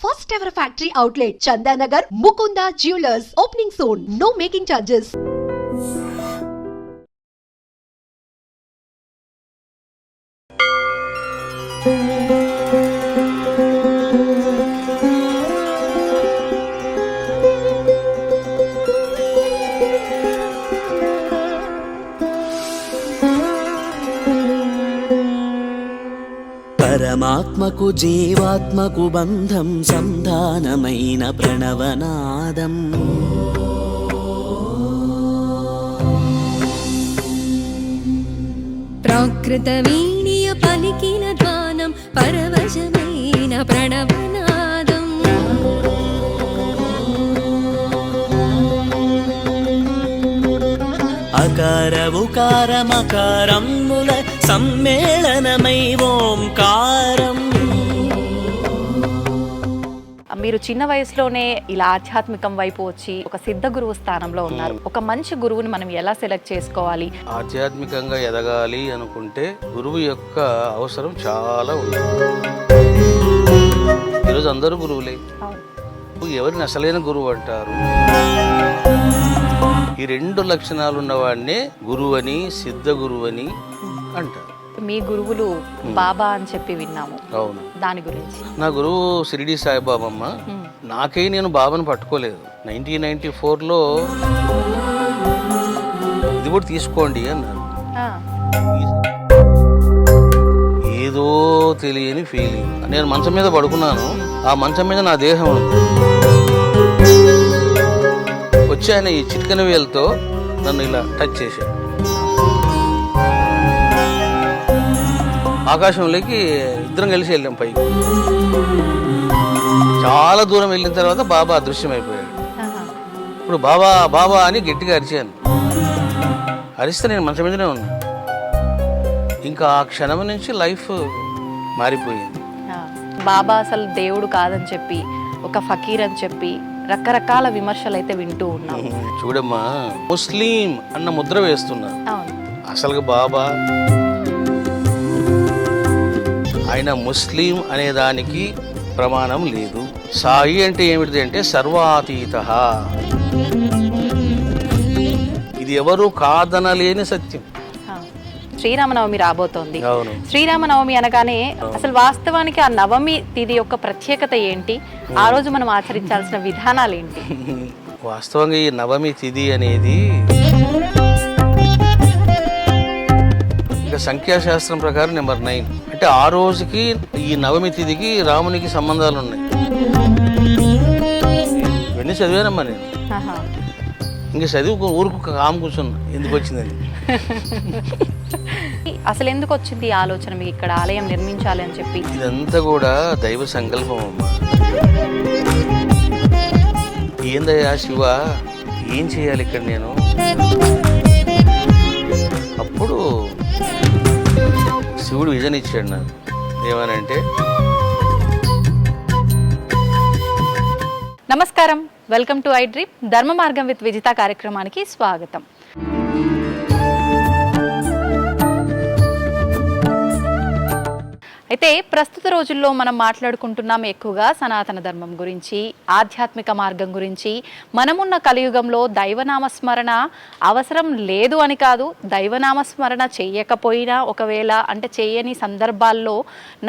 First ever factory outlet, Chandanagar, Mukunda Jewelers, opening soon. No making charges. పరమాత్మకు జీవాత్మకు బంధం సంధానమైన ప్రణవనాదం. ప్రాకృతవీణ్య పలికిన ధ్వానం పరవశమైన ప్రణవనాదం. అకార ఉకార మకారముల సమ్మేళనమై ఓంకారం. మీరు చిన్న వయసులోనే ఇలా ఆధ్యాత్మికం వైపు వచ్చి ఒక సిద్ధ గురువు స్థానంలో ఉన్నారు. ఒక మంచి గురువుని మనం ఎలా సెలెక్ట్ చేసుకోవాలి? ఆధ్యాత్మికంగా ఎదగాలి అనుకుంటే గురువు యొక్క అవసరం చాలా ఉంది. ఈరోజు అందరూ గురువులే. ఎవరిని అసలైన గురువు అంటారు? ఈ రెండు లక్షణాలు ఉన్నవాడినే గురువు అని, సిద్ధ గురువు అని అంటారు. మీ గురువులు బాబా అని చెప్పి విన్నాము. అవును. దాని గురించి? నా గురువు షిరిడి సాయిబాబమ్మ. నాకై నేను బాబాను పట్టుకోలేదు. 1994లో ఇది కూడా తీసుకోండి అన్నారు. ఏదో తెలియని ఫీలింగ్. నేను మంచం మీద పడుకున్నాను. ఆ మంచం మీద నా దేహం ఉంది. వచ్చి ఆయన ఈ చిట్కన వేలతో నన్ను ఇలా టచ్ చేశాడు. ఆకాశంలోకి ఇద్దరం కలిసి వెళ్ళాం పైకి. చాలా దూరం వెళ్ళిన తర్వాత బాబా అదృశ్యమైపోయాడు. ఇప్పుడు బాబా బాబా అని గట్టిగా అరిచాను. అరిస్తే నేను మంచం మీదనే ఉన్నాను. ఇంకా ఆ క్షణం నుంచి లైఫ్ మారిపోయింది. బాబా అసలు దేవుడు కాదని చెప్పి, ఒక ఫకీర్ అని చెప్పి రకరకాల విమర్శలు అయితే వింటూ ఉన్నాం. చూడమ్మా, ముస్లిం అన్న ముద్ర వేస్తున్నా. అసలు బాబా ఆయన ముస్లిం అనే దానికి ప్రమాణం లేదు. సాయి అంటే ఏమిటి అంటే సర్వాతీత. ఇది ఎవరు కాదనలేని సత్యం. శ్రీరామనవమి రాబోతోంది. అవును. శ్రీరామనవమి అనగానే అసలు వాస్తవానికి ఆ నవమి తిథి యొక్క ప్రత్యేకత ఏంటి? ఆ రోజు మనం ఆచరించాల్సిన విధానాలు ఏంటి? వాస్తవంగా ఈ నవమి తిథి అనేది ఇక సంఖ్యాశాస్త్రం ప్రకారం నెంబర్ 9. అంటే ఆ రోజుకి ఈ నవమి తిథికి రామునికి సంబంధాలు ఉన్నాయి. ఇవన్నీ చదివానమ్మా నేను. ఇంకా చదివి ఊరుకు కాము కూర్చున్నా. ఎందుకు వచ్చిందని. అసలు ఎందుకు వచ్చింది ఈ ఆలోచన మీకు ఇక్కడ ఆలయం నిర్మించాలి అని చెప్పి? ఇదంతా కూడా దైవ సంకల్పం అమ్మా. ఏందయ్యా శివ, ఏం చేయాలి ఇక్కడ నేను? అప్పుడు శివుడు విజన్ ఇచ్చాడు నాకు. ఏమనంటే, నమస్కారం, వెల్కమ్ టు ఐ డ్రీమ్. ధర్మ మార్గం విత్ విజిత కార్యక్రమానికి స్వాగతం. అయితే ప్రస్తుత రోజుల్లో మనం మాట్లాడుకుంటున్నాం ఎక్కువగా సనాతన ధర్మం గురించి, ఆధ్యాత్మిక మార్గం గురించి. మనమున్న కలియుగంలో దైవనామస్మరణ అవసరం లేదు అని కాదు, దైవనామస్మరణ చేయకపోయినా ఒకవేళ అంటే చేయని సందర్భాల్లో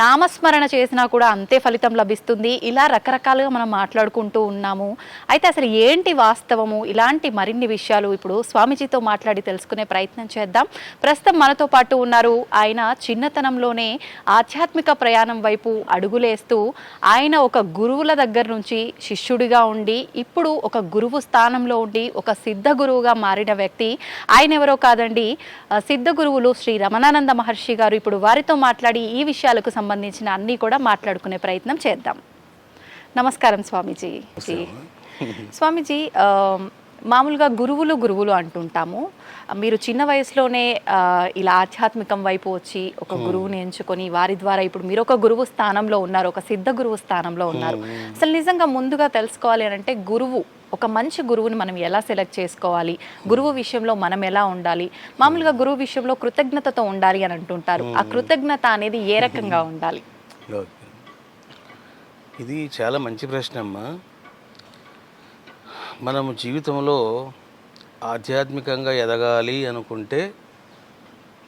నామస్మరణ చేసినా కూడా అంతే ఫలితం లభిస్తుంది. ఇలా రకరకాలుగా మనం మాట్లాడుకుంటూ ఉన్నాము. అయితే అసలు ఏంటి వాస్తవము? ఇలాంటి మరిన్ని విషయాలు ఇప్పుడు స్వామీజీతో మాట్లాడి తెలుసుకునే ప్రయత్నం చేద్దాం. ప్రస్తుతం మనతో పాటు ఉన్నారు. ఆయన చిన్నతనంలోనే ఆధ్యాత్మిక ప్రయాణం వైపు అడుగులేస్తూ ఆయన ఒక గురువుల దగ్గర నుంచి శిష్యుడిగా ఉండి ఇప్పుడు ఒక గురువు స్థానంలో ఉండి ఒక సిద్ధ గురువుగా మారిన వ్యక్తి. ఆయన ఎవరో కాదండి, సిద్ధ గురువులు శ్రీ రమణానంద మహర్షి గారు. ఇప్పుడు వారితో మాట్లాడి ఈ విషయాలకు సంబంధించిన అన్నీ కూడా మాట్లాడుకునే ప్రయత్నం చేద్దాం. నమస్కారం స్వామీజీ. స్వామీజీ, మామూలుగా గురువులు అంటుంటాము. మీరు చిన్న వయసులోనే ఇలా ఆధ్యాత్మికం వైపు వచ్చి ఒక గురువుని ఎంచుకొని వారి ద్వారా ఇప్పుడు మీరు ఒక గురువు స్థానంలో ఉన్నారు, ఒక సిద్ధ గురువు స్థానంలో ఉన్నారు. అసలు నిజంగా ముందుగా తెలుసుకోవాలి అని అంటే గురువు, ఒక మంచి గురువుని మనం ఎలా సెలెక్ట్ చేసుకోవాలి? గురువు విషయంలో మనం ఎలా ఉండాలి? మామూలుగా గురువు విషయంలో కృతజ్ఞతతో ఉండాలి అని అంటుంటారు. ఆ కృతజ్ఞత అనేది ఏ రకంగా ఉండాలి? ఇది చాలా మంచి ప్రశ్న అమ్మా. మనము జీవితంలో ఆధ్యాత్మికంగా ఎదగాలి అనుకుంటే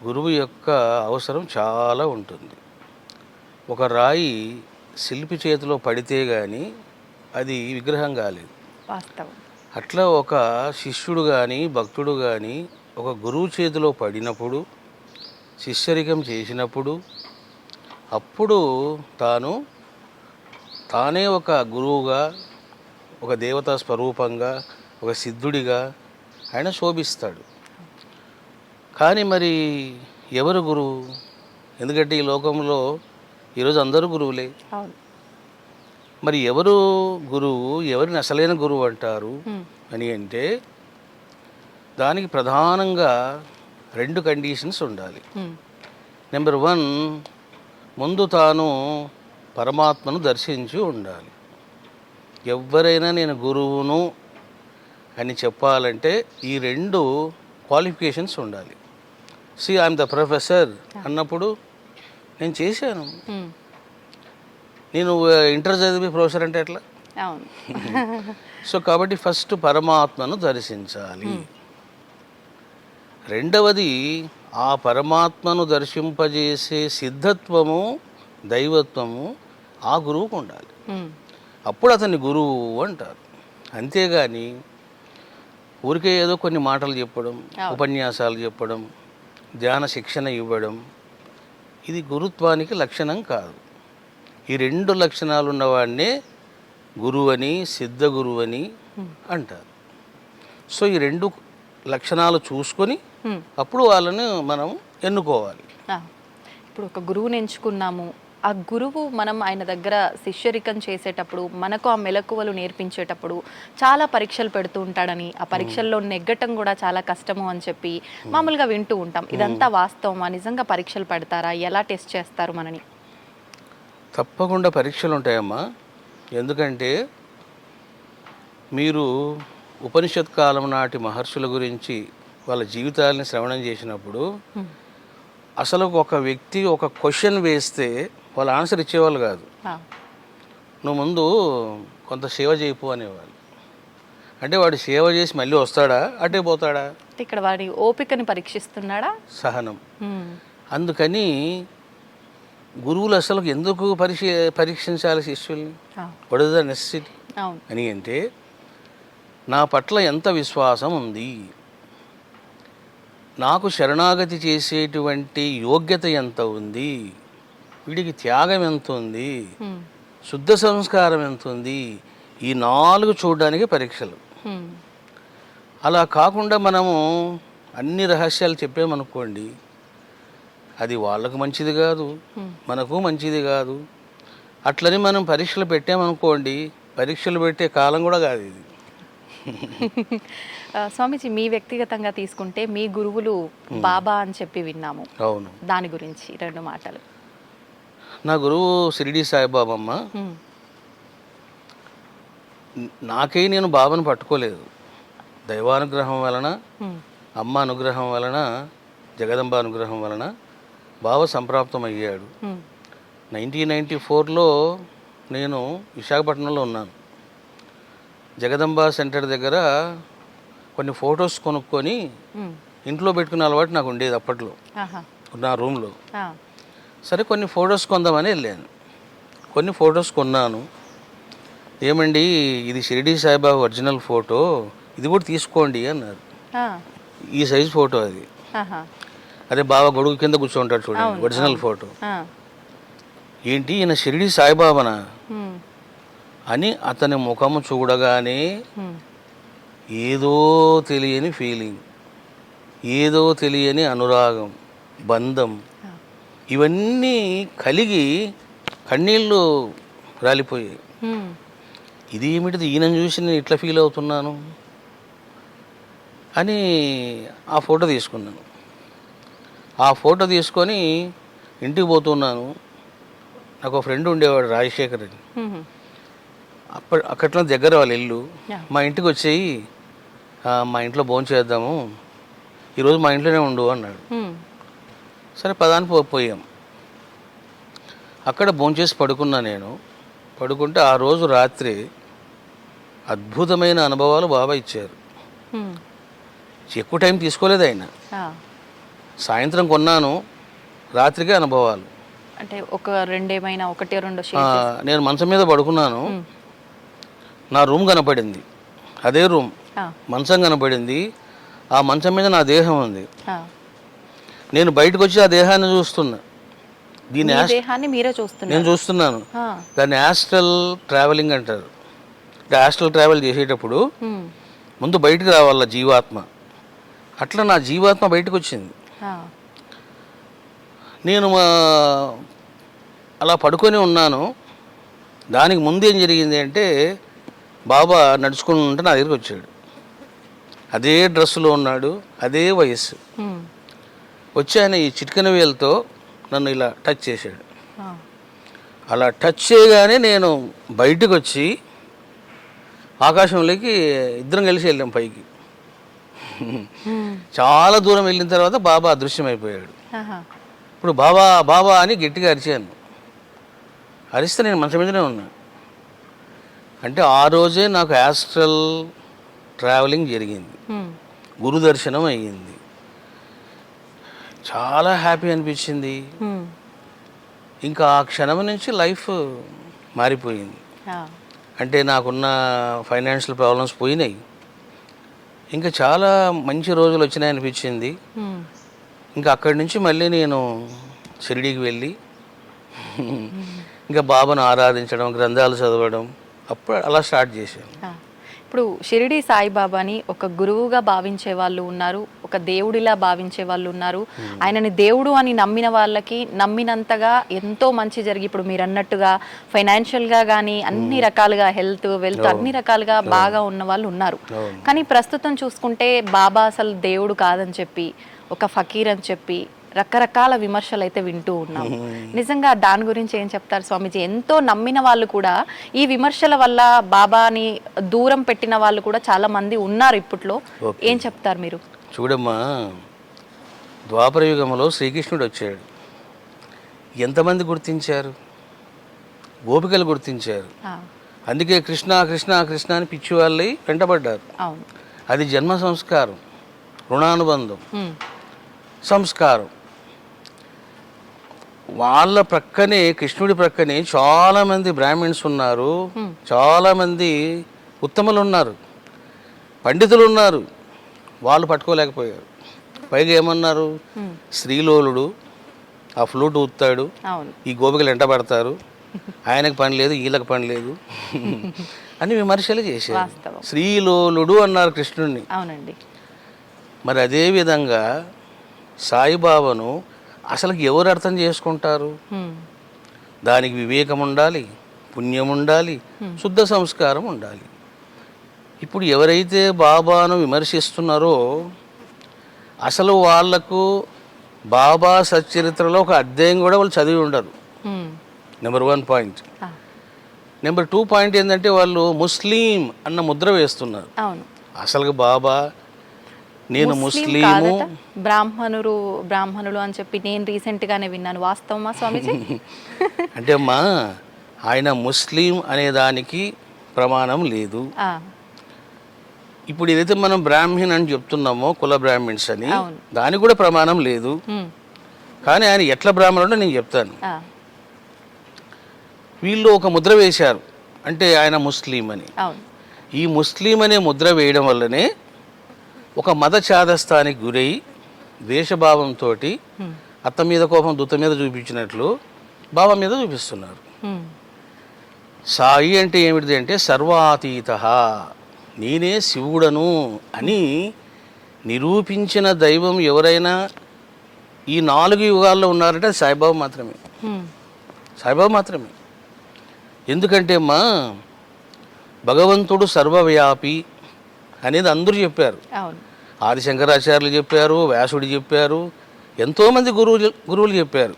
గురువు యొక్క అవసరం చాలా ఉంటుంది. ఒక రాయి శిల్పి చేతిలో పడితే కానీ అది విగ్రహం కాలేదు. వాస్తవం. అట్లా ఒక శిష్యుడు కానీ భక్తుడు కానీ ఒక గురువు చేతిలో పడినప్పుడు, శిష్యరికం చేసినప్పుడు, అప్పుడు తానే ఒక గురువుగా, ఒక దేవతా స్వరూపంగా, ఒక సిద్ధుడిగా ఆయన శోభిస్తాడు. కానీ మరి ఎవరు గురువు? ఎందుకంటే ఈ లోకంలో ఈరోజు అందరూ గురువులే. అవును. మరి ఎవరు గురువు, ఎవరిని అసలైన గురువు అంటారు అని అంటే దానికి ప్రధానంగా 2 కండిషన్స్ ఉండాలి. నెంబర్ 1, ముందు తాను పరమాత్మను దర్శించి ఉండాలి. ఎవరైనా నేను గురువును అని చెప్పాలంటే ఈ 2 క్వాలిఫికేషన్స్ ఉండాలి. సి ఐఎమ్ ద ప్రొఫెసర్ అన్నప్పుడు నేను చేశాను. నేను ఇంటర్ చదివి ప్రొఫెసర్ అంటే ఎట్లా? అవును. సో కాబట్టి ఫస్ట్ పరమాత్మను దర్శించాలి. రెండవది ఆ పరమాత్మను దర్శింపజేసే సిద్ధత్వము, దైవత్వము ఆ గురువుకు ఉండాలి. అప్పుడు అతన్ని గురువు అంటారు. అంతేగాని ఊరికే ఏదో కొన్ని మాటలు చెప్పడం, ఉపన్యాసాలు చెప్పడం, ధ్యాన శిక్షణ ఇవ్వడం ఇది గురుత్వానికి లక్షణం కాదు. ఈ 2 లక్షణాలు ఉన్నవాడినే గురువని, సిద్ధ గురువని అంటారు. సో ఈ 2 లక్షణాలు చూసుకొని అప్పుడు వాళ్ళని మనం ఎన్నుకోవాలి. ఇప్పుడు ఒక గురువుని ఎంచుకున్నాము, ఆ గురువు మనం ఆయన దగ్గర శిష్యరికం చేసేటప్పుడు మనకు ఆ మెలకువలు నేర్పించేటప్పుడు చాలా పరీక్షలు పెడుతూ ఉంటాడని, ఆ పరీక్షల్లో నెగ్గటం కూడా చాలా కష్టము అని చెప్పి మామూలుగా వింటూ ఉంటాం. ఇదంతా వాస్తవమా? నిజంగా పరీక్షలు పెడతారా? ఎలా టెస్ట్ చేస్తారు మనని? తప్పకుండా పరీక్షలు ఉంటాయమ్మా. ఎందుకంటే మీరు ఉపనిషత్ కాలం నాటి మహర్షుల గురించి వాళ్ళ జీవితాలని శ్రవణం చేసినప్పుడు అసలు ఒక వ్యక్తి ఒక క్వశ్చన్ వేస్తే వాళ్ళు ఆన్సర్ ఇచ్చేవాళ్ళు కాదు. నువ్వు ముందు కొంత సేవ చేయపు అనేవాళ్ళు. అంటే వాడు సేవ చేసి మళ్ళీ వస్తాడా, అటే పోతాడా? ఇక్కడ వాడి ఓపికని పరీక్షిస్తున్నాడా? సహనం. అందుకని గురువులు అసలు ఎందుకు పరీక్షించాలి శిష్యుల్ని? వాట్ ఇస్ ద నెసెసిటీ అని అంటే నా పట్ల ఎంత విశ్వాసం ఉంది, నాకు శరణాగతి చేసేటువంటి యోగ్యత ఎంత ఉంది, వీడికి త్యాగం ఎంత ఉంది, శుద్ధ సంస్కారం ఎంత ఉంది, ఈ 4 చూడడానికి పరీక్షలు. అలా కాకుండా మనము అన్ని రహస్యాలు చెప్పామనుకోండి, అది వాళ్ళకు మంచిది కాదు, మనకు మంచిది కాదు. అట్లని మనం పరీక్షలు పెట్టామనుకోండి, పరీక్షలు పెట్టే కాలం కూడా కాదు ఇది. స్వామీజీ, మీ వ్యక్తిగతంగా తీసుకుంటే మీ గురువులు బాబా అని చెప్పి విన్నాము. అవును. దాని గురించి 2 మాటలు. నా గురువు షిరిడి సాయిబాబమ్మ. నాకే నేను బాబాను పట్టుకోలేదు. దైవానుగ్రహం వలన, అమ్మ అనుగ్రహం వలన, జగదంబ అనుగ్రహం వలన బాబా సంప్రాప్తం అయ్యాడు. 1994లో నేను విశాఖపట్నంలో ఉన్నాను. జగదంబ సెంటర్ దగ్గర కొన్ని ఫొటోస్ కొనుక్కొని ఇంట్లో పెట్టుకునే అలవాటు నాకు ఉండేది అప్పట్లో, నా రూమ్లో. సరే కొన్ని ఫొటోస్ కొందామని వెళ్ళాను. కొన్ని ఫొటోస్ కొన్నాను. ఏమండి, ఇది షిరిడి సాయిబాబా ఒరిజినల్ ఫోటో, ఇది కూడా తీసుకోండి అన్నారు. ఈ సైజు ఫోటో అది. అదే బాబా గొడుగు కింద కూర్చోంటాడు చూడండి, ఒరిజినల్ ఫోటో. ఏంటి ఈయన షిరిడి సాయిబాబానా అని అతని ముఖము చూడగానే ఏదో తెలియని ఫీలింగ్, ఏదో తెలియని అనురాగం, బంధం, ఇవన్నీ కలిగి కన్నీళ్ళు రాలిపోయాయి. ఇది ఏమిటిది, ఈయన చూసి నేను ఇట్లా ఫీల్ అవుతున్నాను అని ఆ ఫోటో తీసుకున్నాను. ఆ ఫోటో తీసుకొని ఇంటికి పోతున్నాను. నాకు ఒక ఫ్రెండ్ ఉండేవాడు, రాజశేఖర్ అని. అక్కట్లో దగ్గర వాళ్ళ ఇల్లు. మా ఇంటికి వచ్చేయి, మా ఇంట్లో భోజనం చేద్దాము, ఈరోజు మా ఇంట్లోనే ఉండు అన్నాడు. సరే పదానికి పోయాం. అక్కడ భోంచేసి పడుకున్నా. నేను పడుకుంటే ఆ రోజు రాత్రి అద్భుతమైన అనుభవాలు బాబా ఇచ్చారు. ఎక్కువ టైం తీసుకోలేదు ఆయన. సాయంత్రం కొన్నాను, రాత్రికే అనుభవాలు. అంటే ఒక రెండేమైనా ఒకటి రెండు నేను మంచం మీద పడుకున్నాను, నా రూమ్ కనపడింది, అదే రూమ్, మంచం కనపడింది, ఆ మంచం మీద నా దేహం ఉంది. నేను బయటకు వచ్చి ఆ దేహాన్ని చూస్తున్నా. దీని దేహాన్ని మీరే చూస్తున్నారు? నేను చూస్తున్నాను. దాన్ని యాస్ట్రల్ ట్రావెలింగ్ అంటారు. యాస్ట్రల్ ట్రావెల్ చేసేటప్పుడు ముందు బయటకు రావాల జీవాత్మ. అట్లా నా జీవాత్మ బయటకు వచ్చింది. నేను అలా పడుకొని ఉన్నాను. దానికి ముందు ఏం జరిగింది అంటే బాబా నడుచుకుంటూ నా దగ్గరికి వచ్చాడు. అదే డ్రెస్సులో ఉన్నాడు, అదే వయస్సు. వచ్చి ఆయన ఈ చిటికెన వేలతో నన్ను ఇలా టచ్ చేశాడు. అలా టచ్ చేయగానే నేను బయటకు వచ్చి ఆకాశంలోకి ఇద్దరం కలిసి వెళ్ళాం పైకి. చాలా దూరం వెళ్ళిన తర్వాత బాబా అదృశ్యమైపోయాడు. ఇప్పుడు బాబా బాబా అని గట్టిగా అరిచాను. అరిస్తే నేను మంచం మీదనే ఉన్నా. అంటే ఆ రోజే నాకు యాస్ట్రల్ ట్రావెలింగ్ జరిగింది, గురు దర్శనం అయ్యింది. చాలా హ్యాపీ అనిపించింది. ఇంకా ఆ క్షణం నుంచి లైఫ్ మారిపోయింది. అంటే నాకున్న ఫైనాన్షియల్ ప్రాబ్లమ్స్ పోయినాయి. ఇంకా చాలా మంచి రోజులు వచ్చినాయి అనిపించింది. ఇంకా అక్కడి నుంచి మళ్ళీ నేను షిరిడీకి వెళ్ళి ఇంకా బాబాను ఆరాధించడం, గ్రంథాలు చదవడం, అప్పుడు అలా స్టార్ట్ చేశాను. ఇప్పుడు షిరిడి సాయిబాబాని ఒక గురువుగా భావించే వాళ్ళు ఉన్నారు, ఒక దేవుడిలా భావించే వాళ్ళు ఉన్నారు. ఆయనని దేవుడు అని నమ్మిన వాళ్ళకి నమ్మినంతగా ఎంతో మంచి జరిగి, ఇప్పుడు మీరు అన్నట్టుగా ఫైనాన్షియల్గా కానీ అన్ని రకాలుగా హెల్త్ వెల్త్ అన్ని రకాలుగా బాగా ఉన్న వాళ్ళు ఉన్నారు. కానీ ప్రస్తుతం చూసుకుంటే బాబా అసలు దేవుడు కాదని చెప్పి, ఒక ఫకీర్ అని చెప్పి రకరకాల విమర్శలు అయితే వింటూ ఉన్నాం. నిజంగా దాని గురించి ఏం చెప్తారు స్వామీజీ? ఎంతో నమ్మిన వాళ్ళు కూడా ఈ విమర్శల వల్ల బాబాని దూరం పెట్టిన వాళ్ళు కూడా చాలా మంది ఉన్నారు ఇప్పట్లో. ఏం చెప్తారు మీరు? చూడమ్మా, ద్వాపర యుగంలో శ్రీకృష్ణుడు వచ్చాడు. ఎంతమంది గుర్తించారు? గోపికలు గుర్తించారు. అందుకే కృష్ణ కృష్ణ కృష్ణ అని పిచ్చి వాళ్ళై వెంటబడ్డారు. అది జన్మ సంస్కారం, రుణానుబంధం, సంస్కారం. వాళ్ళ ప్రక్కనే, కృష్ణుడి ప్రక్కనే చాలామంది బ్రాహ్మిన్స్ ఉన్నారు, చాలామంది ఉత్తములు ఉన్నారు, పండితులు ఉన్నారు. వాళ్ళు పట్టుకోలేకపోయారు. పైగా ఏమన్నారు? శ్రీలోలుడు ఆ ఫ్లూట్ ఊతాడు, ఈ గోపికలు వెంటబడతారు, ఆయనకు పని లేదు, వీళ్ళకి పని లేదు అని విమర్శలు చేశారు. శ్రీలోలుడు అన్నారు కృష్ణుడిని. మరి అదే విధంగా సాయిబాబాను అసలు ఎవరు అర్థం చేసుకుంటారు? దానికి వివేకం ఉండాలి, పుణ్యం ఉండాలి, శుద్ధ సంస్కారం ఉండాలి. ఇప్పుడు ఎవరైతే బాబాను విమర్శిస్తున్నారో అసలు వాళ్లకు బాబా సచ్చరిత్రలో ఒక అధ్యాయం కూడా వాళ్ళు చదివి ఉండరు. Number 1 point. నెంబర్ 2 పాయింట్ ఏంటంటే వాళ్ళు ముస్లిం అన్న ముద్ర వేస్తున్నారు. అసలు బాబా నేను ముస్లిము, బ్రాహ్మణులు అని చెప్పి నేను రీసెంట్ గానే విన్నాను. వాస్తవమా స్వామీజీ? అంటే అమ్మా, ఆయన ముస్లిం అనే దానికి ప్రమాణం లేదు. ఇప్పుడు ఏదైతే మనం బ్రాహ్మణ్ అని చెప్తున్నామో, కుల బ్రాహ్మిన్స్ అని, దానికి కూడా ప్రమాణం లేదు. కానీ ఆయన ఎట్లా బ్రాహ్మణుడో నేను చెప్తాను. వీళ్ళు ఒక ముద్ర వేశారు, అంటే ఆయన ముస్లిం అని. ఈ ముస్లిం అనే ముద్ర వేయడం వల్లనే ఒక మత ఛాదస్థానికి గురై ద్వేషభావంతో అత్త మీద కోపం దుత్త మీద చూపించినట్లు బాబా మీద చూపిస్తున్నారు. సాయి అంటే ఏమిటిది అంటే సర్వాతీత, నేనే శివుడను అని నిరూపించిన దైవం ఎవరైనా ఈ 4 యుగాల్లో ఉన్నారంటే సాయిబాబా మాత్రమే. సాయిబాబా మాత్రమే. ఎందుకంటే అమ్మా, భగవంతుడు సర్వవ్యాపి అనేది అందరూ చెప్పారు. ఆదిశంకరాచార్యులు చెప్పారు, వ్యాసుడు చెప్పారు, ఎంతోమంది గురువులు చెప్పారు.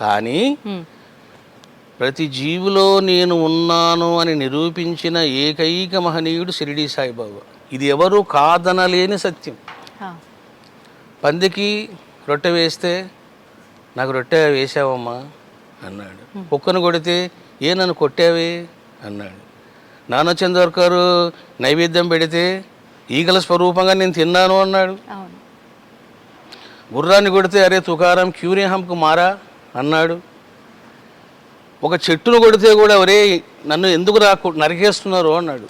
కానీ ప్రతి జీవిలో నేను ఉన్నాను అని నిరూపించిన ఏకైక మహనీయుడు షిరిడి సాయిబాబా. ఇది ఎవరు కాదనలేని సత్యం. పందికి రొట్టె వేస్తే నాకు రొట్టె వేసావమ్మా అన్నాడు. కుక్కను కొడితే ఏ నన్ను కొట్టావే అన్నాడు. నానచందర్ గారు నైవేద్యం పెడితే ఈగల స్వరూపంగా నేను తిన్నాను అన్నాడు. అవును. గుర్రాన్ని కొడితే అరే తుకారం క్యూరే హంకు మారా అన్నాడు. ఒక చెట్టును కొడితే కూడా ఒరే నన్ను ఎందుకు నరికేస్తున్నారు అన్నాడు.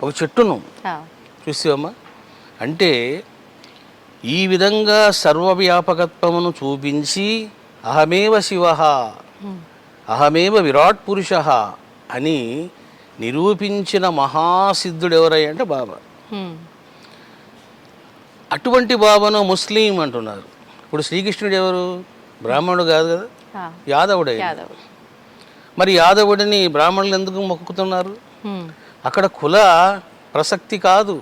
ఒక చెట్టును చూసావమ్మా. అంటే ఈ విధంగా సర్వవ్యాపకత్వమును చూపించి అహమేవ శివ అహమేవ విరాట్ పురుష అని నిరూపించిన మహాసిద్ధుడు ఎవరై అంటే బాబా. అటువంటి బాబాను ముస్లిం అంటున్నారు. ఇప్పుడు శ్రీకృష్ణుడు ఎవరు? బ్రాహ్మణుడు కాదు కదా, యాదవుడే. మరి యాదవుడిని బ్రాహ్మణులు ఎందుకు మొక్కుతున్నారు? అక్కడ కుల ప్రసక్తి కాదు,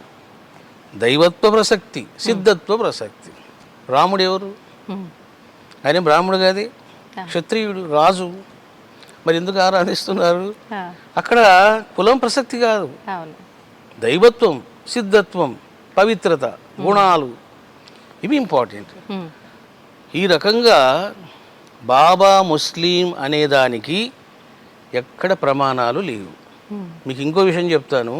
దైవత్వ ప్రసక్తి, సిద్ధత్వ ప్రసక్తి. రాముడు ఎవరు? ఆయన బ్రాహ్మణుడు కాదు, క్షత్రియుడు, రాజు. మరి ఎందుకు ఆరాధిస్తున్నారు? అక్కడ కులం ప్రసక్తి కాదు, దైవత్వం, సిద్ధత్వం, పవిత్రత, గుణాలు ఇవి ఇంపార్టెంట్. ఈ రకంగా బాబా ముస్లిం అనేదానికి ఎక్కడ ప్రమాణాలు లేవు. మీకు ఇంకో విషయం చెప్తాను.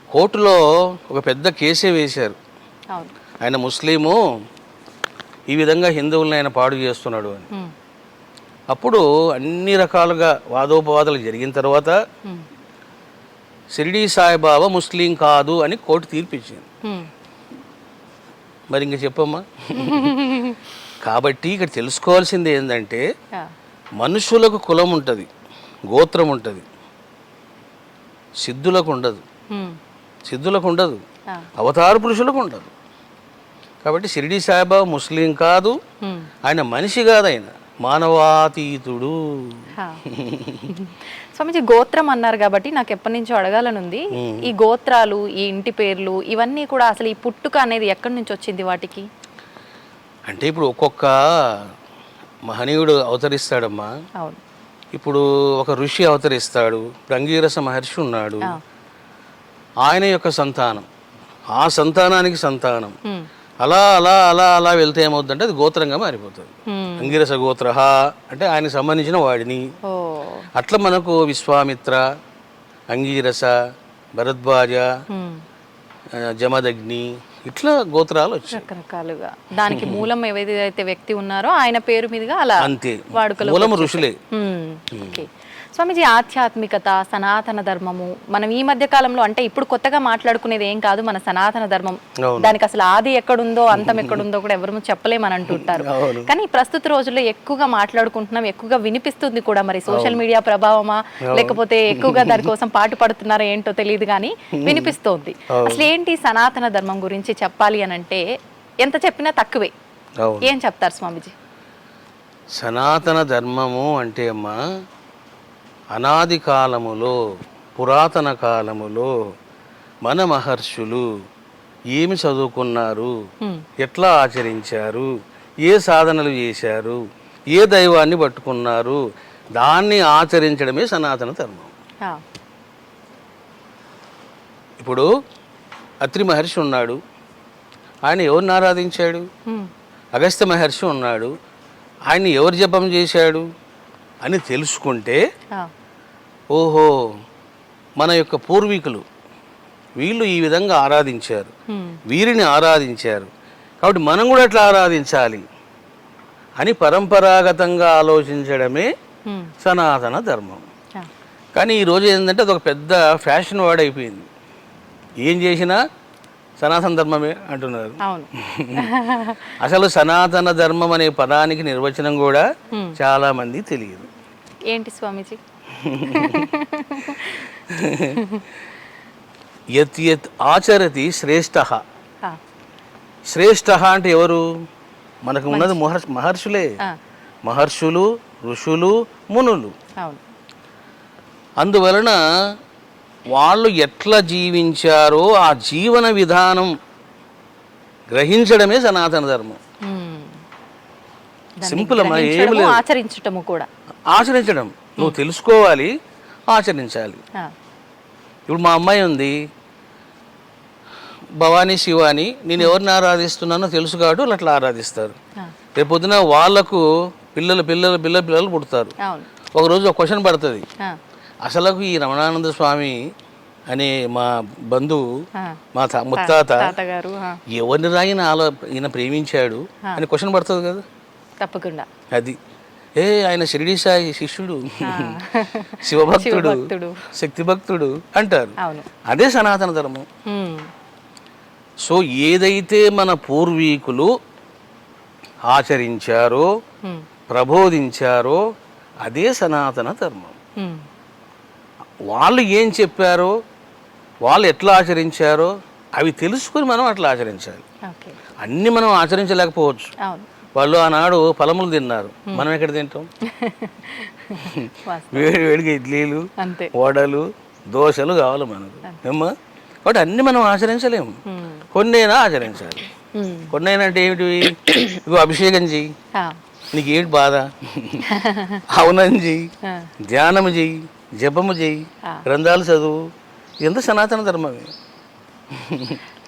కోర్టులో ఒక పెద్ద కేసే వేశారు. ఆయన ముస్లిము ఈ విధంగా హిందువులను ఆయన పాడు చేస్తున్నాడు అని. అప్పుడు అన్ని రకాలుగా వాదోపవాదాలు జరిగిన తర్వాత షిరిడీ సాయిబాబా ముస్లిం కాదు అని కోర్టు తీర్పిచ్చింది. మరి ఇంక చెప్పమ్మా. కాబట్టి ఇక్కడ తెలుసుకోవాల్సింది ఏంటంటే మనుషులకు కులం ఉంటుంది, గోత్రం ఉంటుంది, సిద్ధులకు ఉండదు. సిద్ధులకు ఉండదు, అవతార పురుషులకు ఉండదు. కాబట్టి షిరిడీ సాయిబాబా ముస్లిం కాదు, ఆయన మనిషి కాదు, ఆయన మానవాతీతుడు. స్వామిజీ గోత్రం అన్నారు కాబట్టి నాకు ఎప్పటి నుంచో అడగాలని ఉంది. ఈ గోత్రాలు, ఈ ఇంటి పేర్లు, ఇవన్నీ కూడా అసలు ఈ పుట్టుక అనేది ఎక్కడి నుంచి వచ్చింది వాటికి? అంటే ఇప్పుడు ఒక్కొక్క మహనీయుడు అవతరిస్తాడమ్మా. ఇప్పుడు ఒక ఋషి అవతరిస్తాడు. అంగీరస మహర్షి ఉన్నాడు, ఆయన యొక్క సంతానం, ఆ సంతానానికి సంతానం, అలా అలా అలా అలా వెళ్తే ఏమవుతుందంటే అది గోత్రంగా మారిపోతుంది. అంగీరస గోత్ర అంటే ఆయనకు సంబంధించిన వాడిని. అట్లా మనకు విశ్వామిత్ర, అంగీరస, భరద్వాజ, జమదగ్ని, ఇట్లా గోత్రాలు వచ్చాయి రకరకాలుగా. దానికి మూలం ఏదైతే వ్యక్తి ఉన్నారో ఆయన పేరు మీదుగా అలా అంతే వాడుకలో మూలం ఋషులే. స్వామిజీ ఆధ్యాత్మికత, సనాతన ధర్మము మనం ఈ మధ్య కాలంలో అంటే ఇప్పుడు కొత్తగా మాట్లాడుకునేది ఏం కాదు, మన సనాతన ధర్మం. దానికి అసలు ఆది ఎక్కడుందో అంతం ఎక్కడుందో కూడా ఎవరు చెప్పలేమని అంటుంటారు. కానీ ప్రస్తుత రోజుల్లో ఎక్కువగా మాట్లాడుకుంటున్నాం, ఎక్కువగా వినిపిస్తుంది కూడా. మరి సోషల్ మీడియా ప్రభావమా లేకపోతే ఎక్కువగా దానికోసం పాటు పడుతున్నారో ఏంటో తెలియదు కానీ వినిపిస్తోంది. అసలు ఏంటి సనాతన ధర్మం గురించి చెప్పాలి అని అంటే ఎంత చెప్పినా తక్కువే. ఏం చెప్తారు స్వామిజీ? సనాతన ధర్మము అంటే అమ్మా, అనాది కాలములో, పురాతన కాలములో మన మహర్షులు ఏమి చదువుకున్నారు, ఎట్లా ఆచరించారు, ఏ సాధనలు చేశారు, ఏ దైవాన్ని పట్టుకున్నారు, దాన్ని ఆచరించడమే సనాతన ధర్మం. ఇప్పుడు అత్రి మహర్షి ఉన్నాడు, ఆయన ఎవరిని ఆరాధించాడు? అగస్త్య మహర్షి ఉన్నాడు, ఆయన్ని ఎవరు జపం చేశాడు అని తెలుసుకుంటే ఓహో మన యొక్క పూర్వీకులు వీళ్ళు ఈ విధంగా ఆరాధించారు, వీరిని ఆరాధించారు, కాబట్టి మనం కూడా అట్లా ఆరాధించాలి అని పరంపరాగతంగా ఆలోచించడమే సనాతన ధర్మం. కానీ ఈరోజు ఏంటంటే అదొక పెద్ద ఫ్యాషన్ వర్డ్ అయిపోయింది. ఏం చేసినా సనాతన ధర్మమే అంటున్నారు. అసలు సనాతన ధర్మం అనే పదానికి నిర్వచనం కూడా చాలా మంది తెలియదు. ఏంటి స్వామీజీ? యత్ యత్ ఆచరతి శ్రేష్ఠ. శ్రేష్ఠ అంటే ఎవరు? మనకు ఉన్నది మహర్షులే. మహర్షులు, ఋషులు, మునులు. అందువలన వాళ్ళు ఎట్లా జీవించారో ఆ జీవన విధానం గ్రహించడమే సనాతన ధర్మం. సింపుల్ అమ్మా, ఏమి లేదు. ఆచరించటము కూడా, ఆచరించడం నువ్వు తెలుసుకోవాలి, ఆచరించాలి. ఇప్పుడు మా అమ్మాయి ఉంది, భవానీ శివాని, నేను ఎవరిని ఆరాధిస్తున్నానో తెలుసు కాబట్టి వాళ్ళు అట్లా ఆరాధిస్తారు. రేపు పొద్దున వాళ్లకు పిల్లలు పుడతారు. అవును. ఒకరోజు ఒక క్వశ్చన్ పడుతుంది, ఆ, అసలు ఈ రమణానంద స్వామి అనే మా బంధువు, ఆ. మా ముత్తాత తాతగారు. ఆ, ఎవరిని రాయిన ఈయన ప్రేమించాడు అని క్వశ్చన్ పడుతుంది కదా. తప్పకుండా. అది ఆయన షిరిడి సాయి శిష్యుడు, శివభక్తుడు, శక్తి భక్తుడు అంటారు. అవును. అదే సనాతన ధర్మం. సో ఏదైతే మన పూర్వీకులు ఆచరించారో, ప్రబోధించారో అదే సనాతన ధర్మం. వాళ్ళు ఏం చెప్పారో, వాళ్ళు ఎట్లా ఆచరించారో అవి తెలుసుకుని మనం అట్లా ఆచరించాలి. అన్నీ మనం ఆచరించలేకపోవచ్చు. వాళ్ళు ఆనాడు ఫలములు తిన్నారు, మనం ఎక్కడ తింటాం? వేడిగా ఇడ్లీలు, వడలు, దోశలు కావాలి మనకు ఏమ్మా. కాబట్టి అన్ని మనం ఆచరించలేము, కొన్నైనా ఆచరించాలి. కొన్నైనా అంటే ఏమిటి? ఇగో అభిషేకం చెయ్యి, నీకేంటి బాధ, హవనం చెయ్యి, ధ్యానము చెయ్యి, జపము చెయ్యి, గ్రంథాలు చదువు, ఎంత సనాతన ధర్మమే.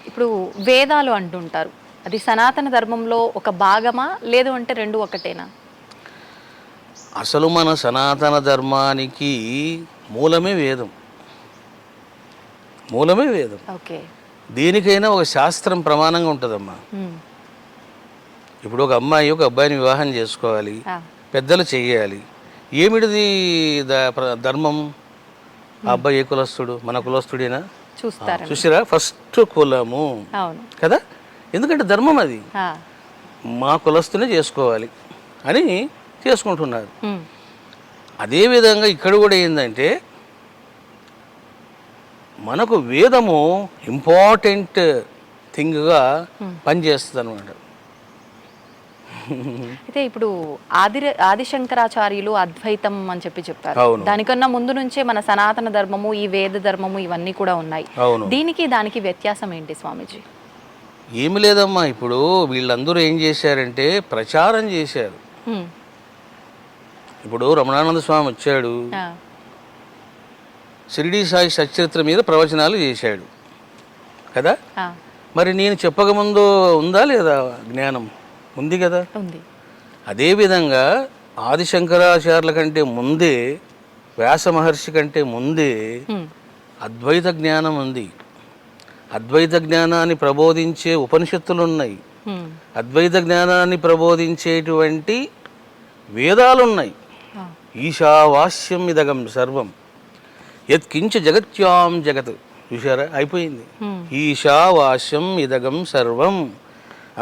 ఇప్పుడు వేదాలు అంటుంటారు, అది సనాతన ధర్మంలో ఒక భాగమా, లేదు అంటే రెండు ఒకటేనా? అసలు మన సనాతన ధర్మానికి మూలమే వేదం. మూలమే వేదం. ఓకే. దేనికైనా ఒక శాస్త్రం ప్రమాణంగా ఉంటుందమ్మా. ఇప్పుడు ఒక అమ్మాయి ఒక అబ్బాయిని వివాహం చేసుకోవాలి, పెద్దలు చెయ్యాలి. ఏమిటిది ధర్మం? ఆ అబ్బాయి ఏ కులస్తుడు? మన కులస్తుడేనా? చూసారా? ఫస్ట్ కులము కదా, ఎందుకంటే ధర్మం అది. మా కులస్తునే చేసుకోవాలి అని చేసుకుంటున్నారు. అదేవిధంగా ఇక్కడ కూడా ఏంటంటే మనకు వేదము ఇంపార్టెంట్ థింగ్గా పనిచేస్తుంది అనమాట. అయితే ఇప్పుడు ఆదిశంకరాచార్యులు అద్వైతం అని చెప్పారు. దానికన్నా ముందు నుంచే మన సనాతన ధర్మము, ఈ వేద ధర్మము ఇవన్నీ కూడా ఉన్నాయి. దీనికి దానికి వ్యత్యాసం ఏంటి స్వామీజీ? ఏమి లేదమ్మా, ఇప్పుడు వీళ్ళందరూ ఏం చేశారంటే ప్రచారం చేశారు. ఇప్పుడు రమణానంద స్వామి వచ్చాడు, షిరిడి సాయి సచరిత్ర మీద ప్రవచనాలు చేశాడు కదా. మరి నేను చెప్పకముందు ఉందా లేదా జ్ఞానం? ఉంది కదా. అదేవిధంగా ఆదిశంకరాచార్యుల కంటే ముందే, వ్యాస మహర్షి కంటే ముందే అద్వైత జ్ఞానం ఉంది. అద్వైత జ్ఞానాన్ని ప్రబోధించే ఉపనిషత్తులు ఉన్నాయి, అద్వైత జ్ఞానాన్ని ప్రబోధించేటువంటి వేదాలున్నాయి. ఈశావాస్యం ఇదగం సర్వం యత్కించ జగత్యాం జగత్. చూసారా, అయిపోయింది. ఈశావాస్యం ఇదగం సర్వం,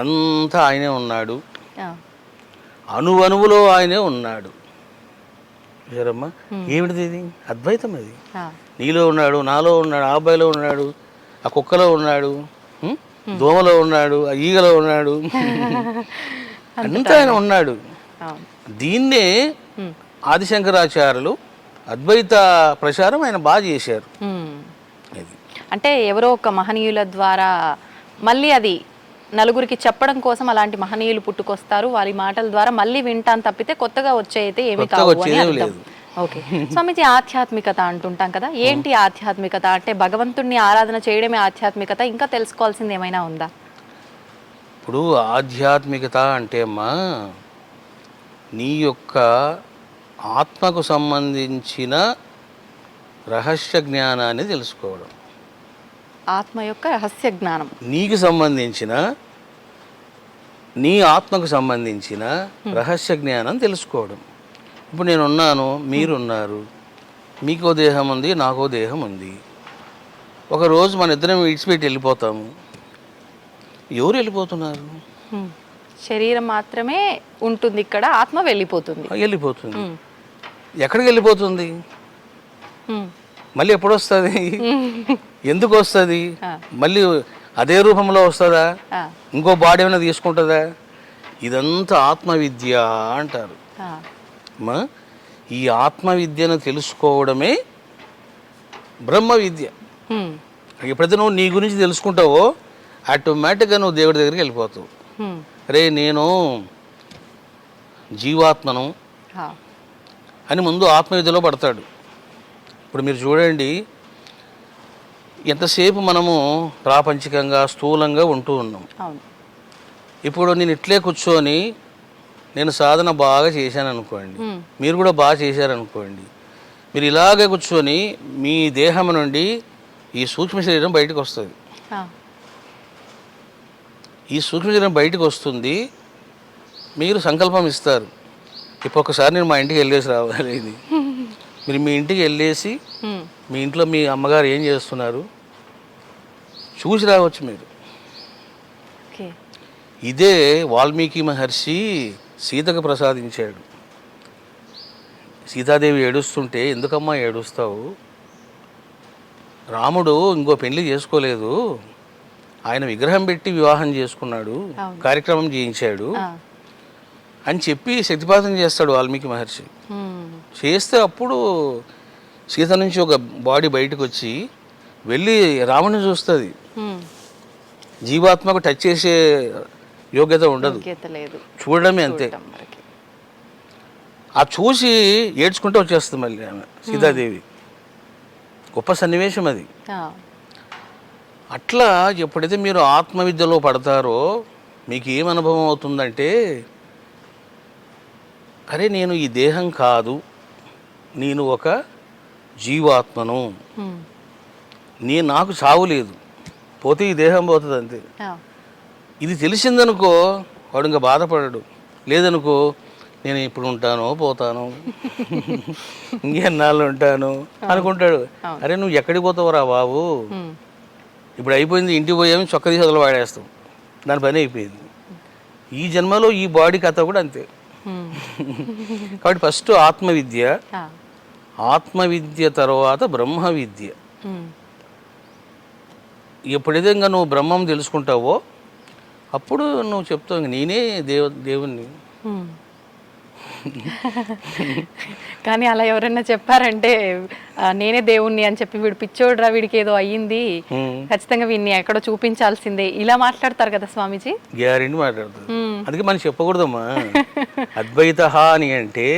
అంతా ఆయనే ఉన్నాడు, అణువణువులో ఆయనే ఉన్నాడు. చూసారమ్మా, ఏమిటిది? ఇది అద్వైతం. అది నీలో ఉన్నాడు, నాలో ఉన్నాడు, ఆ అబ్బాయిలో ఉన్నాడు, ఆ కుక్కలో ఉన్నాడు, దోమలో ఉన్నాడు, ఆ ఈగలో ఉన్నాడు, అంతా ఆయన ఉన్నాడు. దీన్నే ఆదిశంకరాచార్యులు అద్వైత ప్రచారం ఆయన బాగా చేశారు. అంటే ఎవరో ఒక మహనీయుల ద్వారా మళ్ళీ అది నలుగురికి చెప్పడం కోసం అలాంటి మహనీయులు పుట్టుకొస్తారు, వారి మాటల ద్వారా మళ్ళీ వింటాను తప్పితే కొత్తగా వచ్చేయితే ఏమి కాదు. ఓకే స్వామీజీ, ఆధ్యాత్మికత అంటుంటాం కదా, ఏంటి ఆధ్యాత్మికత? అంటే భగవంతుణ్ణి ఆరాధన చేయడమే ఆధ్యాత్మికత, ఇంకా తెలుసుకోవాల్సింది ఏమైనా ఉందా? ఇప్పుడు ఆధ్యాత్మికత అంటే అమ్మా, నీ యొక్క ఆత్మకు సంబంధించిన రహస్య జ్ఞానాన్ని తెలుసుకోవడం. ఆత్మ యొక్క రహస్య జ్ఞానం, నీకు సంబంధించిన, నీ ఆత్మకు సంబంధించిన రహస్య జ్ఞానం తెలుసుకోవడం. ఇప్పుడు నేనున్నాను, మీరున్నారు, మీకో దేహం ఉంది, నాకో దేహం ఉంది. ఒకరోజు మన ఇద్దరం విడిచిపెట్టి వెళ్ళిపోతాము. ఎవరు వెళ్ళిపోతున్నారు? శరీరం మాత్రమే ఉంటుంది ఇక్కడ, ఆత్మ వెళ్ళిపోతుంది. ఎక్కడికి వెళ్ళిపోతుంది? మళ్ళీ ఎప్పుడు వస్తుంది? ఎందుకు వస్తుంది? మళ్ళీ అదే రూపంలో వస్తుందా? ఇంకో బాడీ ఏమైనా తీసుకుంటుందా? ఇదంతా ఆత్మవిద్య అంటారు. ఈ ఆత్మవిద్యను తెలుసుకోవడమే బ్రహ్మ విద్య. ఎప్పుడైతే నువ్వు నీ గురించి తెలుసుకుంటావో ఆటోమేటిక్గా నువ్వు దేవుడి దగ్గరికి వెళ్ళిపోతావు. రే నేను జీవాత్మను అని ముందు ఆత్మవిద్యలో పడతాడు. ఇప్పుడు మీరు చూడండి, ఎంతసేపు మనము ప్రాపంచికంగా స్థూలంగా ఉంటూ ఉన్నాం. ఇప్పుడు నేను ఇట్లే కూర్చొని నేను సాధన బాగా చేశాను అనుకోండి, మీరు కూడా బాగా చేశారనుకోండి, మీరు ఇలాగే కూర్చొని మీ దేహం నుండి ఈ సూక్ష్మ శరీరం బయటకు వస్తుంది. ఈ సూక్ష్మ శరీరం బయటకు వస్తుంది, మీరు సంకల్పం ఇస్తారు, ఇప్పుడు ఒకసారి నేను మా ఇంటికి వెళ్ళేసి రావాలి ఇది. మీరు మీ ఇంటికి వెళ్ళేసి మీ ఇంట్లో మీ అమ్మగారు ఏం చేస్తున్నారు చూసి రావచ్చు మీరు. ఇదే వాల్మీకి మహర్షి సీతకు ప్రసాదించాడు. సీతాదేవి ఏడుస్తుంటే, ఎందుకమ్మా ఏడుస్తావు, రాముడు ఇంకో పెళ్లి చేసుకోలేదు, ఆయన విగ్రహం పెట్టి వివాహం చేసుకున్నాడు, కార్యక్రమం చేయించాడు అని చెప్పి శక్తిపాతం చేస్తాడు వాల్మీకి మహర్షి. చేస్తే అప్పుడు సీత నుంచి ఒక బాడీ బయటకు వచ్చి వెళ్ళి రాముని చూస్తుంది. జీవాత్మకు టచ్ చేసే యోగ్యత ఉండదు, చూడడమే అంతే. ఆ చూసి ఏడ్చుకుంటూ వచ్చేస్తుంది మళ్ళీ ఆమె సీతాదేవి. గొప్ప సన్నివేశం అది. అట్లా ఎప్పుడైతే మీరు ఆత్మవిద్యలో పడతారో మీకు ఏం అనుభవం అవుతుందంటే, అరే నేను ఈ దేహం కాదు, నేను ఒక జీవాత్మను, నాకు చావు లేదు, పోతే ఈ దేహం పోతుంది అంతే. ఇది తెలిసిందనుకో వాడు ఇంకా బాధపడడు. లేదనుకో నేను ఇప్పుడు ఉంటాను పోతాను ఇంకెన్నాళ్ళు ఉంటాను అనుకుంటాడు. అరే నువ్వు ఎక్కడికి పోతావురా బాబు, ఇప్పుడు అయిపోయింది, ఇంటికి పోయాము చొక్క తీసి వదలు వాడేస్తాం, దాని పని అయిపోయింది. ఈ జన్మలో ఈ బాడీ కథ కూడా అంతే. కాబట్టి ఫస్ట్ ఆత్మవిద్య, ఆత్మవిద్య తర్వాత బ్రహ్మ విద్య. ఎప్పుడైతే ఇంకా నువ్వు బ్రహ్మం తెలుసుకుంటావో అప్పుడు నువ్వు చెప్తావు నేనే దేవుణ్ణి. కానీ అలా ఎవరైనా చెప్పారంటే నేనే దేవుణ్ణి అని చెప్పి వీడు పిచ్చోడ్రా, వీడికి ఏదో అయ్యింది, ఖచ్చితంగా వీడిని ఎక్కడో చూపించాల్సిందే, ఇలా మాట్లాడతారు కదా స్వామీజీ. గ్యారెంటీ మాట్లాడతారు. అందుకే మనం చెప్పకూడదమ్మా. అద్వైత అని అంటే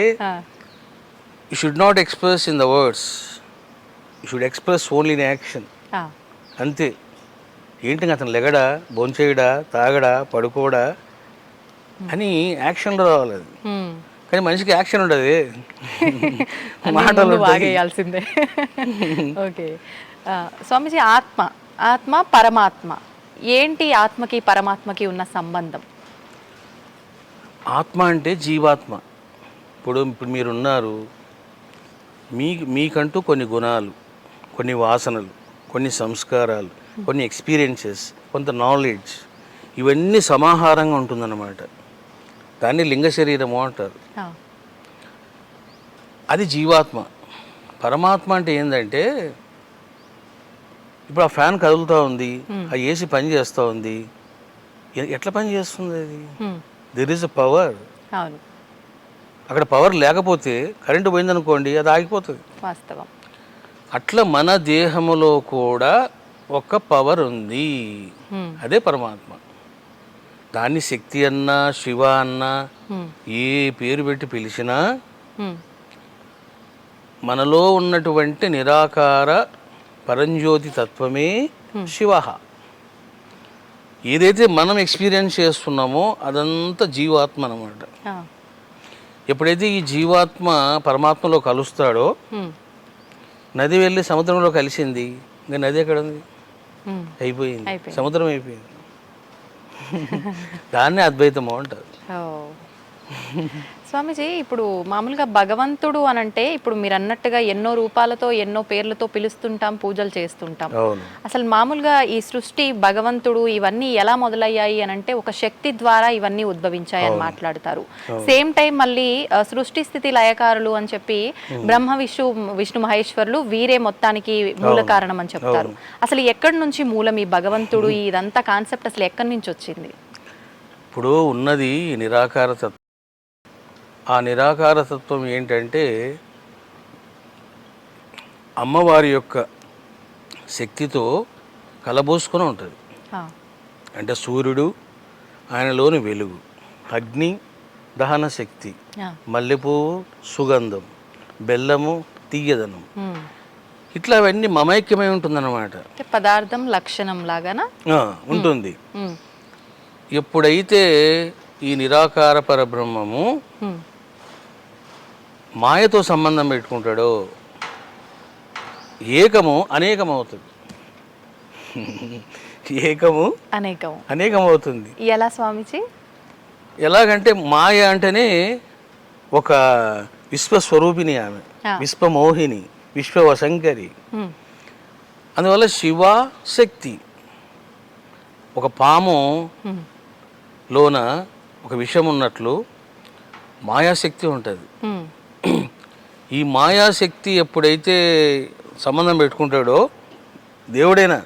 you should not express in the words, you should express only in action. అంతే. ఏంటి అతను లెగడా, భోంచేయడా, తాగడా, పడుకోడా అని యాక్షన్లో రావాలి అది. కానీ మనిషికి యాక్షన్ ఉండదు, మాటలు బాగేయాల్సిందే. ఓకే స్వామీజీ, ఆత్మ పరమాత్మ ఏంటి? ఆత్మకి పరమాత్మకి ఉన్న సంబంధం? ఆత్మ అంటే జీవాత్మ. ఇప్పుడు మీరున్నారు, మీకంటూ కొన్ని గుణాలు, కొన్ని వాసనలు, కొన్ని సంస్కారాలు, కొన్ని ఎక్స్పీరియన్సెస్, కొంత నాలెడ్జ్, ఇవన్నీ సమాహారంగా ఉంటుందన్నమాట. దాన్ని లింగ శరీరము అంటారు. అది జీవాత్మ. పరమాత్మ అంటే ఏంటంటే, ఇప్పుడు ఆ ఫ్యాన్ కదులుతూ ఉంది, ఆ ఏసీ పని చేస్తూ ఉంది, ఎట్లా పని చేస్తుంది అది? There is a power. అక్కడ పవర్ లేకపోతే కరెంటు పోయిందనుకోండి అది ఆగిపోతుంది. వాస్తవం. అట్లా మన దేహములో కూడా ఒక పవర్ ఉంది, అదే పరమాత్మ. దాన్ని శక్తి అన్నా శివ అన్నా ఏ పేరు పెట్టి పిలిచినా మనలో ఉన్నటువంటి నిరాకార పరంజ్యోతి తత్వమే శివ. ఏదైతే మనం ఎక్స్పీరియన్స్ చేస్తున్నామో అదంతా జీవాత్మ అన్నమాట. ఎప్పుడైతే ఈ జీవాత్మ పరమాత్మలో కలుస్తాడో, నది వెళ్ళి సముద్రంలో కలిసింది, ఇంకా నది ఎక్కడ ఉంది? అయిపోయింది, సముద్రం అయిపోయింది. దాన్నే అద్వైతము అంటారు. స్వామీజీ, ఇప్పుడు మామూలుగా భగవంతుడు అనంటే ఇప్పుడు మీరు అన్నట్టుగా ఎన్నో రూపాలతో ఎన్నో పేర్లతో పిలుస్తుంటాం, పూజలు చేస్తుంటాం. అసలు మామూలుగా ఈ సృష్టి, భగవంతుడు ఇవన్నీ ఎలా మొదలయ్యాయి అనంటే ఒక శక్తి ద్వారా ఇవన్నీ ఉద్భవించాయి అని మాట్లాడతారు. సేమ్ టైం మళ్ళీ సృష్టి స్థితి లయకారులు అని చెప్పి బ్రహ్మ విష్ణు మహేశ్వరులు వీరే మొత్తానికి మూల కారణం అని చెప్తారు. అసలు ఎక్కడి నుంచి మూలం ఈ భగవంతుడు, ఇదంతా కాన్సెప్ట్ అసలు ఎక్కడి నుంచి వచ్చింది? ఇప్పుడు ఉన్నది నిరాకార తత్వం. ఆ నిరాకార తత్వం ఏంటంటే అమ్మవారి యొక్క శక్తితో కలబోసుకొని ఉంటుంది. అంటే సూర్యుడు, ఆయనలోని వెలుగు, అగ్ని దహన శక్తి, మల్లెపువ్వు సుగంధం, బెల్లము తీయదనం, ఇట్లా అవన్నీ మమైక్యమై ఉంటుందన్నమాట. పదార్థం లక్షణం లాగానా ఉంటుంది. ఎప్పుడైతే ఈ నిరాకార పరబ్రహ్మము మాయతో సంబంధం పెట్టుకుంటాడో ఏకము అనేకం అవుతుంది. ఏకము అనేకం అవుతుంది. ఎలా స్వామిజీ? ఎలాగంటే మాయ అంటేనే ఒక విశ్వస్వరూపిణి, ఆమె విశ్వమోహిని, విశ్వవశంకరి. అందువల్ల శివ శక్తి, ఒక పాము లోన ఒక విషం ఉన్నట్లు మాయాశక్తి ఉంటుంది. ఈ మాయాశక్తి ఎప్పుడైతే సంబంధం పెట్టుకుంటాడో దేవుడైనా,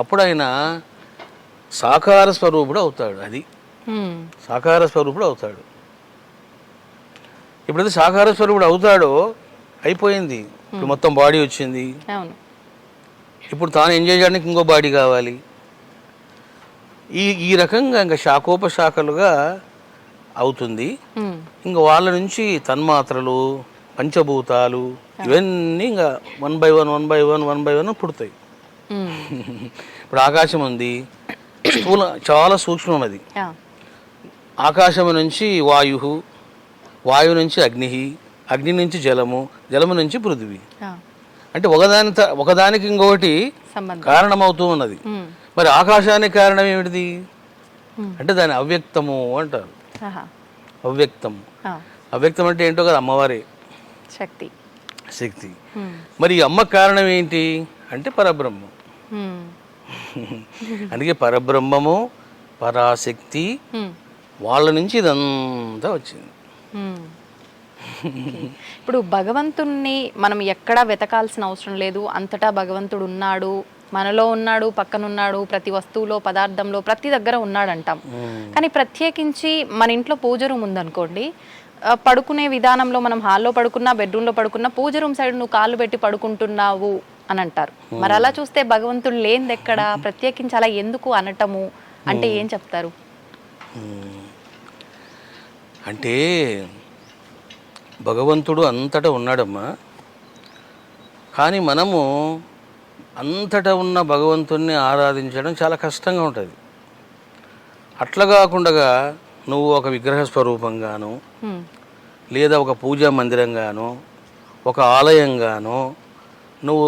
అప్పుడు ఆయన సాకార స్వరూపుడు అవుతాడు. అది సాకార స్వరూపుడు అవుతాడు. ఎప్పుడైతే సాకార స్వరూపుడు అవుతాడో అయిపోయింది. ఇప్పుడు మొత్తం బాడీ వచ్చింది, ఇప్పుడు తాను ఎంజాయ్ చేయడానికి ఇంకో బాడీ కావాలి. ఈ రకంగా ఇంకా శాఖోపశాఖలుగా అవుతుంది. ఇంకా వాళ్ళ నుంచి తన్మాత్రలు, పంచభూతాలు, ఇవన్నీ ఇంకా 1 by 1 పుడతాయి. ఇప్పుడు ఆకాశం ఉంది, స్థూల చాలా సూక్ష్మం అది. ఆకాశం నుంచి వాయు, వాయువు నుంచి అగ్ని, అగ్ని నుంచి జలము, జలము నుంచి పృథివీ. అంటే ఒకదానికి ఇంకొకటి కారణమవుతూ ఉన్నది. మరి ఆకాశానికి కారణం ఏమిటిది అంటే దాని అవ్యక్తము అంటారు. అవ్యక్తము, అవ్యక్తం అంటే ఏంటో కదా, అమ్మవారే శక్తి. మరి ఈ అమ్మకు కారణం ఏంటి అంటే పరబ్రహ్మం. అందుకే పరబ్రహ్మము, పరాశక్తి, వాళ్ళ నుంచి ఇదంతా వచ్చింది. ఇప్పుడు భగవంతుణ్ణి మనం ఎక్కడా వెతకాల్సిన అవసరం లేదు, అంతటా భగవంతుడు ఉన్నాడు, మనలో ఉన్నాడు, పక్కనున్నాడు, ప్రతి వస్తువులో, పదార్థంలో, ప్రతి దగ్గర ఉన్నాడు అంటాం. కానీ ప్రత్యేకించి మన ఇంట్లో పూజ రూమ్ ఉందనుకోండి, పడుకునే విధానంలో మనం హాల్లో పడుకున్నా, బెడ్రూమ్లో పడుకున్నా, పూజ రూమ్ సైడ్ నువ్వు కాళ్ళు పెట్టి పడుకుంటున్నావు అని అంటారు. మరి అలా చూస్తే భగవంతుడు లేనిది ఎక్కడ, ప్రత్యేకించి అలా ఎందుకు అనటము అంటే ఏం చెప్తారు? అంటే భగవంతుడు అంతటా ఉన్నాడమ్మా, కానీ మనము అంతటా ఉన్న భగవంతుణ్ణి ఆరాధించడం చాలా కష్టంగా ఉంటుంది. అట్లా కాకుండా నువ్వు ఒక విగ్రహ స్వరూపంగాను, లేదా ఒక పూజా మందిరంగాను, ఒక ఆలయంగాను నువ్వు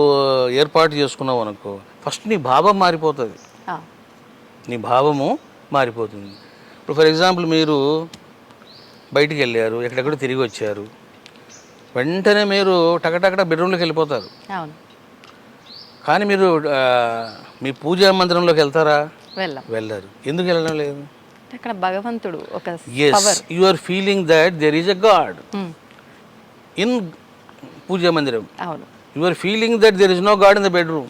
ఏర్పాటు చేసుకున్నావు అనుకో, ఫస్ట్ నీ భావం మారిపోతుంది. నీ భావము మారిపోతుంది. ఇప్పుడు ఫర్ ఎగ్జాంపుల్ మీరు బయటికి వెళ్ళారు, ఎక్కడెక్కడ తిరిగి వచ్చారు, వెంటనే మీరు టకటకట బెడ్రూమ్లోకి వెళ్ళిపోతారు. కానీ మీరు మీ పూజా మందిరంలోకి వెళ్తారా? వెళ్ళరు. ఎందుకు వెళ్ళడం లేదు? అక్కడ భగవంతుడు ఒక you are feeling that there is a god in puja మందిరం. You are feeling that there is no god in the bedroom.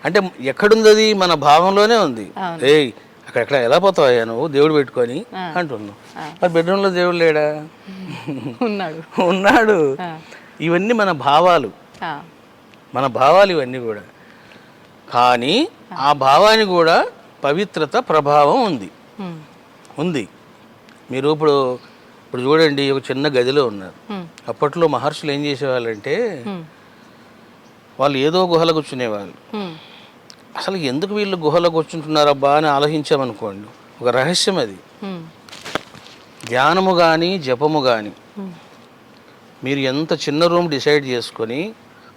అంటే ఎక్కడుంది అది? మన భావంలోనే ఉంది. ఏయ్ అక్కడ ఎలా పోతావా నువ్వు దేవుడు పెట్టుకొని అంటున్నావు. మరి బెడ్రూమ్లో దేవుడు లేడా? ఉన్నాడు. ఇవన్నీ మన భావాలు, మన భావాలు ఇవన్నీ కూడా. కానీ ఆ భావానికి కూడా పవిత్రత, ప్రభావం ఉంది. మీరు ఇప్పుడు చూడండి, ఒక చిన్న గదిలో ఉన్నారు. అప్పట్లో మహర్షులు ఏం చేసేవాళ్ళంటే వాళ్ళు ఏదో గుహలో కూర్చునేవాళ్ళు. అసలు ఎందుకు వీళ్ళు గుహలో కూర్చుంటున్నారబ్బా అని ఆలోచించామనుకోండి, ఒక రహస్యం అది. ధ్యానము కానీ జపము కానీ మీరు ఎంత చిన్న రూమ్ డిసైడ్ చేసుకొని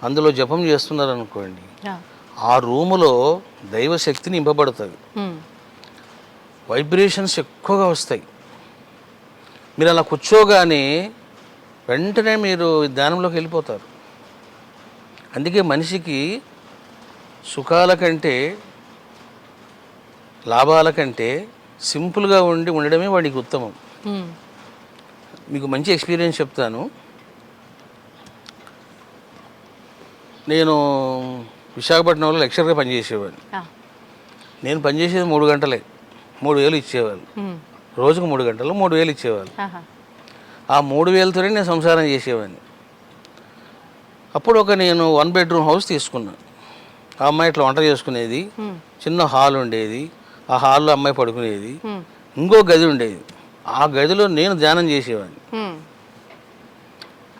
అందులో జపం చేస్తున్నారనుకోండి, ఆ రూములో దైవశక్తి నింపబడుతుంది, వైబ్రేషన్స్ ఎక్కువగా వస్తాయి. మీరు అలా కూర్చోగానే వెంటనే మీరు ధ్యానంలోకి వెళ్ళిపోతారు. అందుకే మనిషికి సుఖాల కంటే, లాభాల కంటే సింపుల్గా ఉండడమే వాడికి ఉత్తమం. మీకు మంచి ఎక్స్పీరియన్స్ చెప్తాను. నేను విశాఖపట్నంలో లెక్చర్గా పనిచేసేవాడిని. నేను పనిచేసేది 3 గంటలే, 3,000 ఇచ్చేవాళ్ళు. రోజుకు 3 గంటలు 3,000 ఇచ్చేవాళ్ళు. ఆ 3,000తోనే నేను సంసారం చేసేవాడిని. అప్పుడు నేను 1 bedroom హౌస్ తీసుకున్నాను. ఆ అమ్మాయి ఇట్లా వంట చేసుకునేది, చిన్న హాల్ ఉండేది, ఆ హాల్లో అమ్మాయి పడుకునేది, ఇంకో గది ఉండేది. ఆ గదిలో నేను ధ్యానం చేసేవాడిని.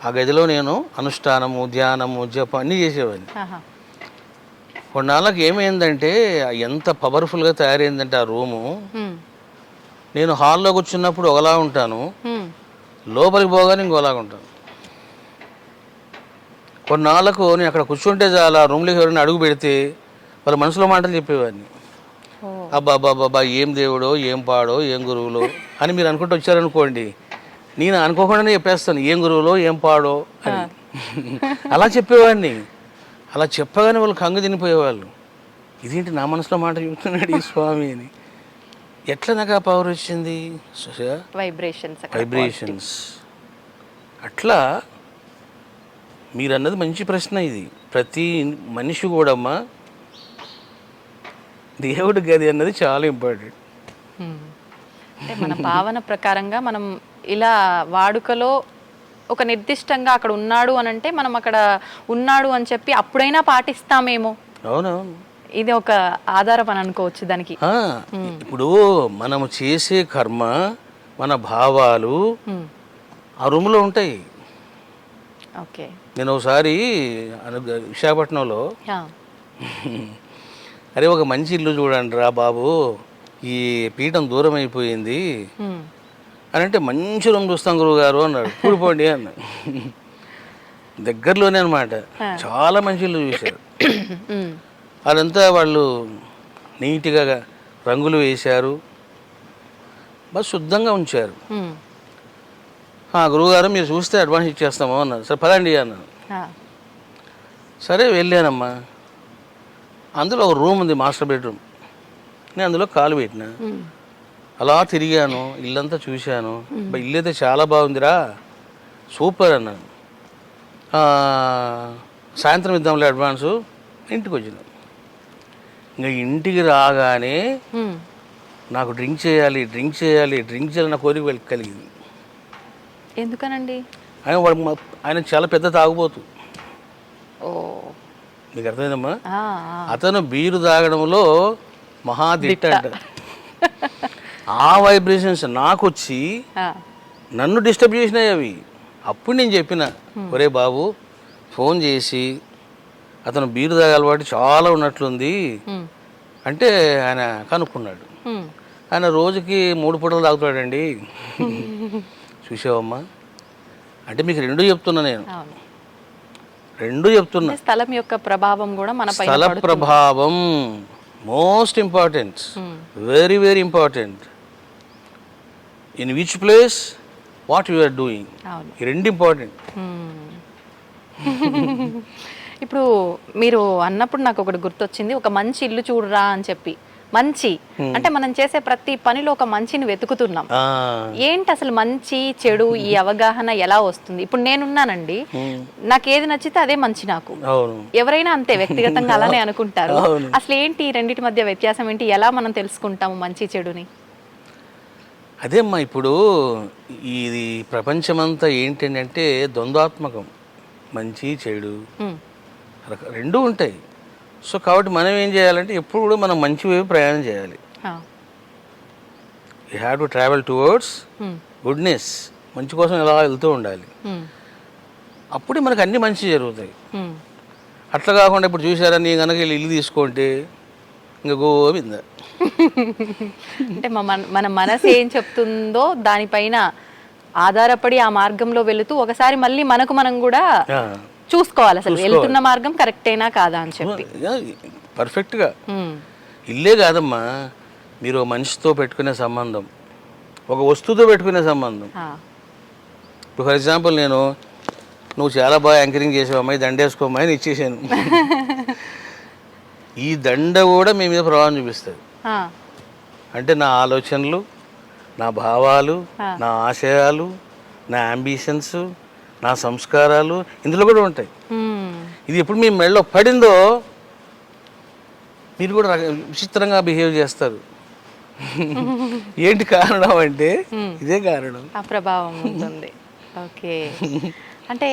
ఆ గదిలో నేను అనుష్ఠానము, ధ్యానము, జపం అన్నీ చేసేవాడిని. కొన్నాళ్ళకి ఏమైందంటే ఎంత పవర్ఫుల్గా తయారైందంటే ఆ రూము, నేను హాల్లో కూర్చున్నప్పుడు ఒకలా ఉంటాను, ఉమ్, లోపలికి పోగానే ఇంకోలాగా ఉంటాను. కొన్నాళ్ళకు నేను అక్కడ కూర్చుంటే చాలా రూమ్లోకి ఎవరైనా అడుగు పెడితే వాళ్ళ మనసులో మాటలు చెప్పేవాడిని. ఓ, అబ్బా ఏం దేవుడో ఏం పాడో ఏం గురువులో అని మీరు అనుకుంటూ వచ్చారనుకోండి, నేను అనుకోకుండానే చెప్పేస్తాను ఏం గురువులో ఏం పాడో అని. అలా చెప్పేవాడిని. అలా చెప్పగానే వాళ్ళు కంగు తినిపోయేవాళ్ళు. ఇదేంటి నా మనసులో మాట చెబుతున్నాడు ఈ స్వామి అని. ఎట్లా నాకు ఆ పవర్ వచ్చింది? వైబ్రేషన్స్. అట్లా మీరు అన్నది మంచి ప్రశ్న. ఇది ప్రతి మనిషి కూడా అమ్మా దేవుడి గది అన్నది చాలా ఇంపార్టెంట్. అంటే మన భావన ప్రకారంగా మనం ఇలా వాడుకలో ఒక నిర్దిష్టంగా అక్కడ ఉన్నాడు అని అంటే మనం అక్కడ ఉన్నాడు అని చెప్పి అప్పుడైనా పాటిస్తామేమో. అవునవును, ఇది ఒక ఆధారం అని అనుకోవచ్చు దానికి. ఇప్పుడు మనము చేసే కర్మ, మన భావాలు ఆ రూమ్లో ఉంటాయి. ఓకే. నేను ఒకసారి విశాఖపట్నంలో అరే ఒక మంచి ఇల్లు చూడండి రా బాబు, ఈ పీఠం దూరం అయిపోయింది అని అంటే, మంచి రూమ్ చూస్తాం గురువు గారు అన్నాడు. కూడిపోండి అన్న. దగ్గరలోనే అనమాట. చాలా మంచి ఇల్లు చూశారు. అదంతా వాళ్ళు నీట్గా రంగులు వేశారు, బాగా శుద్ధంగా ఉంచారు. గురువుగారు మీరు చూస్తే అడ్వాన్స్ ఇచ్చేస్తాము అన్నారు. సరే పదండి అన్నాను. సరే వెళ్ళానమ్మా. అందులో ఒక రూమ్ ఉంది, మాస్టర్ బెడ్రూమ్. నేను అందులో కాలు పెట్టిన, అలా తిరిగాను, ఇల్లంతా చూశాను. ఇల్లు అయితే చాలా బాగుందిరా, సూపర్ అన్నాను. సాయంత్రం ఇద్దాంలే అడ్వాన్సు. ఇంటికి వచ్చిన. ఇంకా ఇంటికి రాగానే నాకు డ్రింక్ చేయాలి నా కోరిక కలిగింది. ఎందుకనండి? ఆయన చాలా పెద్ద తాగుబోతు. మీకు అర్థమైందమ్మా? అతను బీరు తాగడంలో మహాదిట్ట అంట. ఆ వైబ్రేషన్స్ నాకు వచ్చి నన్ను డిస్టర్బ్ చేసినాయి అవి. అప్పుడు నేను చెప్పిన, ఒరే బాబు ఫోన్ చేసి అతను బీరు తాగే అలవాటు చాలా ఉన్నట్లుంది అంటే ఆయన కనుక్కున్నాడు. ఆయన రోజుకి 3 పూటలు తాగుతాడండి. చూసావమ్మా, అంటే మీకు రెండు చెప్తున్నా నేను, రెండు చెప్తున్నా. స్థలం యొక్క ప్రభావం కూడా మన పైన స్థల ప్రభావం most important, very very important. In which place what you are doing, ఈ రెండు ఇంపార్టెంట్. ఇప్పుడు మీరు అన్నప్పుడు నాకు ఒకటి గుర్తొచ్చింది, ఒక మంచి ఇల్లు చూడరా అని చెప్పి. మంచి అంటే మనం చేసే ప్రతి పనిలో ఒక మంచిని వెతుకుతున్నాం. ఏంటి అసలు మంచి చెడు ఈ అవగాహన ఎలా వస్తుంది? ఇప్పుడు నేనున్నానండి, నాకు ఏది నచ్చితే అదే మంచి. నాకు ఎవరైనా అంతే, వ్యక్తిగతంగా అలానే అనుకుంటారు. అసలు ఏంటి రెండింటి మధ్య వ్యత్యాసం ఏంటి? ఎలా మనం తెలుసుకుంటాము మంచి చెడుని? అదేమ్మా, ఇప్పుడు ఇది ప్రపంచమంతా ఏంటంటే ద్వంద్వాత్మకం, మంచి చెడు రెండూ ఉంటాయి. సో కాబట్టి మనం ఏం చేయాలంటే ఎప్పుడు కూడా మనం మంచి వైపు ప్రయాణం చేయాలి. You have to travel towards goodness, మంచి కోసం ఎలా వెళ్తూ ఉండాలి. అప్పుడే మనకు అన్ని మంచి జరుగుతాయి. అట్లా కాకుండా ఇప్పుడు చూసారా, నీ కనుక ఇల్లు తీసుకుంటే ఇంకా గోవింద. అంటే మన మనసు ఏం చెప్తుందో దానిపైన ఆధారపడి ఆ మార్గంలో వెళుతూ ఒకసారి మళ్ళీ మనకు మనం కూడా చూసుకోవాలి, అసలు వెళ్తున్న మార్గం కరెక్టేనా కాదా అని చెప్పి. పర్ఫెక్ట్గా. ఇల్లే కాదమ్మా, మీరు మనిషితో పెట్టుకునే సంబంధం, ఒక వస్తువుతో పెట్టుకునే సంబంధం. ఇప్పుడు ఫర్ ఎగ్జాంపుల్ నేను, నువ్వు చాలా బాగా యాంకరింగ్ చేసావు అమ్మాయి, దండేసుకోమ్మాయి అని ఇచ్చేసాను. ఈ దండ కూడా మీ మీద ప్రభావం చూపిస్తుంది. అంటే నా ఆలోచనలు, నా భావాలు, నా ఆశయాలు, నా అంబిషన్స్, నా సంస్కారాలు ఇందులో కూడా ఉంటాయి. ఇది ఎప్పుడు మీ మెడలో పడిందో మీరు కూడా విచిత్రంగా బిహేవ్ చేస్తారు. ఏంటి కారణం అంటే ఇదే కారణం, ఆ ప్రభావం ఉంటుంది. ఓకే. అంటే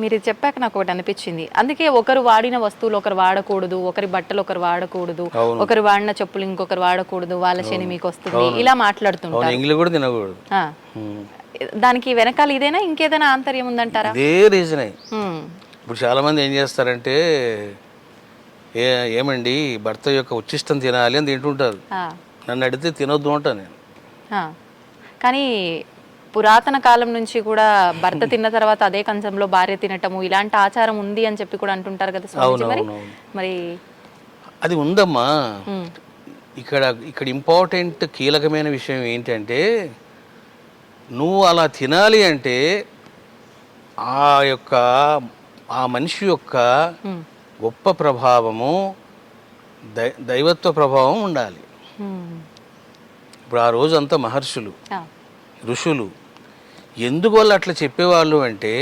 మీరు చెప్పాక నాకు ఒకటి అనిపించింది. అందుకే ఒకరు వాడిన వస్తువులు ఒకరు వాడకూడదు, ఒకరి బట్టలు ఒకరు వాడకూడదు, ఒకరు వాడిన చెప్పులు ఇంకొకరు వాడకూడదు, వాళ్ళ శని మీకు వస్తుంది, ఇలా మాట్లాడుతుంటారు. ఇంగ్లీష్ కూడా తినకూడదు. దానికి వెనకాల ఇదేనా ఇంకేదైనా ఆంతర్యం ఉందంటారా? అదే రీజనే. ఇప్పుడు చాలా మంది ఏం చేస్తారంటే, ఏమండి భర్త యొక్క ఉచ్చిష్టం తినాలి అని తింటుంటారు. నన్ను అడిగితే తినొద్దు అంటా నేను. కానీ పురాతన కాలం నుంచి కూడా భర్త తిన్న తర్వాత అదే కంచంలో భార్య తినటము ఇలాంటి ఆచారం ఉంది అని చెప్పి కూడా అంటుంటారు కదా స్వామీజీ. మరి అది ఉందమ్మా. ఇక్కడ ఇంపార్టెంట్ కీలకమైన విషయం ఏంటంటే నువ్వు అలా తినాలి అంటే ఆ మనిషి యొక్క గొప్ప ప్రభావము దైవత్వ ప్రభావం ఉండాలి. ఇప్పుడు ఆ రోజు అంతా మహర్షులు ఋషులు ఎందుకు వాళ్ళు అట్లా చెప్పేవాళ్ళు అంటే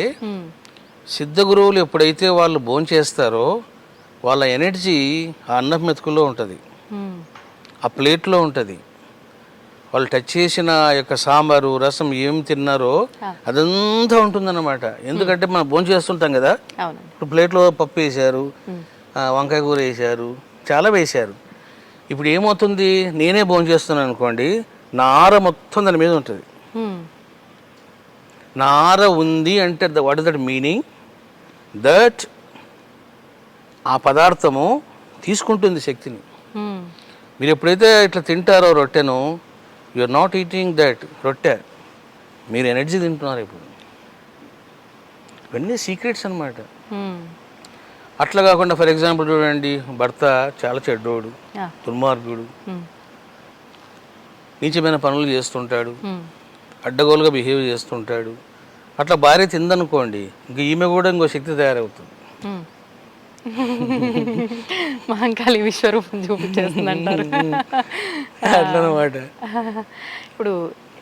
సిద్ధ గురువులు ఎప్పుడైతే వాళ్ళు భోంచేస్తారో వాళ్ళ ఎనర్జీ ఆ అన్నం మెతుకుల్లో ఉంటుంది, ఆ ప్లేట్లో ఉంటుంది. వాళ్ళు టచ్ చేసిన యొక్క సాంబారు రసం ఏం తిన్నారో అదంతా ఉంటుందన్నమాట. ఎందుకంటే మనం భోజనం చేస్తుంటాం కదా, ఇప్పుడు ప్లేట్లో పప్పు వేశారు, వంకాయ కూర వేశారు, చాలా వేశారు. ఇప్పుడు ఏమవుతుంది, నేనే భోజనం చేస్తున్నాను అనుకోండి, నా ఆర మొత్తం దాని మీద ఉంటుంది. నా ఆర ఉంది అంటే what is that meaning, that ఆ పదార్థము తీసుకుంటుంది శక్తిని. మీరు ఎప్పుడైతే ఇట్లా తింటారో రొట్టెను, you are not eating that రొట్టె, మీరు ఎనర్జీ తింటున్నారు. ఇప్పుడు ఇవన్నీ సీక్రెట్స్ అన్నమాట. అట్లా కాకుండా ఫర్ ఎగ్జాంపుల్ చూడండి, భర్త చాలా చెడ్డోడు, దుర్మార్గుడు, నీచమైన పనులు చేస్తుంటాడు, అడ్డగోలుగా బిహేవ్ చేస్తుంటాడు. అట్లా భార్య తిందనుకోండి, ఇంక ఈమె కూడా ఇంకో శక్తి తయారవుతుంది. మహంకాళి విశ్వరూపం చూపించేస్తుందంటారు. అట్లనమాట. ఇప్పుడు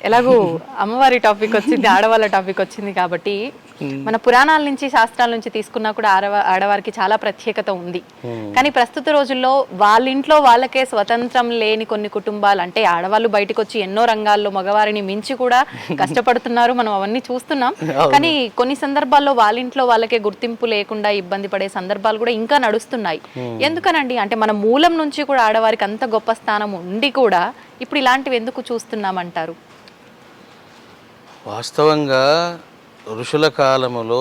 ఎలాగో అమ్మవారి టాపిక్ వచ్చింది, ఆడవాళ్ళ టాపిక్ వచ్చింది కాబట్టి మన పురాణాల నుంచి శాస్త్రాల నుంచి తీసుకున్నా కూడా ఆడవారికి చాలా ప్రత్యేకత ఉంది. కానీ ప్రస్తుత రోజుల్లో వాళ్ళ ఇంట్లో వాళ్ళకే స్వతంత్రం లేని కొన్ని కుటుంబాలు, అంటే ఆడవాళ్ళు బయటకు వచ్చి ఎన్నో రంగాల్లో మగవారిని మించి కూడా కష్టపడుతున్నారు, మనం అవన్నీ చూస్తున్నాం. కానీ కొన్ని సందర్భాల్లో వాళ్ళ ఇంట్లో వాళ్ళకే గుర్తింపు లేకుండా ఇబ్బంది పడే సందర్భాలు కూడా ఇంకా నడుస్తున్నాయి. ఎందుకనండి, అంటే మన మూలం నుంచి కూడా ఆడవారికి అంత గొప్ప స్థానం ఉండి కూడా ఇప్పుడు ఇలాంటివి ఎందుకు చూస్తున్నామంటారు? వాస్తవంగా ఋషుల కాలములో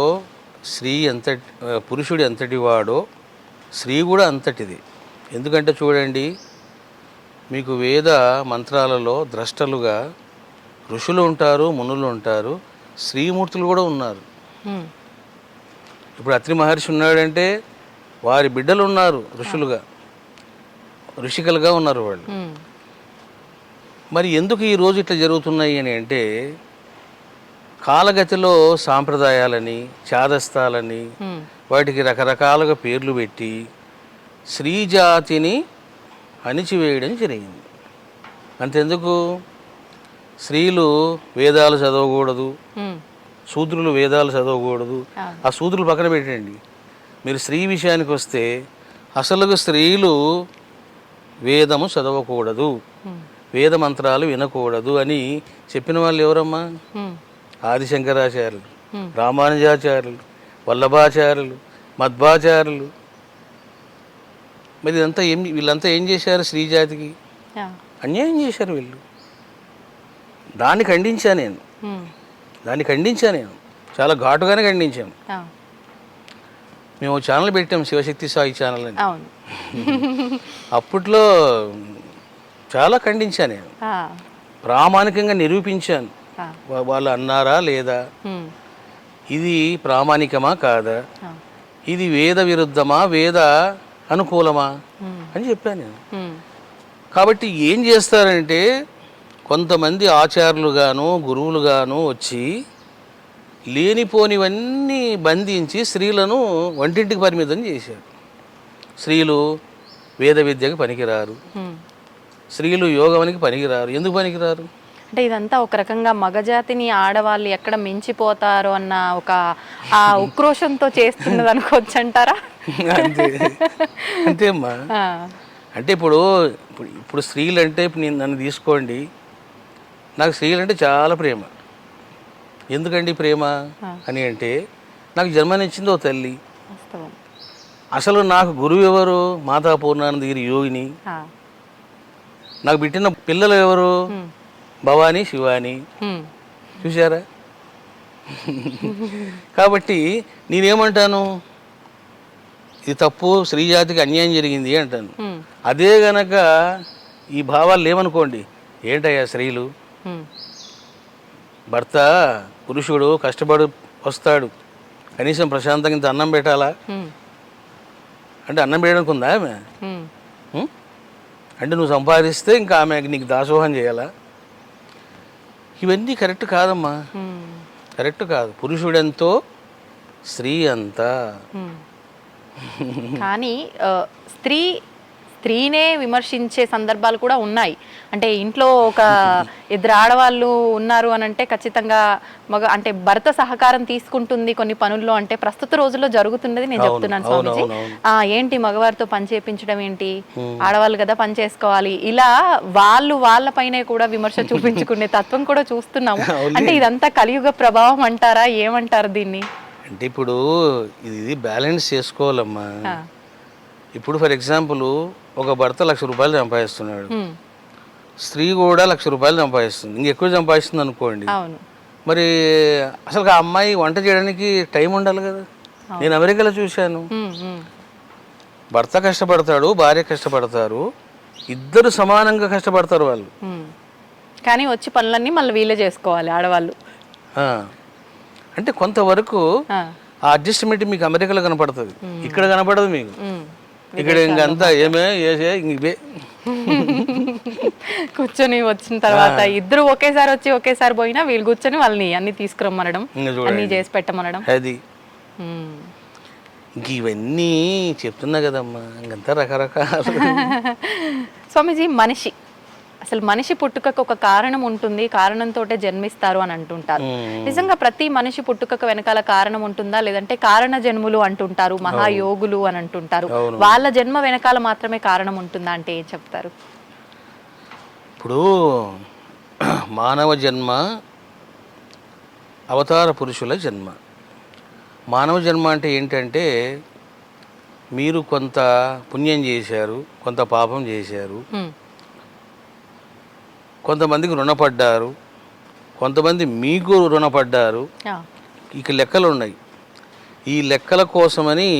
పురుషుడు ఎంతటి వాడో స్త్రీ కూడా అంతటిది. ఎందుకంటే చూడండి, మీకు వేద మంత్రాలలో ద్రష్టలుగా ఋషులు ఉంటారు, మునులు ఉంటారు, శ్రీమూర్తులు కూడా ఉన్నారు. ఇప్పుడు అత్రి మహర్షి ఉన్నాడంటే వారి బిడ్డలు ఉన్నారు ఋషులుగా, ఋషికలుగా ఉన్నారు వాళ్ళు. మరి ఎందుకు ఈరోజు ఇట్లా జరుగుతున్నాయి అని అంటే, కాలగతిలో సాంప్రదాయాలని, చాదస్తాలని, వాటికి రకరకాలుగా పేర్లు పెట్టి స్త్రీ జాతిని అణిచివేయడం జరిగింది. అంతెందుకు, స్త్రీలు వేదాలు చదవకూడదు, శూద్రులు వేదాలు చదవకూడదు. ఆ శూద్రులు పక్కన పెట్టండి, మీరు స్త్రీ విషయానికి వస్తే అసలు స్త్రీలు వేదము చదవకూడదు, వేద మంత్రాలు వినకూడదు అని చెప్పిన వాళ్ళు ఎవరమ్మా? ఆదిశంకరాచార్యులు, రామానుజాచార్యులు, వల్లభాచార్యులు, మధ్వాచార్యులు. మరి వీళ్ళంతా ఏం చేశారు? స్త్రీ జాతికి అన్యాయం చేశారు వీళ్ళు. దాన్ని ఖండించాను నేను, చాలా ఘాటుగానే ఖండించాను. మేము ఛానల్ పెట్టాం, శివశక్తి సాయి ఛానల్ అని. అప్పట్లో చాలా ఖండించాను నేను, ప్రామాణికంగా నిరూపించాను. వాళ్ళు అన్నారా లేదా, ఇది ప్రామాణికమా కాదా, ఇది వేద విరుద్ధమా వేద అనుకూలమా అని చెప్పాను నేను. కాబట్టి ఏం చేస్తారంటే, కొంతమంది ఆచార్యులుగాను గురువులుగాను వచ్చి లేనిపోనివన్నీ బంధించి స్త్రీలను వంటింటికి పరిమితం చేశారు. స్త్రీలు వేద విద్యకు పనికిరారు, స్త్రీలు యోగానికి పనికిరారు. ఎందుకు పనికిరారు అంటే ఇదంతా ఒక రకంగా మగజాతిని ఆడవాళ్ళు ఎక్కడ మించిపోతారో అన్న ఒక ఆ ఉక్రోషంతో చేస్తున్నది అనుకోవచ్చు అంటారా? అంతేమ్మా. అంటే ఇప్పుడు స్త్రీలు అంటే, ఇప్పుడు నన్ను తీసుకోండి, నాకు స్త్రీలు అంటే చాలా ప్రేమ. ఎందుకండి ప్రేమ అని అంటే, నాకు జన్మనిచ్చింది ఓ తల్లి. అసలు నాకు గురువు ఎవరు? మాతా పూర్ణానందగిరి యోగిని. నాకు పెట్టిన పిల్లలు ఎవరు? భవానీ, శివాని. చూసారా? కాబట్టి నేనేమంటాను, ఇది తప్పు, స్త్రీ జాతికి అన్యాయం జరిగింది అంటాను. అదే గనక ఈ భావాలు లేవనుకోండి, ఏంటయ్యా స్త్రీలు, భర్త పురుషుడు కష్టపడి వస్తాడు, కనీసం ప్రశాంతంగా ఇంత అన్నం పెట్టాలా అంటే అన్నం పెట్టడానికి ఉందా ఆమె? అంటే నువ్వు సంపాదిస్తే ఇంకా ఆమె నీకు దాసోహం చేయాలా? ఇవన్నీ కరెక్ట్ కాదమ్మా, కరెక్ట్ కాదు. పురుషుడెంతో స్త్రీ అంతా. కానీ స్త్రీనే విమర్శించే సందర్భాలు కూడా ఉన్నాయి. అంటే ఇంట్లో ఒక ఇద్దరు ఆడవాళ్ళు ఉన్నారు అని అంటే ఖచ్చితంగా అంటే భర్త సహకారం తీసుకుంటుంది కొన్ని పనుల్లో, అంటే ప్రస్తుత రోజుల్లో జరుగుతున్నది నేను చెప్తున్నాను స్వామీజీ. ఏంటి మగవారితో పని చేయించడం ఏంటి, ఆడవాళ్ళు కదా పని చేసుకోవాలి, ఇలా వాళ్ళ పైనే కూడా విమర్శ చూపించుకునే తత్వం కూడా చూస్తున్నాము. అంటే ఇదంతా కలియుగ ప్రభావం అంటారా, ఏమంటారు దీన్ని? అంటే ఇప్పుడు ఇది బ్యాలెన్స్ చేసుకోవాలమ్మా. ఇప్పుడు ఫర్ ఎగ్జాంపుల్ ఒక భర్త 1,00,000 రూపాయలు సంపాదిస్తున్నాడు, స్త్రీ కూడా 1,00,000 రూపాయలు సంపాదిస్తుంది, ఇంకెక్కువ సంపాదిస్తుంది అనుకోండి. మరి అసలు ఆ అమ్మాయి వంట చేయడానికి టైం ఉండాలి కదా. నేను అమెరికాలో చూశాను, భర్త కష్టపడతాడు, భార్య కష్టపడతారు, ఇద్దరు సమానంగా కష్టపడతారు వాళ్ళు. కానీ వచ్చి పనులన్నీ మళ్ళీ వీళ్ళే చేసుకోవాలి ఆడవాళ్ళు. అంటే కొంతవరకు ఆ అడ్జస్ట్మెంట్ మీకు అమెరికాలో కనపడుతుంది, ఇక్కడ కనపడదు మీకు. ఇక్కడ ఇంకంతా ఏమే ఇవే కూర్చొని వచ్చిన తర్వాత ఇద్దరు ఒకేసారి వచ్చి ఒకేసారి పోయినా వీళ్ళు కూర్చొని వాళ్ళని అన్ని తీసుకురమ్మనడం, అన్ని చేసి పెట్టమనడం. అది ఇవన్నీ చెప్తున్నా కదమ్మా, ఇంకంతా రకరకాల. స్వామీజీ, అసలు మనిషి పుట్టుకకు ఒక కారణం ఉంటుంది, కారణంతో జన్మిస్తారు అని అంటుంటారు. నిజంగా ప్రతి మనిషి పుట్టుకకు వెనకాల కారణం ఉంటుందా, లేదంటే కారణ జన్ములు అంటుంటారు, మహాయోగులు అని అంటుంటారు, వాళ్ళ జన్మ వెనకాల మాత్రమే కారణం ఉంటుందా అంటే ఏం చెప్తారు? ఇప్పుడు మానవ జన్మ అవతార పురుషుల జన్మ. మానవ జన్మ అంటే ఏంటంటే మీరు కొంత పుణ్యం చేశారు, కొంత పాపం చేశారు, కొంతమందికి రుణపడ్డారు, కొంతమంది మీకు రుణపడ్డారు. ఇక లెక్కలు ఉన్నాయి. ఈ లెక్కల కోసమని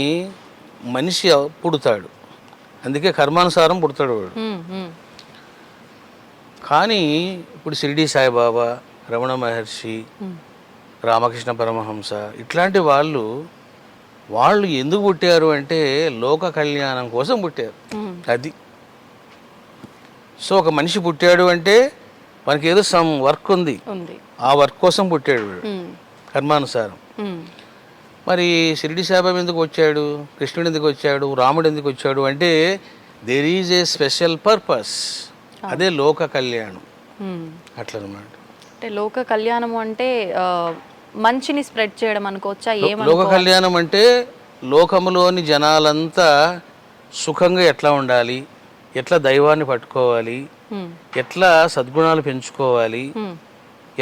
మనిషి పుడతాడు, అందుకే కర్మానుసారం పుడతాడు వాడు. కానీ ఇప్పుడు షిరిడి సాయిబాబా, రమణ మహర్షి, రామకృష్ణ పరమహంస ఇట్లాంటి వాళ్ళు ఎందుకు పుట్టారు అంటే లోక కళ్యాణం కోసం పుట్టారు. అది సో ఒక మనిషి పుట్టాడు అంటే మనకి ఏదో సమ్ వర్క్ ఉంది, ఆ వర్క్ కోసం పుట్టాడు కర్మానుసారం. మరి షిరిడి సాయిబాబా ఎందుకు వచ్చాడు, కృష్ణుడు ఎందుకు వచ్చాడు, రాముడు ఎందుకు వచ్చాడు అంటే there is a special purpose. అదే లోక కళ్యాణం. అట్లనమాట. అంటే లోక కళ్యాణం అంటే మంచిని స్ప్రెడ్ చేయడం అనుకోవచ్చా? లోక కళ్యాణం అంటే లోకములోని జనాలంతా సుఖంగా ఎట్లా ఉండాలి, ఎట్లా దైవాన్ని పట్టుకోవాలి, ఎట్లా సద్గుణాలు పెంచుకోవాలి,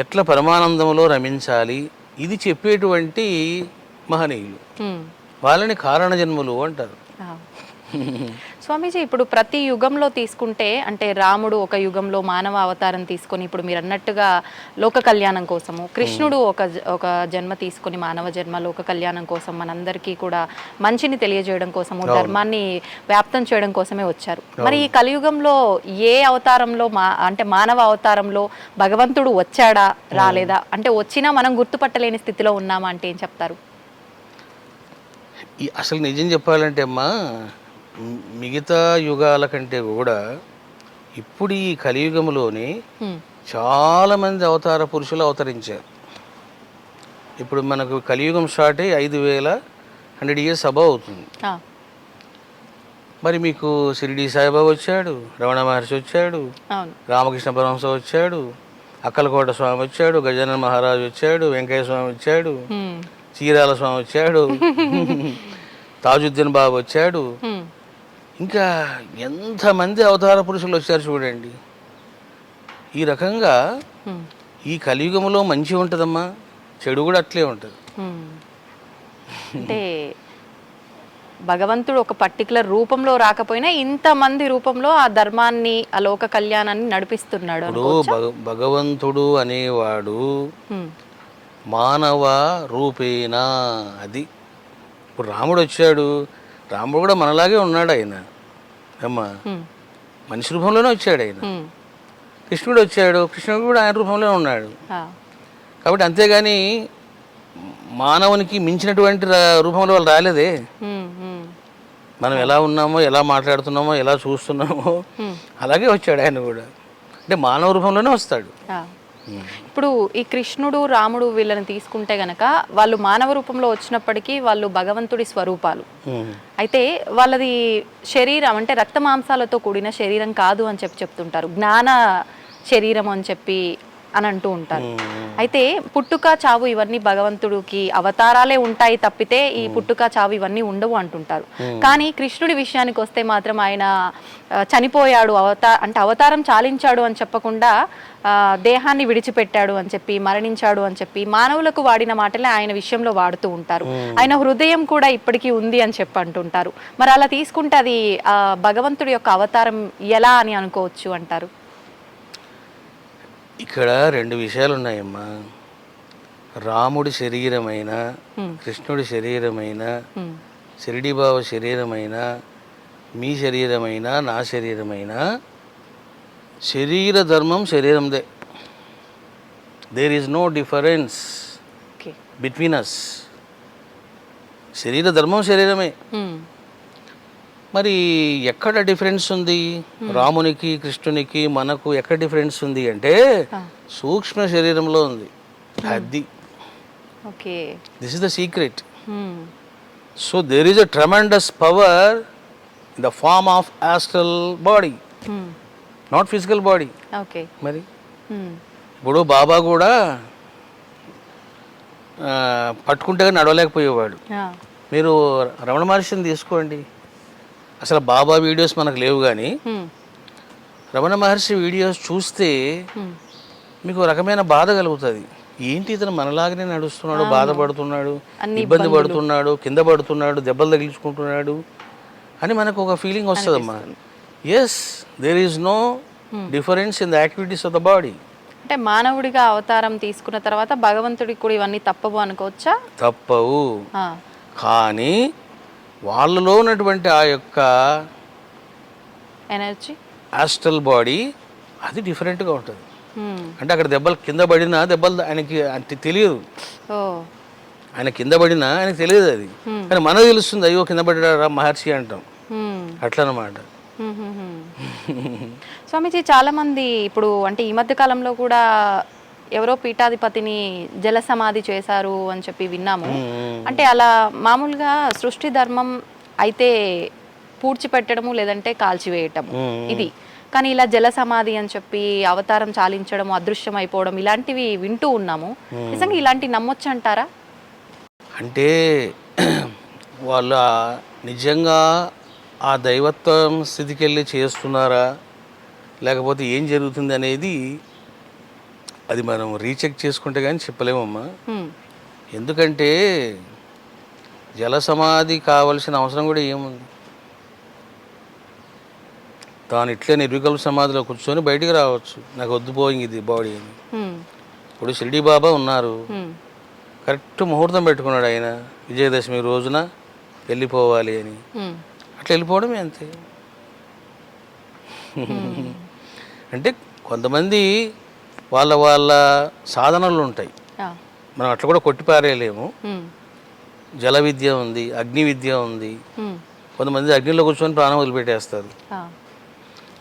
ఎట్లా పరమానందంలో రమించాలి, ఇది చెప్పేటువంటి మహనీయులు. వాళ్ళని కారణ జన్ములు అంటారు. స్వామీజీ, ఇప్పుడు ప్రతి యుగంలో తీసుకుంటే అంటే రాముడు ఒక యుగంలో మానవ అవతారం తీసుకొని ఇప్పుడు మీరు అన్నట్టుగా లోక కళ్యాణం కోసము, కృష్ణుడు ఒక జన్మ తీసుకొని మానవ జన్మ లోక కళ్యాణం కోసం, మనందరికీ కూడా మంచిని తెలియజేయడం కోసము, ధర్మాన్ని వ్యాప్తం చేయడం కోసమే వచ్చారు. మరి ఈ కలియుగంలో ఏ అవతారంలో అంటే మానవ అవతారంలో భగవంతుడు వచ్చాడా, రాలేదా, అంటే వచ్చినా మనం గుర్తుపట్టలేని స్థితిలో ఉన్నామా అంటే ఏం చెప్తారు? అసలు నిజం చెప్పాలంటే అమ్మా, మిగతా యుగాల కంటే కూడా ఇప్పుడు ఈ కలియుగంలోనే చాలామంది అవతార పురుషులు అవతరించారు. ఇప్పుడు మనకు కలియుగం స్టార్ట్ అయ్యి 5100 years అబౌవ్ అవుతుంది. మరి మీకు షిరిడి సాయిబాబా వచ్చాడు, రమణ మహర్షి వచ్చాడు, రామకృష్ణ పరమహంస వచ్చాడు, అక్కలకోట స్వామి వచ్చాడు, గజానన మహారాజు వచ్చాడు, వెంకయ్య స్వామి వచ్చాడు, చీరాల స్వామి వచ్చాడు, తాజుద్దీన్ బాబు వచ్చాడు, ఇంకా ఎంతమంది అవతార పురుషులు వచ్చారు చూడండి. ఈ రకంగా ఈ కలియుగంలో మంచి ఉంటుందమ్మా, చెడు కూడా అట్లే ఉంటుంది. అంటే భగవంతుడు ఒక పర్టికులర్ రూపంలో రాకపోయినా ఇంతమంది రూపంలో ఆ ధర్మాన్ని, ఆ లోక కళ్యాణాన్ని నడిపిస్తున్నాడు. ఇప్పుడు భగవంతుడు అనేవాడు మానవ రూపేనా. అది ఇప్పుడు రాముడు వచ్చాడు, రాముడు కూడా మనలాగే ఉన్నాడు. ఆయన అమ్మా మనిషి రూపంలోనే వచ్చాడు ఆయన. కృష్ణుడు వచ్చాడు, కృష్ణుడు కూడా ఆయన రూపంలో ఉన్నాడు. కాబట్టి అంతేగాని మానవునికి మించినటువంటి రూపంలో వాళ్ళు రాలేదే. మనం ఎలా ఉన్నామో, ఎలా మాట్లాడుతున్నామో, ఎలా చూస్తున్నామో అలాగే వచ్చాడు ఆయన కూడా. అంటే మానవ రూపంలోనే వస్తాడు. ఇప్పుడు ఈ కృష్ణుడు రాముడు వీళ్ళని తీసుకుంటే గనక వాళ్ళు మానవ రూపంలో వచ్చినప్పటికీ వాళ్ళు భగవంతుడి స్వరూపాలు. అయితే వాళ్ళది శరీరం అంటే రక్త మాంసాలతో కూడిన శరీరం కాదు అని చెప్తుంటారు. జ్ఞాన శరీరం అని చెప్పి అని అంటూ ఉంటారు. అయితే పుట్టుక చావు ఇవన్నీ భగవంతుడికి అవతారాలే ఉంటాయి తప్పితే ఈ పుట్టుక చావు ఇవన్నీ ఉండవు అంటుంటారు. కానీ కృష్ణుడి విషయానికి వస్తే మాత్రం ఆయన చనిపోయాడు, అవతారం చాలించాడు అని చెప్పకుండా దేహాన్ని విడిచిపెట్టాడు అని చెప్పి, మరణించాడు అని చెప్పి మానవులకు వాడిన మాటలే ఆయన విషయంలో వాడుతూ ఉంటారు. ఆయన హృదయం కూడా ఇప్పటికీ ఉంది అని చెప్పి అంటుంటారు. మరి అలా తీసుకుంటే అది భగవంతుడి యొక్క అవతారం ఎలా అని అనుకోవచ్చు అంటారు? ఇక్కడ రెండు విషయాలు ఉన్నాయమ్మా. రాముడి శరీరమైన, కృష్ణుడి శరీరమైన, షిరిడి బాబా శరీరమైన, మీ శరీరమైన, నా శరీరమైన, శరీర ధర్మం శరీరందే. There is no difference between us. శరీర ధర్మం శరీరమే. మరి ఎక్కడ డిఫరెన్స్ ఉంది రామునికి, కృష్ణునికి, మనకు ఎక్కడ డిఫరెన్స్ ఉంది అంటే సూక్ష్మ శరీరంలో ఉంది. అది this is the secret. So there is a tremendous power in the form of astral body, not physical body. మరి ఇప్పుడు బాబా కూడా పట్టుకుంటే నడవలేకపోయేవాడు. మీరు రమణ మహర్షిని తీసుకోండి, అసలు బాబా వీడియోస్ మనకు లేవు, కానీ రమణ మహర్షి వీడియోస్ చూస్తే మీకు రకమైన బాధ కలుగుతుంది. ఏంటి ఇతను మనలాగానే నడుస్తున్నాడు, బాధపడుతున్నాడు, ఇబ్బంది పడుతున్నాడు, కింద పడుతున్నాడు, దెబ్బలు తగిలించుకుంటున్నాడు అని మనకు ఒక ఫీలింగ్ వస్తుందమ్మా. Yes, there is no difference in the activities of the body. అంటే మానవుడిగా అవతారం తీసుకున్న తర్వాత భగవంతుడికి కూడా ఇవన్నీ తప్పవు అనుకోవచ్చా? తప్పవు. కానీ వాళ్ళలో ఉన్నటువంటి ఆ యొక్క ఎనర్జీ, ఆస్ట్రల్ బాడీ అది డిఫరెంట్గా ఉంటుంది. అంటే అక్కడ దెబ్బలు కింద పడినా దెబ్బలు ఆయనకి అంటే తెలియదు. ఆయన కింద పడినా ఆయనకి తెలియదు అది, కానీ మనకు తెలుస్తుంది. అయ్యో కింద పడ్డారా మహర్షి అంటాం. అట్లా అన్నమాట. స్వామీజీ, చాలా మంది ఇప్పుడు అంటే ఈ మధ్య కాలంలో కూడా ఎవరో పీఠాధిపతిని జల సమాధి చేశారు అని చెప్పి విన్నాము. అంటే అలా మామూలుగా సృష్టి ధర్మం అయితే పూడ్చిపెట్టడము లేదంటే కాల్చివేయటము ఇది, కానీ ఇలా జల సమాధి అని చెప్పి అవతారం చాలించడం, అదృశ్యం అయిపోవడం ఇలాంటివి వింటూ ఉన్నాము. నిజంగా ఇలాంటి నమ్మొచ్చు అంటారా? అంటే వాళ్ళ నిజంగా ఆ దైవత్వం స్థితికి వెళ్ళి చేస్తున్నారా లేకపోతే ఏం జరుగుతుంది అనేది అది మనం రీచెక్ చేసుకుంటే కానీ చెప్పలేమమ్మా. ఎందుకంటే జల సమాధి కావాల్సిన అవసరం కూడా ఏముంది. తాను ఇట్లే నిర్వికల్ప సమాధిలో కూర్చొని బయటికి రావచ్చు, నాకు వద్దుపోయింది ఇది బాడీ అని. ఇప్పుడు షిరిడి బాబా ఉన్నారు, కరెక్ట్ ముహూర్తం పెట్టుకున్నాడు ఆయన, విజయదశమి రోజున వెళ్ళిపోవాలి అని. అట్లా వెళ్ళిపోవడమే అంతే. అంటే కొంతమంది వాళ్ళ వాళ్ళ సాధనలు ఉంటాయి, మనం అట్లా కూడా కొట్టిపారేయలేము. జల విద్య ఉంది, అగ్ని విద్య ఉంది. కొంతమంది అగ్నిలో కూర్చొని ప్రాణం వదిలిపెట్టేస్తారు.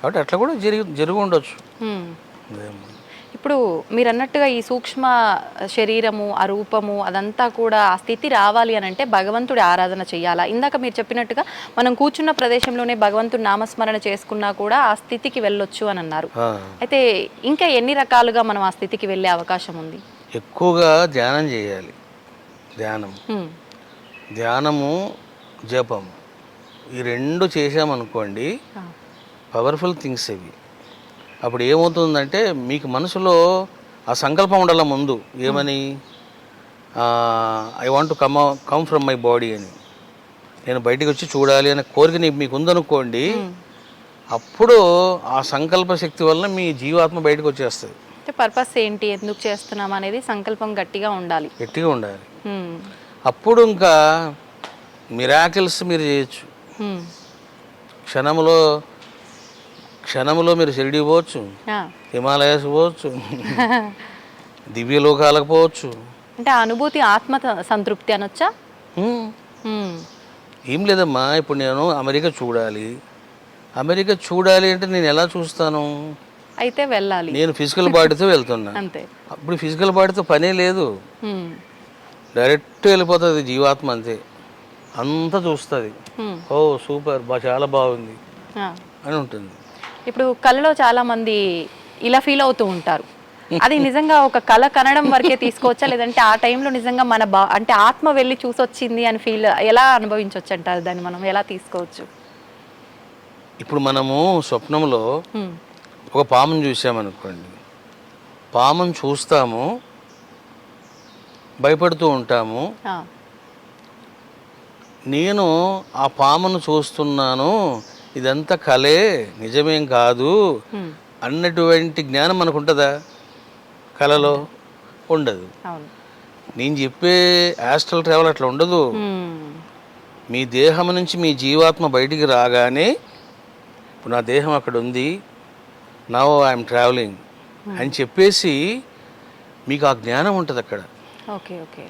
కాబట్టి అట్లా కూడా జరిగి ఉండొచ్చు. ఇప్పుడు మీరు అన్నట్టుగా ఈ సూక్ష్మ శరీరము, ఆ రూపము, అదంతా కూడా ఆ స్థితి రావాలి అని అంటే భగవంతుడి ఆరాధన చేయాలా? ఇందాక మీరు చెప్పినట్టుగా మనం కూర్చున్న ప్రదేశంలోనే భగవంతుడి నామస్మరణ చేసుకున్నా కూడా ఆ స్థితికి వెళ్ళొచ్చు అని అన్నారు. అయితే ఇంకా ఎన్ని రకాలుగా మనం ఆ స్థితికి వెళ్ళే అవకాశం ఉంది? ఎక్కువగా ధ్యానం చేయాలి. ధ్యానము, జపం, ఈ రెండు చేసామనుకోండి, పవర్ఫుల్ థింగ్స్ ఇవి. అప్పుడు ఏమవుతుందంటే మీకు మనసులో ఆ సంకల్పం ఉండాల ముందు, ఏమని, I want to come from my body అని, నేను బయటికి వచ్చి చూడాలి అనే కోరిక మీకు ఉందనుకోండి, అప్పుడు ఆ సంకల్ప శక్తి వల్ల మీ జీవాత్మ బయటకు వచ్చేస్తుంది. పర్పస్ ఏంటి, ఎందుకు చేస్తున్నాం అనేది సంకల్పం గట్టిగా ఉండాలి. అప్పుడు ఇంకా మిరాకిల్స్ మీరు చేయొచ్చు. క్షణంలో మీరు షిరిడి పోవచ్చు, ఆ. హిమాలయాస్ పోవచ్చు, దివ్యలోకాలకు పోవచ్చు. అంటే ఆ అనుభూతి ఆత్మ సంతృప్తి అనొచ్చా? హ్మ్. ఏం లేదమ్మా, ఇప్పుడు నేను అమెరికా చూడాలి అంటే నేను ఎలా చూస్తాను? అయితే వెళ్ళాలి, నేను ఫిజికల్ బాడీతో వెళ్తున్నా. అంతే. అప్పుడు ఫిజికల్ బాడీతో పనే లేదు, డైరెక్ట్ వెళ్ళిపోతుంది జీవాత్మ, అంతే. అంతా చూస్తుంది, ఓ సూపర్, చాలా బాగుంది అని ఉంటుంది. ఇప్పుడు కళలో చాలా మంది ఇలా ఫీల్ అవుతూ ఉంటారు. అది నిజంగా ఒక కళ కనడం వరకే తీసుకోవచ్చా, లేదంటే ఆ టైంలో నిజంగా మన అంటే ఆత్మ వెళ్ళి చూసొచ్చింది అని ఫీల్ ఎలా అనుభవించవచ్చు అంటారు? దాన్ని మనం ఎలా తీసుకోవచ్చు? ఇప్పుడు మనము స్వప్నంలో ఒక పామును చూసామనుకోండి, పామును చూస్తాము, భయపడుతూ ఉంటాము. నేను ఆ పామును చూస్తున్నాను, ఇదంతా కలే, నిజమేం కాదు అన్నటువంటి జ్ఞానం మనకు ఉంటుందా? కళలో ఉండదు. నేను చెప్పే యాస్ట్రల్ ట్రావెల్ అట్లా ఉండదు. మీ దేహం నుంచి మీ జీవాత్మ బయటికి రాగానే, ఇప్పుడు నా దేహం అక్కడ ఉంది, నౌ ఐఎమ్ ట్రావెలింగ్ అని చెప్పేసి మీకు ఆ జ్ఞానం ఉంటుంది అక్కడ. Okay okay.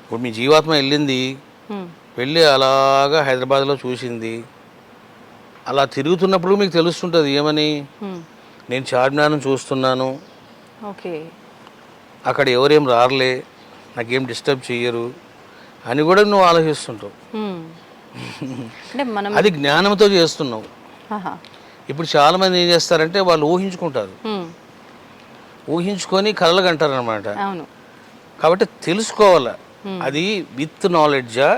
ఇప్పుడు మీ జీవాత్మ వెళ్ళి అలాగా హైదరాబాద్లో చూసింది, అలా తిరుగుతున్నప్పుడు మీకు తెలుస్తుంటుంది ఏమని, నేను చార్మినార్ను చూస్తున్నాను, ఓకే, అక్కడ ఎవరేం రారులే, నాకేం డిస్టర్బ్ చెయ్యరు అని కూడా నువ్వు ఆలోచిస్తుంటావు. అది జ్ఞానంతో చేస్తున్నావు. ఇప్పుడు చాలామంది ఏం చేస్తారంటే వాళ్ళు ఊహించుకుంటారు, ఊహించుకొని కలలు అంటారు అనమాట. కాబట్టి తెలుసుకోవాలి, అది విత్ నాలెడ్జా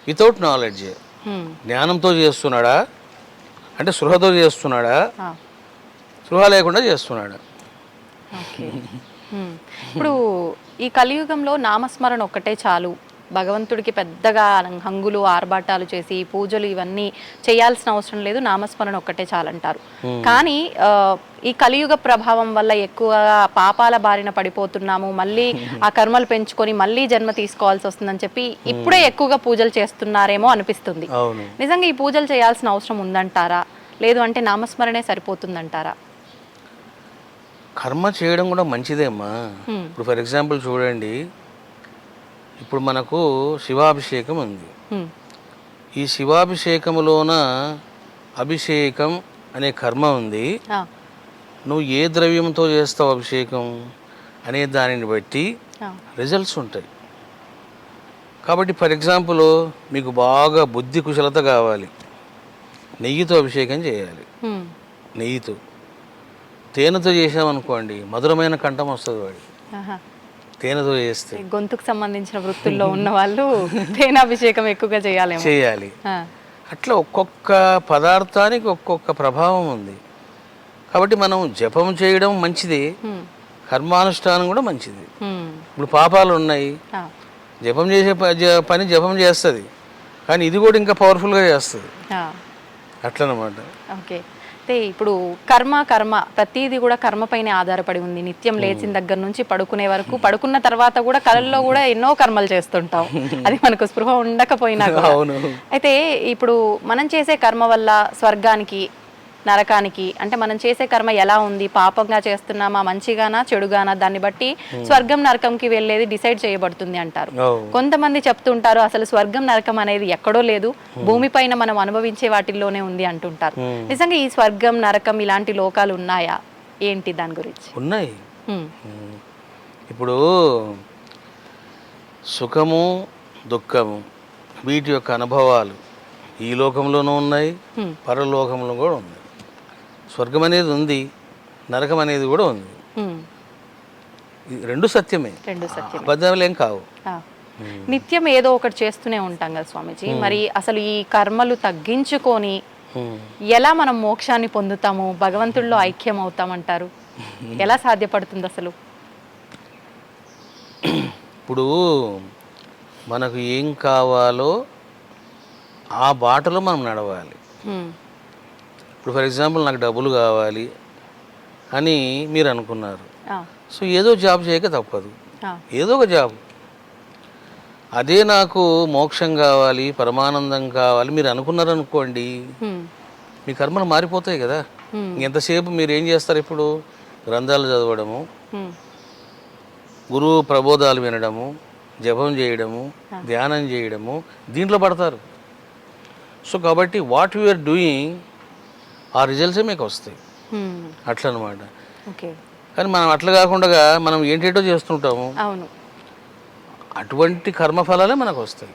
వితౌట్ నాలెడ్జ్. జ్ఞానంతో చేస్తున్నాడా అంటే స్పృహతో చేస్తున్నాడా, స్పృహ లేకుండా చేస్తున్నాడా? ఇప్పుడు ఈ కలియుగంలో నామస్మరణ ఒక్కటే చాలు, భగవంతుడికి పెద్దగా హంగులు ఆర్భాటాలు చేసి పూజలు ఇవన్నీ చేయాల్సిన అవసరం లేదు, నామస్మరణ ఒక్కటే చాలంటారు. కానీ ఈ కలియుగ ప్రభావం వల్ల ఎక్కువగా పాపాల బారిన పడిపోతున్నాము, మళ్ళీ ఆ కర్మలు పెంచుకొని మళ్ళీ జన్మ తీసుకోవాల్సి వస్తుందని చెప్పి ఇప్పుడే ఎక్కువగా పూజలు చేస్తున్నారేమో అనిపిస్తుంది. నిజంగా ఈ పూజలు చేయాల్సిన అవసరం ఉందంటారా, లేదు అంటే నామస్మరణే సరిపోతుందంటారా? కర్మ చేయడం కూడా మంచిదేమ్మా. ఇప్పుడు ఫర్ ఎగ్జాంపుల్ చూడండి, ఇప్పుడు మనకు శివాభిషేకం ఉంది. ఈ శివాభిషేకములోన అభిషేకం అనే కర్మ ఉంది. నువ్వు ఏ ద్రవ్యంతో చేస్తావు అభిషేకం అనే దానిని బట్టి రిజల్ట్స్ ఉంటాయి. కాబట్టి ఫర్ ఎగ్జాంపుల్ మీకు బాగా బుద్ధి కుశలత కావాలి, నెయ్యితో అభిషేకం చేయాలి. నెయ్యితో, తేనెతో చేసామనుకోండి మధురమైన కంఠం వస్తుంది వాడి, తేనెతో చేస్తే. గొంతుకు సంబంధించిన వృత్తుల్లో ఉన్న వాళ్ళు తేనాభిషేకం ఎక్కువగా చేయాలి. అట్లా ఒక్కొక్క పదార్థానికి ఒక్కొక్క ప్రభావం ఉంది. కాబట్టి మనం జపం చేయడం మంచిది, కర్మానుష్ఠానం కూడా మంచిది. ఇప్పుడు పాపాలు ఉన్నాయి, జపం చేసే పని జపం చేస్తుంది, కానీ ఇది కూడా ఇంకా పవర్ఫుల్గా చేస్తుంది. అట్లనమాట. ఓకే. అయితే ఇప్పుడు కర్మ ప్రతిదీ కూడా కర్మపైనే ఆధారపడి ఉంది. నిత్యం లేచిన దగ్గర నుంచి పడుకునే వరకు, పడుకున్న తర్వాత కూడా కళల్లో కూడా ఎన్నో కర్మలు చేస్తుంటాం, అది మనకు స్పృహ ఉండకపోయినా. అయితే ఇప్పుడు మనం చేసే కర్మ వల్ల స్వర్గానికి నరకానికి, అంటే మనం చేసే కర్మ ఎలా ఉంది, పాపంగా చేస్తున్నామా మంచిగానా చెడుగానా, దాన్ని బట్టి స్వర్గం నరకంకి వెళ్ళేది డిసైడ్ చేయబడుతుంది అంటారు. కొంతమంది చెప్తుంటారు అసలు స్వర్గం నరకం అనేది ఎక్కడో లేదు, భూమిపైన మనం అనుభవించే వాటిల్లోనే ఉంది అంటుంటారు. నిజంగా ఈ స్వర్గం నరకం ఇలాంటి లోకాలు ఉన్నాయా, ఏంటి దాని గురించి? ఉన్నాయి. ఇప్పుడు సుఖము దుఃఖము వీటి యొక్క అనుభవాలు ఈ లోకంలోనూ ఉన్నాయి, పరలోకంలో కూడా ఉన్నాయి. స్వర్గం అనేది ఉంది, నరకం అనేది కూడా ఉంది. రెండు సత్యమే, అబద్ధాలు ఏం కావు. నిత్యం ఏదో ఒకటి చేస్తూనే ఉంటాం కదా స్వామీజీ, మరి అసలు ఈ కర్మలు తగ్గించుకొని ఎలా మనం మోక్షాన్ని పొందుతాము, భగవంతుడిలో ఐక్యం అవుతామంటారు? ఎలా సాధ్యపడుతుంది అసలు? ఇప్పుడు మనకు ఏం కావాలో ఆ బాటలో మనం నడవాలి. ఇప్పుడు ఫర్ ఎగ్జాంపుల్ నాకు డబ్బులు కావాలి అని మీరు అనుకున్నారు, సో ఏదో జాబ్ చేయక తప్పదు, ఏదో ఒక జాబ్. అదే నాకు మోక్షం కావాలి పరమానందం కావాలి మీరు అనుకున్నారనుకోండి, మీ కర్మలు మారిపోతాయి కదా. ఎంతసేపు మీరు ఏం చేస్తారు ఇప్పుడు? గ్రంథాలు చదవడము, గురువు ప్రబోధాలు వినడము, జపం చేయడము, ధ్యానం చేయడము, దీంట్లో పడతారు. సో కాబట్టి వాట్ యు ఆర్ డూయింగ్ ఆ రిజల్ట్సే మీకు వస్తాయి. అట్లా అనమాట. కానీ మనం అట్లా కాకుండా మనం ఏంటేటో చేస్తుంటాము. అవును, అటువంటి కర్మఫలాలే మనకు వస్తాయి.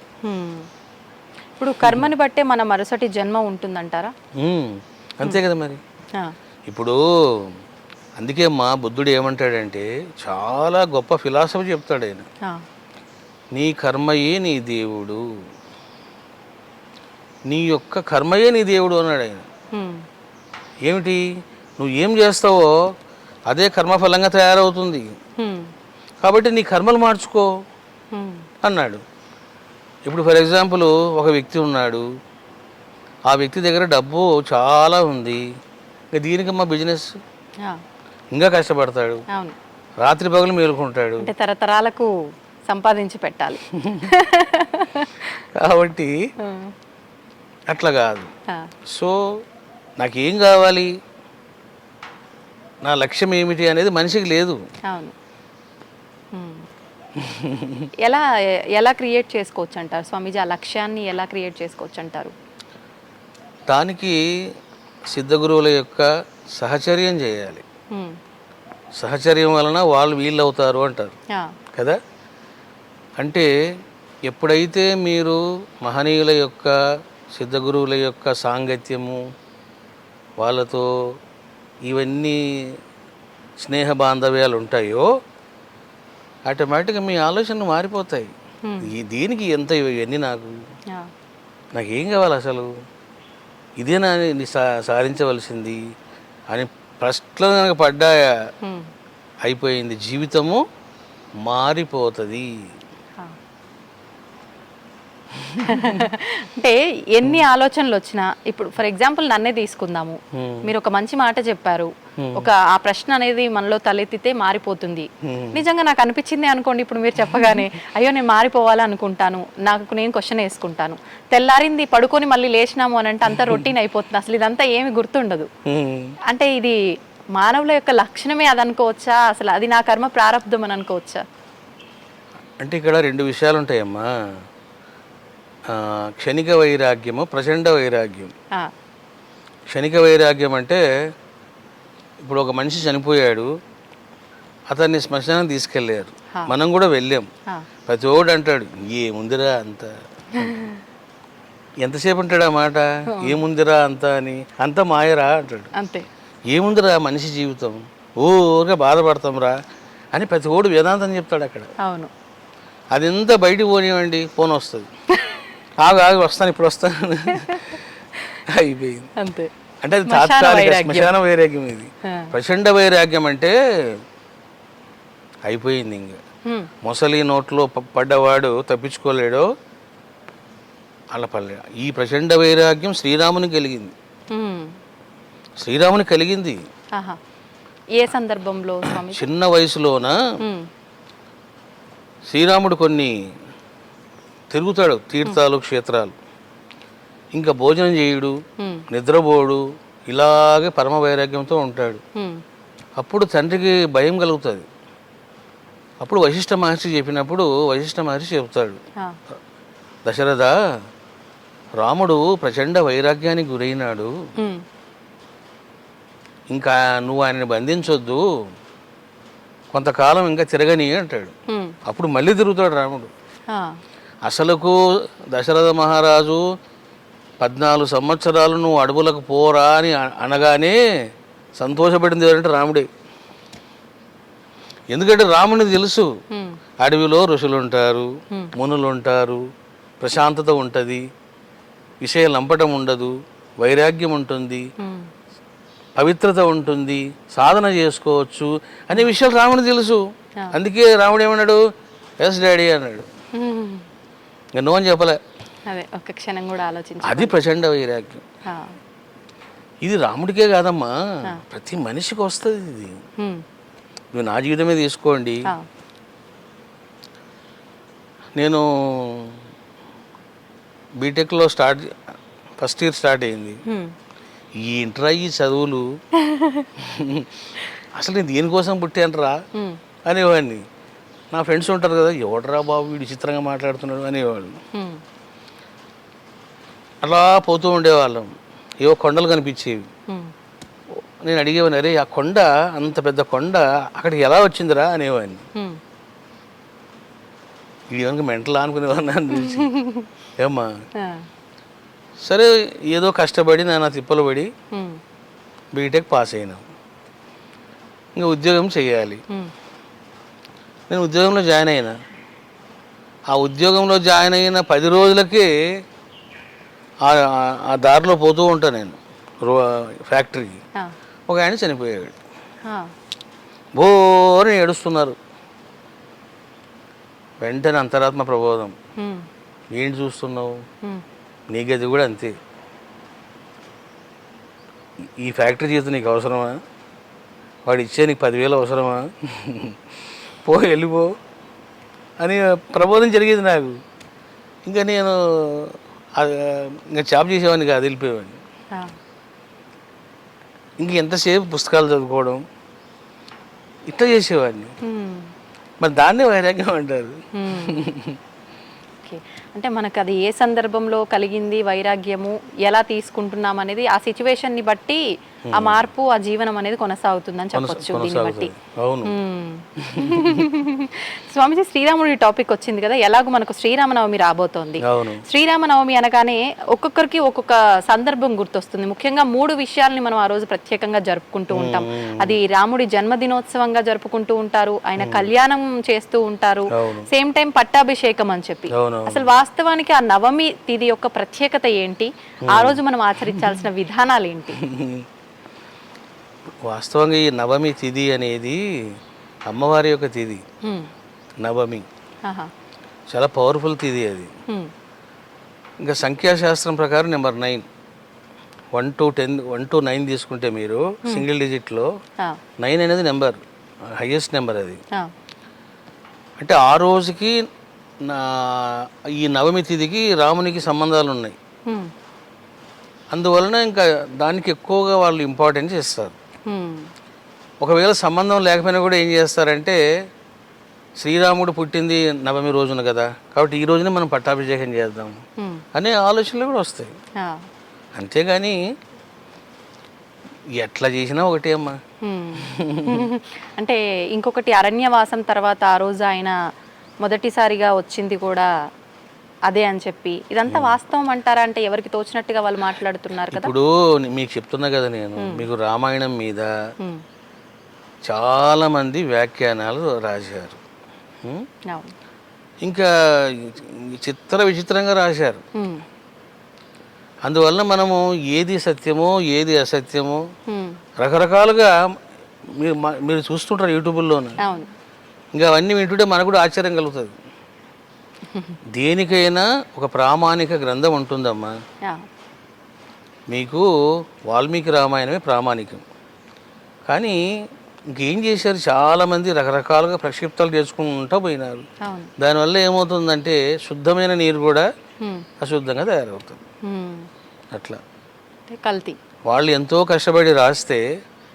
ఇప్పుడు కర్మని బట్టే మన మరుసటి జన్మ ఉంటుందంటారా? అంతే కదా మరి. ఇప్పుడు అందుకే మా బుద్ధుడు ఏమంటాడంటే, చాలా గొప్ప ఫిలాసఫీ చెప్తాడు ఆయన. నీ కర్మయే నీ దేవుడు, నీ యొక్క కర్మయే నీ దేవుడు అన్నాడు ఆయన. ఏమిటి? నువ్వు ఏం చేస్తావో అదే కర్మఫలంగా తయారవుతుంది. కాబట్టి నీ కర్మలు మార్చుకో అన్నాడు. ఇప్పుడు ఫర్ ఎగ్జాంపుల్ ఒక వ్యక్తి ఉన్నాడు, ఆ వ్యక్తి దగ్గర డబ్బు చాలా ఉంది, ఇంకా దీనికి మా బిజినెస్ ఇంకా కష్టపడతాడు, రాత్రి పగలు మేలుకుంటాడు, తరతరాలకు సంపాదించి పెట్టాలి. కాబట్టి అట్లా కాదు. సో నాకేం కావాలి, నా లక్ష్యం ఏమిటి అనేది మనిషికి లేదు. అవును. ఎలా ఎలా క్రియేట్ చేసుకోవచ్చు అంటారు స్వామీజీ? ఆ లక్ష్యాన్ని ఎలా క్రియేట్ చేసుకోవచ్చు అంటారు? దానికి సిద్ధగురువుల యొక్క సహచర్యం చేయాలి. సహచర్యం వలన వాళ్ళు వీళ్ళు అవుతారు అంటారు కదా. అంటే ఎప్పుడైతే మీరు మహనీయుల యొక్క సిద్ధగురువుల యొక్క సాంగత్యము, వాళ్ళతో ఇవన్నీ స్నేహ బాంధవ్యాలు ఉంటాయో ఆటోమేటిక్గా మీ ఆలోచనలు మారిపోతాయి. దీనికి ఎంత ఇవన్నీ, నాకేం కావాలి అసలు, ఇదేనా సాధించవలసింది అని ప్రశ్నలు కనుక పడ్డాయా అయిపోయింది, జీవితము మారిపోతుంది. అంటే ఎన్ని ఆలోచనలు వచ్చినా, ఇప్పుడు ఫర్ ఎగ్జాంపుల్ నన్నే తీసుకుందాము, మీరు ఒక మంచి మాట చెప్పారు, ఒక ఆ ప్రశ్న అనేది మనలో తలెత్తితే మారిపోతుంది. నిజంగా నాకు అనిపించింది అనుకోండి, ఇప్పుడు మీరు చెప్పగానే అయ్యో నేను మారిపోవాలి అనుకుంటాను, నాకు నేను క్వశ్చన్ వేసుకుంటాను, తెల్లారింది పడుకొని మళ్ళీ లేచినాము అని అంటే అంతా రొటీన్ అయిపోతుంది, అసలు ఇదంతా ఏమి గుర్తుండదు. అంటే ఇది మానవుల యొక్క లక్షణమే అది అనుకోవచ్చా? అసలు అది నా కర్మ ప్రారంధం అని అనుకోవచ్చా? అంటే ఇక్కడ రెండు విషయాలు ఉంటాయమ్మా, క్షణిక వైరాగ్యము, ప్రచండ వైరాగ్యం. క్షణిక వైరాగ్యం అంటే ఇప్పుడు ఒక మనిషి చనిపోయాడు, అతన్ని శ్మశానం తీసుకెళ్ళారు, మనం కూడా వెళ్ళాం. ప్రతి ఓడు అంటాడు ఏముందిరా అంత, ఎంతసేపు అంటాడు ఆ మాట, ఏముందిరా అంత అని, అంత మాయరా అంటాడు. అంతే, ఏముందిరా మనిషి జీవితం, ఊరిగా బాధపడతాం రా అని ప్రతి ఓడు వేదాంతం చెప్తాడు అక్కడ. అవును, అది ఎంత బయటికి పోనివ్వండి, ఫోన్ వస్తుంది, ఆగు వస్తాను ఇప్పుడు వస్తాను, అయిపోయింది. అంతే. అంటే అది తాత్కాలిక శ్మశాన వైరాగ్యం. ఇది ప్రచండ వైరాగ్యం అంటే అయిపోయింది. ఇంకా మొసలి నోట్లో పడ్డవాడు తప్పించుకోలేడో అలా పడలేడు. ఈ ప్రచండ వైరాగ్యం శ్రీరాముని కలిగింది. శ్రీరాముని కలిగింది ఏ సందర్భంలో? చిన్న వయసులోన శ్రీరాముడు కొన్ని తిరుగుతాడు, తీర్థాలు క్షేత్రాలు, ఇంకా భోజనం చేయుడు, నిద్రపోడు, ఇలాగే పరమ వైరాగ్యంతో ఉంటాడు. అప్పుడు తండ్రికి భయం కలుగుతుంది. అప్పుడు వశిష్ఠ మహర్షి చెప్పినప్పుడు వశిష్ఠ మహర్షి చెప్తాడు, దశరథ, రాముడు ప్రచండ వైరాగ్యానికి గురైనాడు, ఇంకా నువ్వు ఆయనని బంధించొద్దు, కొంతకాలం ఇంకా తిరగని అంటాడు. అప్పుడు మళ్ళీ తిరుగుతాడు రాముడు. అసలుకు దశరథ మహారాజు 14 సంవత్సరాలు నువ్వు అడవులకు పోరా అని అనగానే సంతోషపడింది ఎవరంటే రాముడే. ఎందుకంటే రాముడికి తెలుసు అడవిలో ఋషులు ఉంటారు, మునులు ఉంటారు, ప్రశాంతత ఉంటుంది, విషయం లంపటం ఉండదు, వైరాగ్యం ఉంటుంది, పవిత్రత ఉంటుంది, సాధన చేసుకోవచ్చు అనే విషయాలు రాముడికి తెలుసు. అందుకే రాముడు ఏమన్నాడు, ఎస్ డాడీ అన్నాడు. ఇంకా నో అని చెప్పలే. ఒక క్షణం కూడా ఆలోచించి, అది ప్రచండ వైరాగ్యం. ఇది రాముడికే కాదమ్మా, ప్రతి మనిషికి వస్తుంది ఇది. నువ్వు నా జీవితమే తీసుకోండి, నేను బీటెక్లో ఫస్ట్ ఇయర్ స్టార్ట్ అయింది. ఏంట్రా ఈ చదువులు, అసలు నేను దేనికోసం పుట్టానురా అనేవాడిని. నా ఫ్రెండ్స్ ఉంటారు కదా, ఎవడరా బాబు వీడు విచిత్రంగా మాట్లాడుతున్నాడు అనేవాడు. అలా పోతూ ఉండేవాళ్ళం. ఏవో కొండలు కనిపించేవి. నేను అడిగేవాడిని, అరే ఆ కొండ, అంత పెద్ద కొండ అక్కడికి ఎలా వచ్చిందిరా అనేవాడిని. వీడియోనికి మెంటలా అనుకునేవాడిని అనిపించి. ఏమ్మా సరే ఏదో కష్టపడి నాన్న తిప్పలు పడి బీటెక్ పాస్ అయినా. ఇంకా ఉద్యోగం చేయాలి. నేను ఉద్యోగంలో జాయిన్ అయినా. ఆ ఉద్యోగంలో జాయిన్ అయిన 10 రోజులకే ఆ దారిలో పోతూ ఉంటాను నేను ఫ్యాక్టరీకి. ఒక ఆయన చనిపోయాడు. బోరని ఏడుస్తున్నారు. వెంటనే అంతరాత్మ ప్రబోధం, ఏంటి చూస్తున్నావు, నీ గది కూడా అంతే. ఈ ఫ్యాక్టరీ జీవితం నీకు అవసరమా, వాడు ఇచ్చే నీకు 10,000 అవసరమా, వెళ్ళిపో అని ప్రబోధం జరిగేది నాకు. ఇంకా నేను ఇంకా జాబ్ చేసేవాడిని కాదు, వెళ్ళిపోయేవాడిని. ఇంక ఎంతసేపు పుస్తకాలు చదువుకోవడం ఇట్లా చేసేవాడిని. మరి దాన్నే వైరాగ్యం అంటారు. అంటే మనకు అది ఏ సందర్భంలో కలిగింది వైరాగ్యము, ఎలా తీసుకుంటున్నాం అనేది ఆ సిచ్యువేషన్ని బట్టి ఆ మార్పు, ఆ జీవనం అనేది కొనసాగుతుందని చెప్పొచ్చు దీన్ని బట్టి. అవును. స్వామిజీ, శ్రీరాముడి టాపిక్ వచ్చింది కదా, ఎలాగో మనకు శ్రీరామనవమి రాబోతోంది. శ్రీరామనవమి అనగానే ఒక్కొక్కరికి ఒక్కొక్క సందర్భం గుర్తొస్తుంది. ముఖ్యంగా 3 విషయాల్ని మనం ఆ రోజు ప్రత్యేకంగా జరుపుకుంటూ ఉంటాం. అది రాముడి జన్మదినోత్సవంగా జరుపుకుంటూ ఉంటారు, ఆయన కళ్యాణం చేస్తూ ఉంటారు, సేమ్ టైం పట్టాభిషేకం అని చెప్పి. అసలు వాస్తవానికి ఆ నవమి తిథి యొక్క ప్రత్యేకత ఏంటి, ఆ రోజు మనం ఆచరించాల్సిన విధానాలు ఏంటి? వాస్తవంగా ఈ నవమి తిథి అనేది అమ్మవారి యొక్క తిథి. నవమి చాలా పవర్ఫుల్ తిథి అది. ఇంకా సంఖ్యాశాస్త్రం ప్రకారం నెంబర్ 9, 1 to 10, 1 to 9 తీసుకుంటే మీరు సింగిల్ డిజిట్లో 9 అనేది నెంబర్, హైయెస్ట్ నెంబర్ అది. అంటే ఆ రోజుకి ఈ నవమి తిథికి రామునికి సంబంధాలు ఉన్నాయి. అందువలన ఇంకా దానికి ఎక్కువగా వాళ్ళు ఇంపార్టెన్స్ ఇస్తారు. ఒకవేళ సంబంధం లేకపోయినా కూడా ఏం చేస్తారంటే, శ్రీరాముడు పుట్టింది నవమి రోజున కదా, కాబట్టి ఈ రోజునే మనం పట్టాభిషేకం చేద్దాం అనే ఆలోచనలు కూడా వస్తాయి. అంతేగాని ఎట్లా చేసినా ఒకటే అమ్మా. అంటే ఇంకొకటి, అరణ్యవాసం తర్వాత ఆ రోజు ఆయన మొదటిసారిగా వచ్చింది కూడా అదే అని చెప్పి, ఇదంతా వాస్తవం అంటారా? అంటే ఎవరికి తోచినట్టుగా వాళ్ళు మాట్లాడుతున్నారు కదా. ఇప్పుడు మీకు చెప్తున్నా కదా నేను, మీకు రామాయణం మీద చాలా మంది వ్యాఖ్యానాలు రాశారు. ఇంకా విచిత్రంగా రాశారు. అందువల్ల మనము ఏది సత్యమో ఏది అసత్యమో రకరకాలుగా మీరు చూస్తుంటారు యూట్యూబ్లోనే. ఇంకా అవన్నీ వింటుంటే మనకు కూడా ఆశ్చర్యం కలుగుతుంది. దేనికైనా ఒక ప్రామాణిక గ్రంథం ఉంటుందమ్మా. మీకు వాల్మీకి రామాయణమే ప్రామాణికం. కానీ ఇంకేం చేశారు, చాలామంది రకరకాలుగా ప్రక్షిప్తాలు చేసుకుంటూ పోయినారు. దానివల్ల ఏమవుతుందంటే శుద్ధమైన నీరు కూడా అశుద్ధంగా తయారవుతుంది. అట్లా కల్తీ. వాళ్ళు ఎంతో కష్టపడి రాస్తే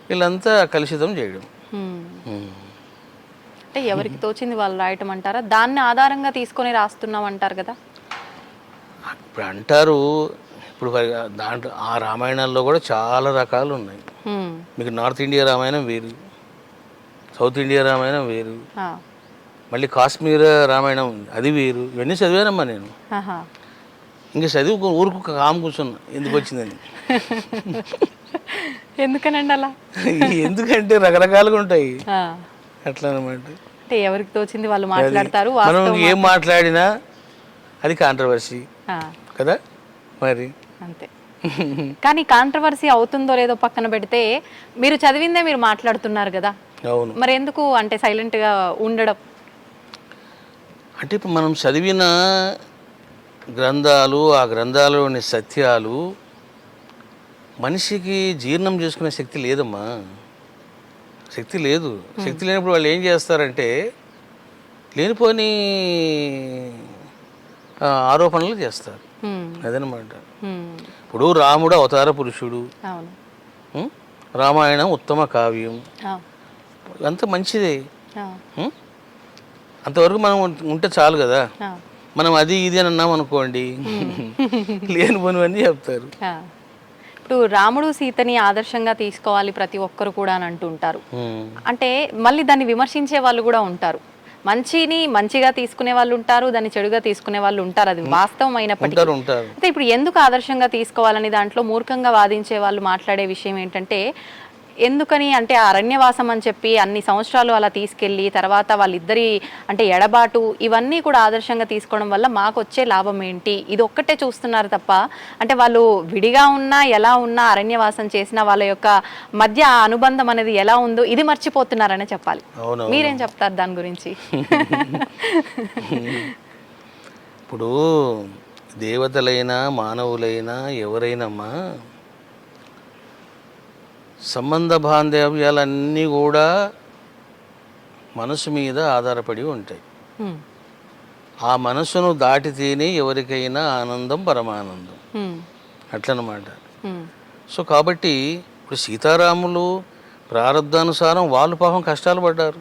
వీళ్ళంతా కలుషితం చేయడం. అంటే ఎవరికి తోచింది వాళ్ళు రాయటం అంటారా? దాన్ని ఆధారంగా తీసుకొని రాస్తున్నాం అంటారు కదా. ఇప్పుడు అంటారు, ఇప్పుడు దాంట్లో ఆ రామాయణాల్లో కూడా చాలా రకాలు ఉన్నాయి. మీకు నార్త్ ఇండియా రామాయణం వేరు, సౌత్ ఇండియా రామాయణం వేరు, మళ్ళీ కాశ్మీర్ రామాయణం అది వేరు. ఇవన్నీ చదివానమ్మా నేను. ఇంకా చదివి ఊరుకు కామ్ కూర్చున్నా, ఎందుకు వచ్చిందని. ఎందుకనండి అలా? ఎందుకంటే రకరకాలుగా ఉంటాయి అట్లా అనమాట. అంటే ఎవరికి తోచింది వాళ్ళు మాట్లాడతారు. మనం ఏం మాట్లాడినా అది కాంట్రవర్సీ కదా మరి. అంతే. కానీ కాంట్రవర్సీ అవుతుందో లేదో పక్కన పెడితే, మీరు చదివిందే మీరు మాట్లాడుతున్నారు కదా. అవును. మరి ఎందుకు అంటే సైలెంట్ గా ఉండడం? అంటే ఇప్పుడు మనం చదివిన గ్రంథాలు, ఆ గ్రంథాలలోని సత్యాలు మనిషికి జీర్ణం చేసుకునే శక్తి లేదమ్మా. శక్తి లేదు. శక్తి లేనప్పుడు వాళ్ళు ఏం చేస్తారంటే లేనిపోని ఆరోపణలు చేస్తారు. అదనమాట. ఇప్పుడు రాముడు అవతార పురుషుడు, అవును. ఉం? రామాయణం ఉత్తమ కావ్యం, ఆ, అంత మంచిదే. ఆ, ఉం? అంతవరకు మనం ఉంటే చాలు కదా. ఆ, మనం అది ఇది అని అన్నాం అనుకోండి, లేని పోనివన్నీ చెప్తారు. ఆ. ఇప్పుడు రాముడు సీతని ఆదర్శంగా తీసుకోవాలి ప్రతి ఒక్కరు కూడా అని అంటుంటారు. ఉం. అంటే మళ్ళీ దాన్ని విమర్శించే వాళ్ళు కూడా ఉంటారు. మంచిని మంచిగా తీసుకునే వాళ్ళు ఉంటారు, దాన్ని చెడుగా తీసుకునే వాళ్ళు ఉంటారు. అది వాస్తవం అయినప్పటికీ ఉంటారు ఉంటారు. అయితే ఇప్పుడు ఎందుకు ఆదర్శంగా తీసుకోవాలని దాంట్లో మూర్ఖంగా వాదించే వాళ్ళు మాట్లాడే విషయం ఏంటంటే, ఎందుకని అంటే ఆ అరణ్యవాసం అని చెప్పి అన్ని సంవత్సరాలు అలా తీసుకెళ్ళి తర్వాత వాళ్ళిద్దరి అంటే ఎడబాటు ఇవన్నీ కూడా ఆదర్శంగా తీసుకోవడం వల్ల మాకు వచ్చే లాభం ఏంటి, ఇది ఒక్కటే చూస్తున్నారు తప్ప అంటే వాళ్ళు విడిగా ఉన్నా ఎలా ఉన్నా అరణ్యవాసం చేసిన వాళ్ళ యొక్క మధ్య ఆ అనుబంధం అనేది ఎలా ఉందో ఇది మర్చిపోతున్నారనే చెప్పాలి. అవును. మీరేం చెప్తారు దాని గురించి? ఇప్పుడు దేవతలైనా మానవులైనా ఎవరైనమ్మా సంబంధ బాంధవ్యాలన్నీ కూడా మనసు మీద ఆధారపడి ఉంటాయి. హ్మ్. ఆ మనసును దాటితేనే ఎవరికైనా ఆనందం పరమానందం, హ్మ్. అట్లనమాట. హ్మ్. సో కాబట్టి ఇప్పుడు సీతారాములు ప్రారంధానుసారం వాళ్ళు పాపం కష్టాలు పడ్డారు,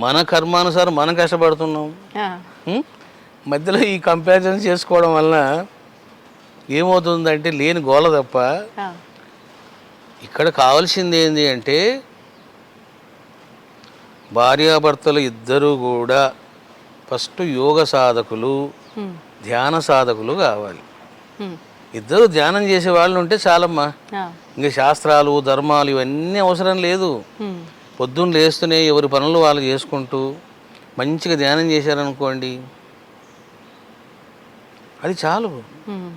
మన కర్మానుసారం మనం కష్టపడుతున్నాం. ఆ. ఉం? మధ్యలో ఈ కంపారిజన్ చేసుకోవడం వలన ఏమవుతుందంటే లేని గోల తప్ప. ఆ. ఇక్కడ కావాల్సింది ఏంటి అంటే భార్యాభర్తలు ఇద్దరూ కూడా ఫస్ట్ యోగ సాధకులు, హ్మ్. ధ్యాన సాధకులు కావాలి. హ్మ్. ఇద్దరు ధ్యానం చేసే వాళ్ళు ఉంటే చాలమ్మా. ఆ. ఇంకా శాస్త్రాలు ధర్మాలు ఇవన్నీ అవసరం లేదు. హ్మ్. పొద్దున్న లేస్తూనే ఎవరి పనులు వాళ్ళు చేసుకుంటూ మంచిగా ధ్యానం చేశారనుకోండి, అది చాలు. హ్మ్.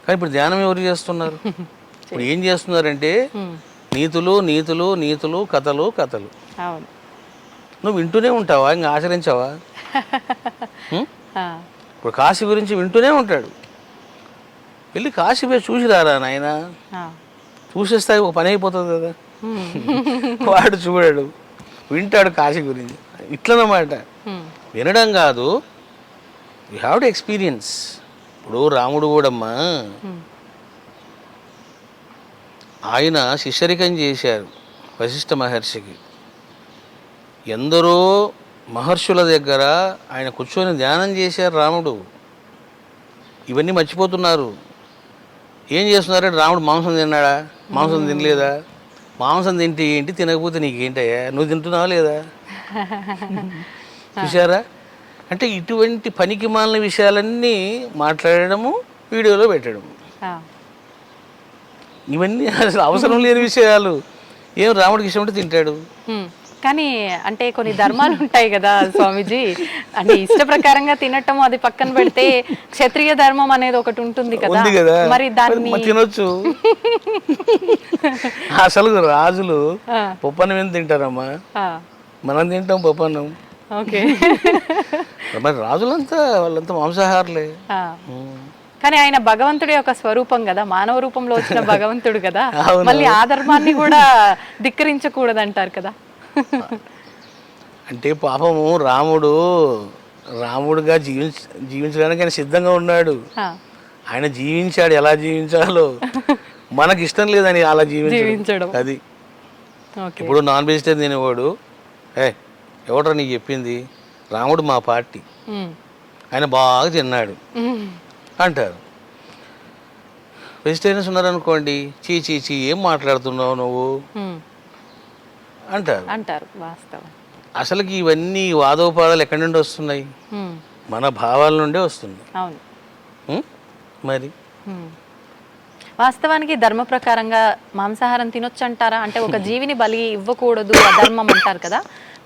కానీ ఇప్పుడు ధ్యానం ఎవరు చేస్తున్నారు? ఇప్పుడు ఏం చేస్తున్నారంటే నీతులు నీతులు నీతులు, కథలు కథలు. అవును. నువ్వు వింటూనే ఉంటావా, ఇంకా ఆచరించావా? ఆ. ఇప్పుడు కాశీ గురించి వింటూనే ఉంటాడు. వెళ్ళి కాశీ పోయి చూసిరారా నాయన, ఆ. చూసేస్తే ఒక పని అయిపోతుంది కదా. వాడు చూడాడు, వింటాడు కాశీ గురించి. ఇట్లనమాట. వినడం కాదు, యూ హ్యావ్ టు ఎక్స్పీరియన్స్. ఇప్పుడు రాముడు కూడమ్మా ఆయన శిష్యరికం చేశారు వశిష్ఠ మహర్షికి. ఎందరో మహర్షుల దగ్గర ఆయన కూర్చొని ధ్యానం చేశారు రాముడు. ఇవన్నీ మర్చిపోతున్నారు. ఏం చేస్తున్నారంటే రాముడు మాంసం తిన్నాడా, మాంసం తినలేదా, మాంసం తింటే ఏంటి, తినకపోతే నీకేంటయ్యా, నువ్వు తింటున్నావా లేదా? చూసారా? అంటే ఇటువంటి పనికి మాలిన విషయాలన్నీ మాట్లాడడము, వీడియోలో పెట్టడము, ఇవన్నీ అసలు అవసరం లేని విషయాలు. ఏం రాముడికి ఇష్టం ఉంటే తింటాడు. కానీ అంటే కొన్ని ధర్మాలు ఉంటాయి కదా స్వామీజీ, అంటే ఇష్ట ప్రకారంగా తినటం అది పక్కన పెడితే క్షత్రియ ధర్మం అనేది ఒకటి ఉంటుంది కదా, మరి దాన్ని తినొచ్చు. అసలు రాజులు పప్పన్నం ఏం తింటారమ్మా, మనం తింటాం పప్పన్నం. ఓకే. మరి రాజులంతా వాళ్ళంతా మాంసాహారులే. కానీ ఆయన భగవంతుడి యొక్క స్వరూపం కదా, మానవ రూపంలో వచ్చిన భగవంతుడు కదా, మళ్ళీ ఆ ధర్మాన్ని కూడా ధిక్కరించకూడదు అంటారు కదా. అంటే పాపము రాముడుగా జీవించడానికి ఆయన సిద్ధంగా ఉన్నాడు. ఆయన జీవించాడు, ఎలా జీవించాలో. మనకి ఇష్టం లేదని అలా జీవించడం. అది ఇప్పుడు నాన్ వెజిటేరియన్ తినేవాడు, ఎవడరా నీకు చెప్పింది, రాముడు మా పార్టీ, ఆయన బాగా తిన్నాడు అంటారు. వెజిటేరియన్స్ ఉన్నారనుకోండి, చీ చీ చీ ఏం మాట్లాడుతున్నావు నువ్వు అంటారు. వాస్తవం. అసలుకి ఇవన్నీ వాదోపాదాలు ఎక్కడి నుండి వస్తున్నాయి? మన భావాల నుండే వస్తుంది. అవును. మరి వాస్తవానికి ధర్మ ప్రకారంగా మాంసాహారం తినొచ్చు అంటారా? అంటే ఒక జీవిని బలి ఇవ్వకూడదు, అధర్మం అంటారు కదా,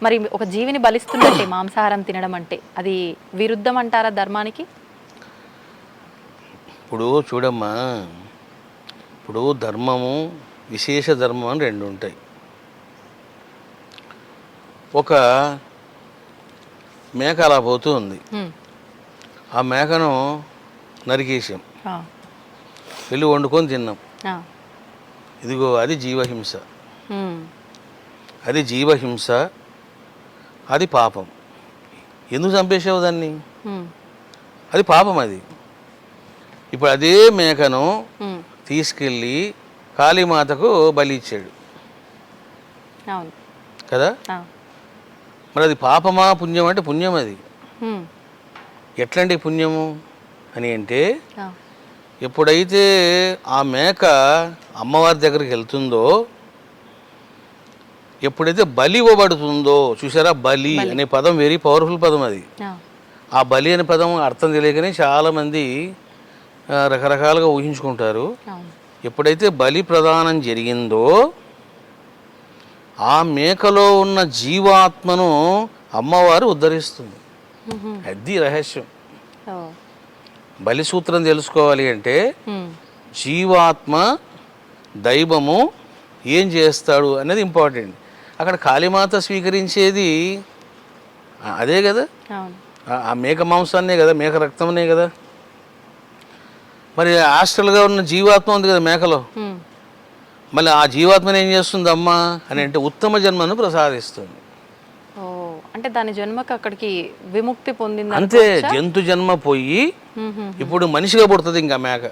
మరి ఒక జీవిని బలిస్తున్నట్టే మాంసాహారం తినడం అంటే అది విరుద్ధం అంటారా ధర్మానికి? ఇప్పుడు చూడమ్మా, ఇప్పుడు ధర్మము, విశేష ధర్మం అని రెండు ఉంటాయి. ఒక మేక అలా పోతూ ఉంది, ఆ మేకను నరికేసాం, వెళ్ళి వండుకొని తిన్నాం. ఇదిగో అది జీవహింస. అది జీవహింస, అది పాపం. ఎందుకు చంపేసావు దాన్ని? అది పాపం. అది ఇప్పుడు అదే మేకను తీసుకెళ్ళి కాళీమాతకు బలి ఇచ్చాడు అవును కదా. మరి అది పాపమా పుణ్యం అంటే పుణ్యం. అది ఎట్లాంటి పుణ్యము అని అంటే ఎప్పుడైతే ఆ మేక అమ్మవారి దగ్గరికి వెళ్తుందో, ఎప్పుడైతే బలి ఇవ్వబడుతుందో, చూసారా బలి అనే పదం వెరీ పవర్ఫుల్ పదం. అది ఆ బలి అనే పదం అర్థం తెలియకనే చాలామంది రకరకాలుగా ఊహించుకుంటారు. ఎప్పుడైతే బలి ప్రదానం జరిగిందో ఆ మేకలో ఉన్న జీవాత్మను అమ్మవారు ఉద్ధరిస్తుంది. అది రహస్యం. బలి సూత్రం తెలుసుకోవాలి అంటే జీవాత్మ దైవము ఏం చేస్తాడు అనేది ఇంపార్టెంట్. అక్కడ కాళీమాత స్వీకరించేది అదే కదా, ఆ మేక మాంసాన్నే కదా, మేక రక్తంనే కదా. మరి హాస్టల్గా ఉన్న జీవాత్మ ఉంది కదా మేకలో, మళ్ళీ ఆ జీవాత్మని ఏం చేస్తుంది అమ్మ అని అంటే ఉత్తమ జన్మను ప్రసాదిస్తుంది. అంటే దాని జన్మకు అక్కడికి విముక్తి పొందింది అంతే. జంతు జన్మ పోయి ఇప్పుడు మనిషిగా పుడుతుంది ఇంకా మేక.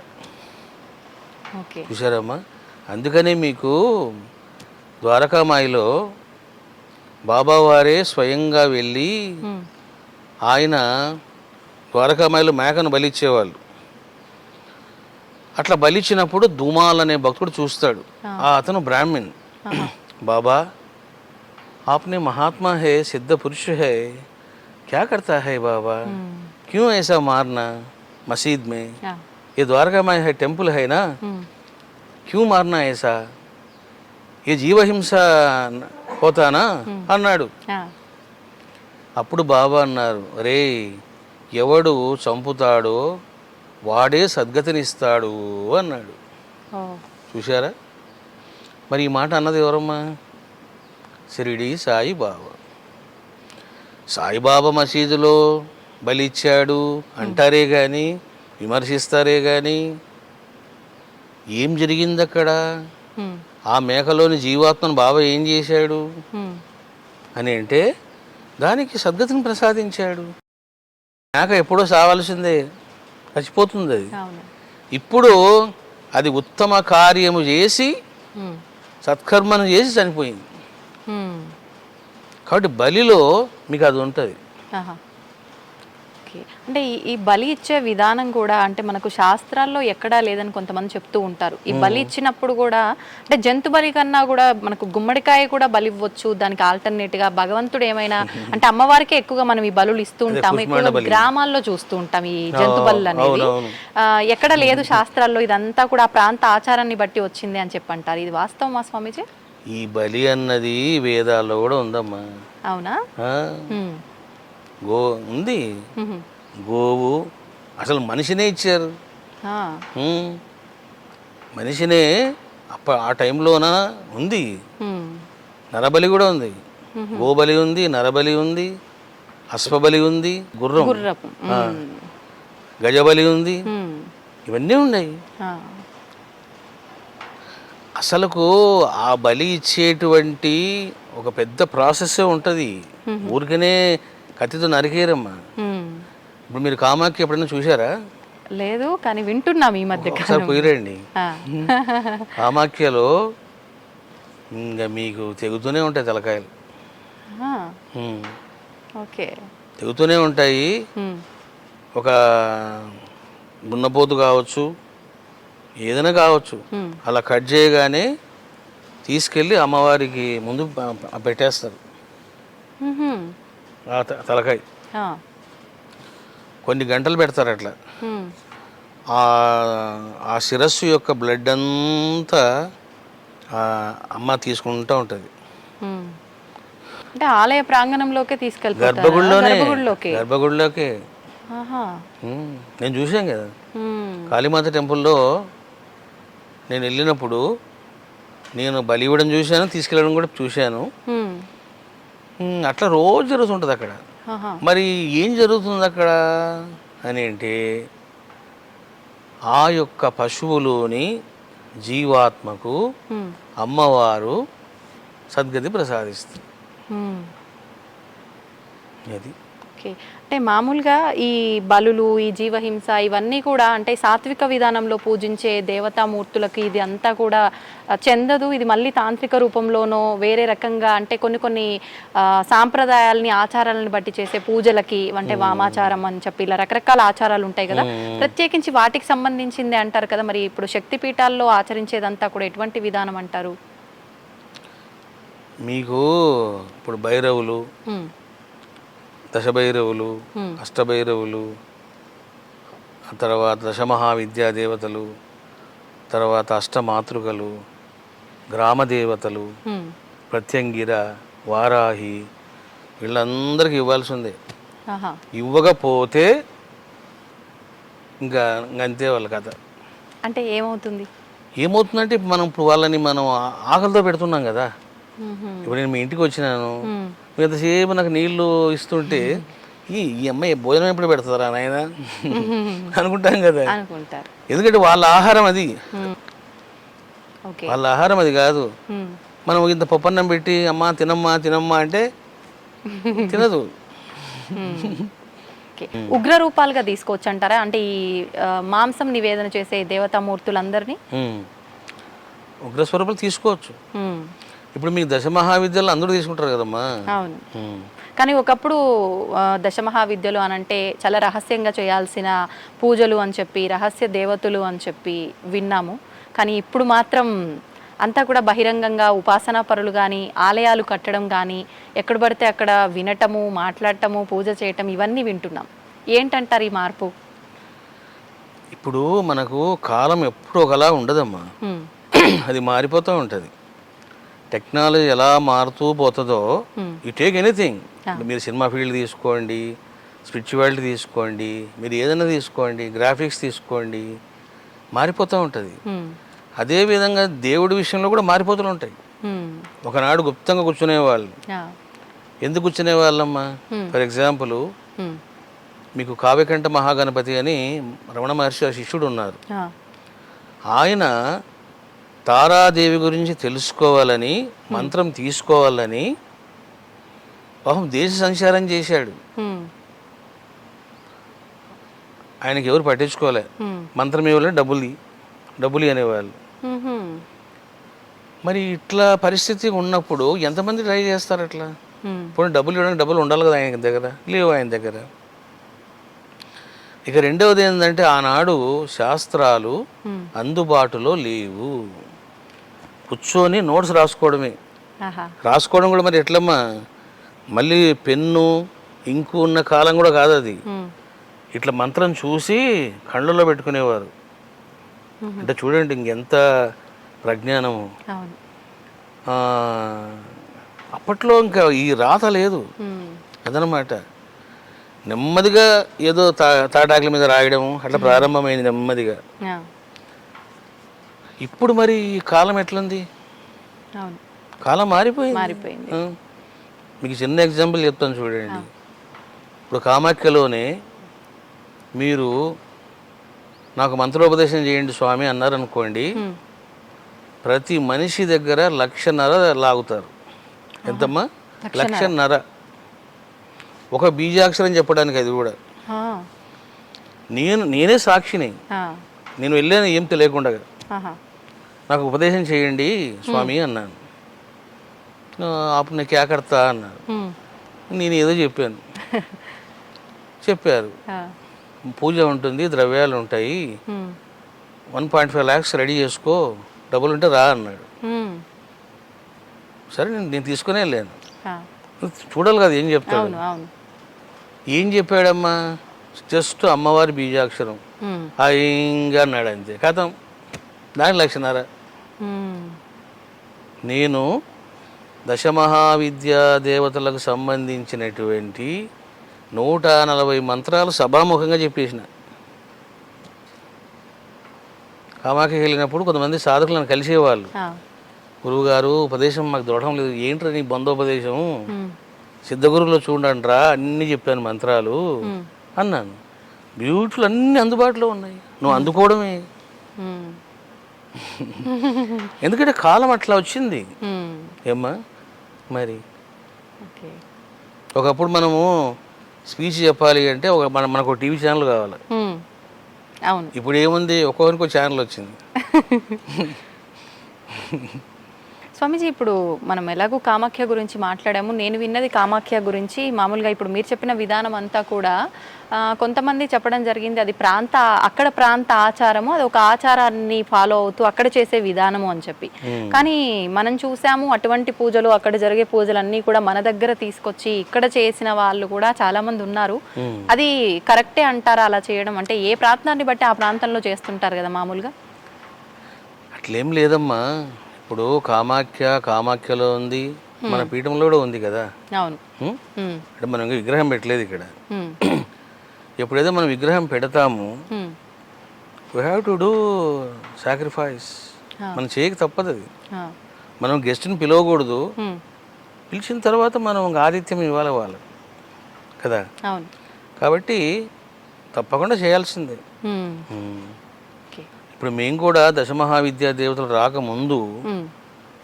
చూసారమ్మా, అందుకనే మీకు ద్వారకామాయిలో బాబావారే స్వయంగా వెళ్ళి ఆయన ద్వారకామాయిలో మేకను బలిచ్చేవాళ్ళు. అట్లా బలిచ్చినప్పుడు ధూమాల్ అనే భక్తుడు చూస్తాడు. అతను బ్రాహ్మణ్. బాబా आपने महात्मा है, सिद्ध पुरुष है, क्या करता है बाबा, क्यों ऐसा मारना मस्जिद में, ये द्वारका में है टेम्पल है ना, क्यों मारना ऐसा, ये జీవహింస होता ना అన్నాడు. అప్పుడు బాబా అన్నారు, రే ఎవడు చంపుతాడో వాడే సద్గతినిస్తాడు అన్నాడు. చూశారా, మరి ఈ మాట అన్నది ఎవరమ్మా? షిరిడి సాయిబాబా. సాయిబాబా మసీదులో బలి ఇచ్చాడు అంటారే కానీ, విమర్శిస్తారే కానీ ఏం జరిగింది అక్కడ? ఆ మేకలోని జీవాత్మను బాబా ఏం చేశాడు అని అంటే దానికి సద్గతిని ప్రసాదించాడు. మేక ఎప్పుడో సావాల్సిందే, చచ్చిపోతుంది అది. ఇప్పుడు అది ఉత్తమ కార్యము చేసి సత్కర్మను చేసి చనిపోయింది. కాబట్టి బలిలో మీకు అది ఉంటుంది. అంటే ఈ బలి ఇచ్చే విధానం కూడా అంటే మనకు శాస్త్రాల్లో ఎక్కడా లేదని కొంతమంది చెప్తూ ఉంటారు. ఈ బలి ఇచ్చినప్పుడు కూడా అంటే జంతు బలి కన్నా కూడా మనకు గుమ్మడికాయ కూడా బలి ఇవ్వచ్చు, దానికి ఆల్టర్నేట్ గా భగవంతుడు ఏమైనా అంటే అమ్మవారికే ఎక్కువగా మనం ఈ బలులు ఇస్తూ ఉంటాం, ఎక్కువగా గ్రామాల్లో చూస్తూ ఉంటాం ఈ జంతు బలు అనేది. ఎక్కడ లేదు శాస్త్రాల్లో, ఇదంతా కూడా ఆ ప్రాంత ఆచారాన్ని బట్టి వచ్చింది అని చెప్పంటారు. ఇది వాస్తవమా స్వామీజీ? ఈ బలి అన్నది వేదాల్లో కూడా ఉందమ్మా. అవునా? ఉంది. గోవు అసలు మనిషినే ఇచ్చారు. మనిషినే ఆ టైంలోన ఉంది. నరబలి కూడా ఉంది, గోబలి ఉంది, నరబలి ఉంది, అశ్వబలి ఉంది, గుర్రం గజబలి ఉంది, ఇవన్నీ ఉన్నాయి. అసలుకు ఆ బలి ఇచ్చేటువంటి ఒక పెద్ద ప్రాసెస్ ఉంటుంది. ఊరికనే కత్తితో నరికేరమ్మా. ఇప్పుడు మీరు కామాఖ్య ఎప్పుడైనా చూసారా? లేదు, కానీ వింటున్నాం ఈ మధ్య. ఒకసారి పోయిరండి. కామాఖ్యలో ఇంకా మీకు తెగుతూనే ఉంటాయి తలకాయలు, తెగుతూనే ఉంటాయి. ఒక గున్నపోతు కావచ్చు, ఏదైనా కావచ్చు, అలా కట్ చేయగానే తీసుకెళ్ళి అమ్మవారికి ముందు పెట్టేస్తారు తలకాయ. కొన్ని గంటలు పెడతారు అట్లా. ఆ శిరస్సు యొక్క బ్లడ్ అంతా అమ్మ తీసుకుంటూ ఉంటుంది. అంటే ఆలయ ప్రాంగణంలోకి తీసుకెళ్తారు, గర్భగుడిలోకే. నేను చూసాను కదా కాళీమాత టెంపుల్లో. నేను వెళ్ళినప్పుడు నేను బలి ఇవ్వడం చూశాను, తీసుకెళ్ళడం కూడా చూశాను. అట్లా రోజు జరుగుతుంటుంది అక్కడ. మరి ఏం జరుగుతుంది అక్కడ అని అంటే ఆ యొక్క పశువులోని జీవాత్మకు అమ్మవారు సద్గతి ప్రసాదిస్తుంది. అది ఓకే. అంటే మామూలుగా ఈ బలులు, ఈ జీవహింస ఇవన్నీ కూడా అంటే సాత్విక విధానంలో పూజించే దేవతామూర్తులకి ఇది అంతా కూడా చెందదు. ఇది మళ్ళీ తాంత్రిక రూపంలోనో వేరే రకంగా అంటే కొన్ని సాంప్రదాయాలని ఆచారాలను బట్టి చేసే పూజలకి అంటే వామాచారం అని చెప్పి ఇలా రకరకాల ఆచారాలు ఉంటాయి కదా, ప్రత్యేకించి వాటికి సంబంధించింది అంటారు కదా. మరి ఇప్పుడు శక్తిపీఠాల్లో ఆచరించేదంతా కూడా ఎటువంటి విధానం అంటారు? మీకు ఇప్పుడు భైరవులు, దశభైరవులు, అష్టభైరవులు, తర్వాత దశమహావిద్యా దేవతలు, తర్వాత అష్టమాతృకలు, గ్రామదేవతలు, ప్రత్యంగిర, వారాహి, వీళ్ళందరికీ ఇవ్వాల్సిందే. ఇవ్వకపోతే ఇంకా అంతే వాళ్ళ కథ. అంటే ఏమవుతుంది? ఏమవుతుందంటే మనం ఇప్పుడు వాళ్ళని మనం ఆకలితో పెడుతున్నాం కదా. ఇప్పుడు నేను మీ ఇంటికి వచ్చినాను, ఎంతసేపు నాకు నీళ్లు ఇస్తుంటే ఈ అమ్మాయి భోజనం ఎప్పుడు పెడతారా నాయన అనుకుంటాం కదా. ఎందుకంటే వాళ్ళ ఆహారం అది, వాళ్ళ ఆహారం అది కాదు. మనం ఇంత పప్పన్నం పెట్టి అమ్మా తినమ్మా తినమ్మా అంటే తినదు. ఉగ్ర రూపాలుగా తీసుకోవచ్చు అంటారా? అంటే ఈ మాంసం నివేదన చేసే దేవతామూర్తులందరినీ ఉగ్ర స్వరూపాలు తీసుకోవచ్చు. ఇప్పుడు మీకు దశమహావిద్యలు అందరూ తీసుకుంటారు కదమ్మా. అవును, కానీ ఒకప్పుడు దశమహావిద్యలు అని అంటే చాలా రహస్యంగా చేయాల్సిన పూజలు అని చెప్పి రహస్య దేవతలు అని చెప్పి విన్నాము. కానీ ఇప్పుడు మాత్రం అంతా కూడా బహిరంగంగా ఉపాసనా పరులు కానీ ఆలయాలు కట్టడం కానీ ఎక్కడ పడితే అక్కడ వినటము, మాట్లాడటము, పూజ చేయటం ఇవన్నీ వింటున్నాం. ఏంటంటారు ఈ మార్పు? ఇప్పుడు మనకు కాలం ఎప్పుడు ఒకలా ఉండదమ్మా, అది మారిపోతూ ఉంటుంది. టెక్నాలజీ ఎలా మారుతూ పోతుందో, యూ టేక్ ఎనీథింగ్, మీరు సినిమా ఫీల్డ్ తీసుకోండి, స్పిరిచువాలిటీ తీసుకోండి, మీరు ఏదైనా తీసుకోండి, గ్రాఫిక్స్ తీసుకోండి, మారిపోతూ ఉంటుంది. అదేవిధంగా దేవుడి విషయంలో కూడా మారిపోతూ ఉంటాయి. ఒకనాడు గుప్తంగా కూర్చునేవాళ్ళు. ఎందుకు కూర్చునేవాళ్ళమ్మా? ఫర్ ఎగ్జాంపుల్ మీకు కావ్యకంఠ మహాగణపతి అని రమణ మహర్షి శిష్యుడు ఉన్నారు. ఆయన తారాదేవి గురించి తెలుసుకోవాలని, మంత్రం తీసుకోవాలని పాపం దేశ సంచారం చేశాడు. ఆయనకి ఎవరు పట్టించుకోలే. మంత్రం ఇవ్వలే, డబ్బులు అనేవాళ్ళు. మరి ఇట్లా పరిస్థితి ఉన్నప్పుడు ఎంతమంది ట్రై చేస్తారు అట్లా? ఇప్పుడు డబ్బులు ఇవ్వడానికి డబ్బులు ఉండాలి కదా ఆయన దగ్గర, లేవు ఆయన దగ్గర. ఇక రెండవది ఏంటంటే ఆనాడు శాస్త్రాలు అందుబాటులో లేవు. కూర్చొని నోట్స్ రాసుకోవడం కూడా మరి ఎట్లమ్మా, మళ్ళీ పెన్ను ఇంకు ఉన్న కాలం కూడా కాదు అది. ఇట్లా మంత్రం చూసి కళ్ళల్లో పెట్టుకునేవారు. అంటే చూడండి ఇంకెంత ప్రజ్ఞానము. అప్పట్లో ఇంకా ఈ రాత లేదు అదనమాట. నెమ్మదిగా ఏదో తాటాకుల మీద రాయడం అట్లా ప్రారంభమైంది నెమ్మదిగా. ఇప్పుడు మరి కాలం ఎట్లుంది? కాలం మారిపోయింది. మీకు చిన్న ఎగ్జాంపుల్ చెప్తాను చూడండి. ఇప్పుడు కామాఖ్యలోనే మీరు నాకు మంత్రోపదేశం చేయండి స్వామి అన్నారు అనుకోండి, ప్రతి మనిషి దగ్గర 1,50,000 లాగుతారు. ఎంతమ్మా? 1,50,000. ఒక బీజాక్షరం చెప్పడానికి. అది కూడా నేనే సాక్షిని. నేను వెళ్ళాను ఏం తెలియకుండా. నాకు ఉపదేశం చేయండి స్వామి అన్నాను. అప్పుడు క్యా కర్తా అన్నారు. నేను ఏదో చెప్పారు. పూజ ఉంటుంది, ద్రవ్యాలు ఉంటాయి, 1.5 lakhs రెడీ చేసుకో, డబ్బులు ఉంటే రా అన్నాడు. సరే నేను తీసుకునే వెళ్ళాను. చూడాలి కదా ఏం చెప్తాడు. ఏం చెప్పాడమ్మా? జస్ట్ అమ్మవారి బీజాక్షరం ఇంకా అన్నాడు అంతే. కథం దాని 1,50,000. నేను దశమహావిద్యా దేవతలకు సంబంధించినటువంటి 140 మంత్రాలు సభాముఖంగా చెప్పేసిన. కామాఖ్యకి వెళ్ళినప్పుడు కొంతమంది సాధకులను కలిసేవాళ్ళు. గురువుగారు ఉపదేశం మాకు దొరకడం లేదు, ఏంట్రా నీ బంధోపదేశం, సిద్ధగురువులో చూడండిరా అన్నీ చెప్పాను మంత్రాలు అన్నాను. బ్యూటిఫుల్, అన్నీ అందుబాటులో ఉన్నాయి, నువ్వు అందుకోవడమే. ఎందుకంటే కాలం అట్లా వచ్చింది ఏమ్మా. మరి ఒకప్పుడు మనము స్పీచ్ చెప్పాలి అంటే మనకు టీవీ ఛానల్ కావాలి. అవును. ఇప్పుడు ఏముంది, ఒక్కొక్కరికి ఒక ఛానల్ వచ్చింది. స్వామీజీ, ఇప్పుడు మనం ఎలాగో కామాఖ్య గురించి మాట్లాడాము. నేను విన్నది కామాఖ్య గురించి మామూలుగా ఇప్పుడు మీరు చెప్పిన విధానం అంతా కూడా కొంతమంది చెప్పడం జరిగింది అది అక్కడ ప్రాంత ఆచారము, అది ఒక ఆచారాన్ని ఫాలో అవుతూ అక్కడ చేసే విధానము అని చెప్పి. కానీ మనం చూసాము అటువంటి పూజలు, అక్కడ జరిగే పూజలన్నీ కూడా మన దగ్గర తీసుకొచ్చి ఇక్కడ చేసిన వాళ్ళు కూడా చాలా మంది ఉన్నారు. అది కరెక్టే అంటారా అలా చేయడం? అంటే ఏ ప్రాంతాన్ని బట్టి ఆ ప్రాంతంలో చేస్తుంటారు కదా మామూలుగా. అట్లేం లేదమ్మా. ఇప్పుడు కామాఖ్యలో ఉంది, మన పీఠంలో కూడా ఉంది కదా. అవును. అంటే మనం విగ్రహం పెట్టలేదు ఇక్కడ. ఎప్పుడైతే మనం విగ్రహం పెడతాము, we have to do sacrifice. మనం చేయక తప్పదు అది. మనం గెస్ట్ని పిలవకూడదు, పిలిచిన తర్వాత మనం ఆతిథ్యం ఇవ్వాలి వాళ్ళు కదా. కాబట్టి తప్పకుండా చేయాల్సిందే. ఇప్పుడు మేము కూడా దశమహావిద్యా దేవతలు రాకముందు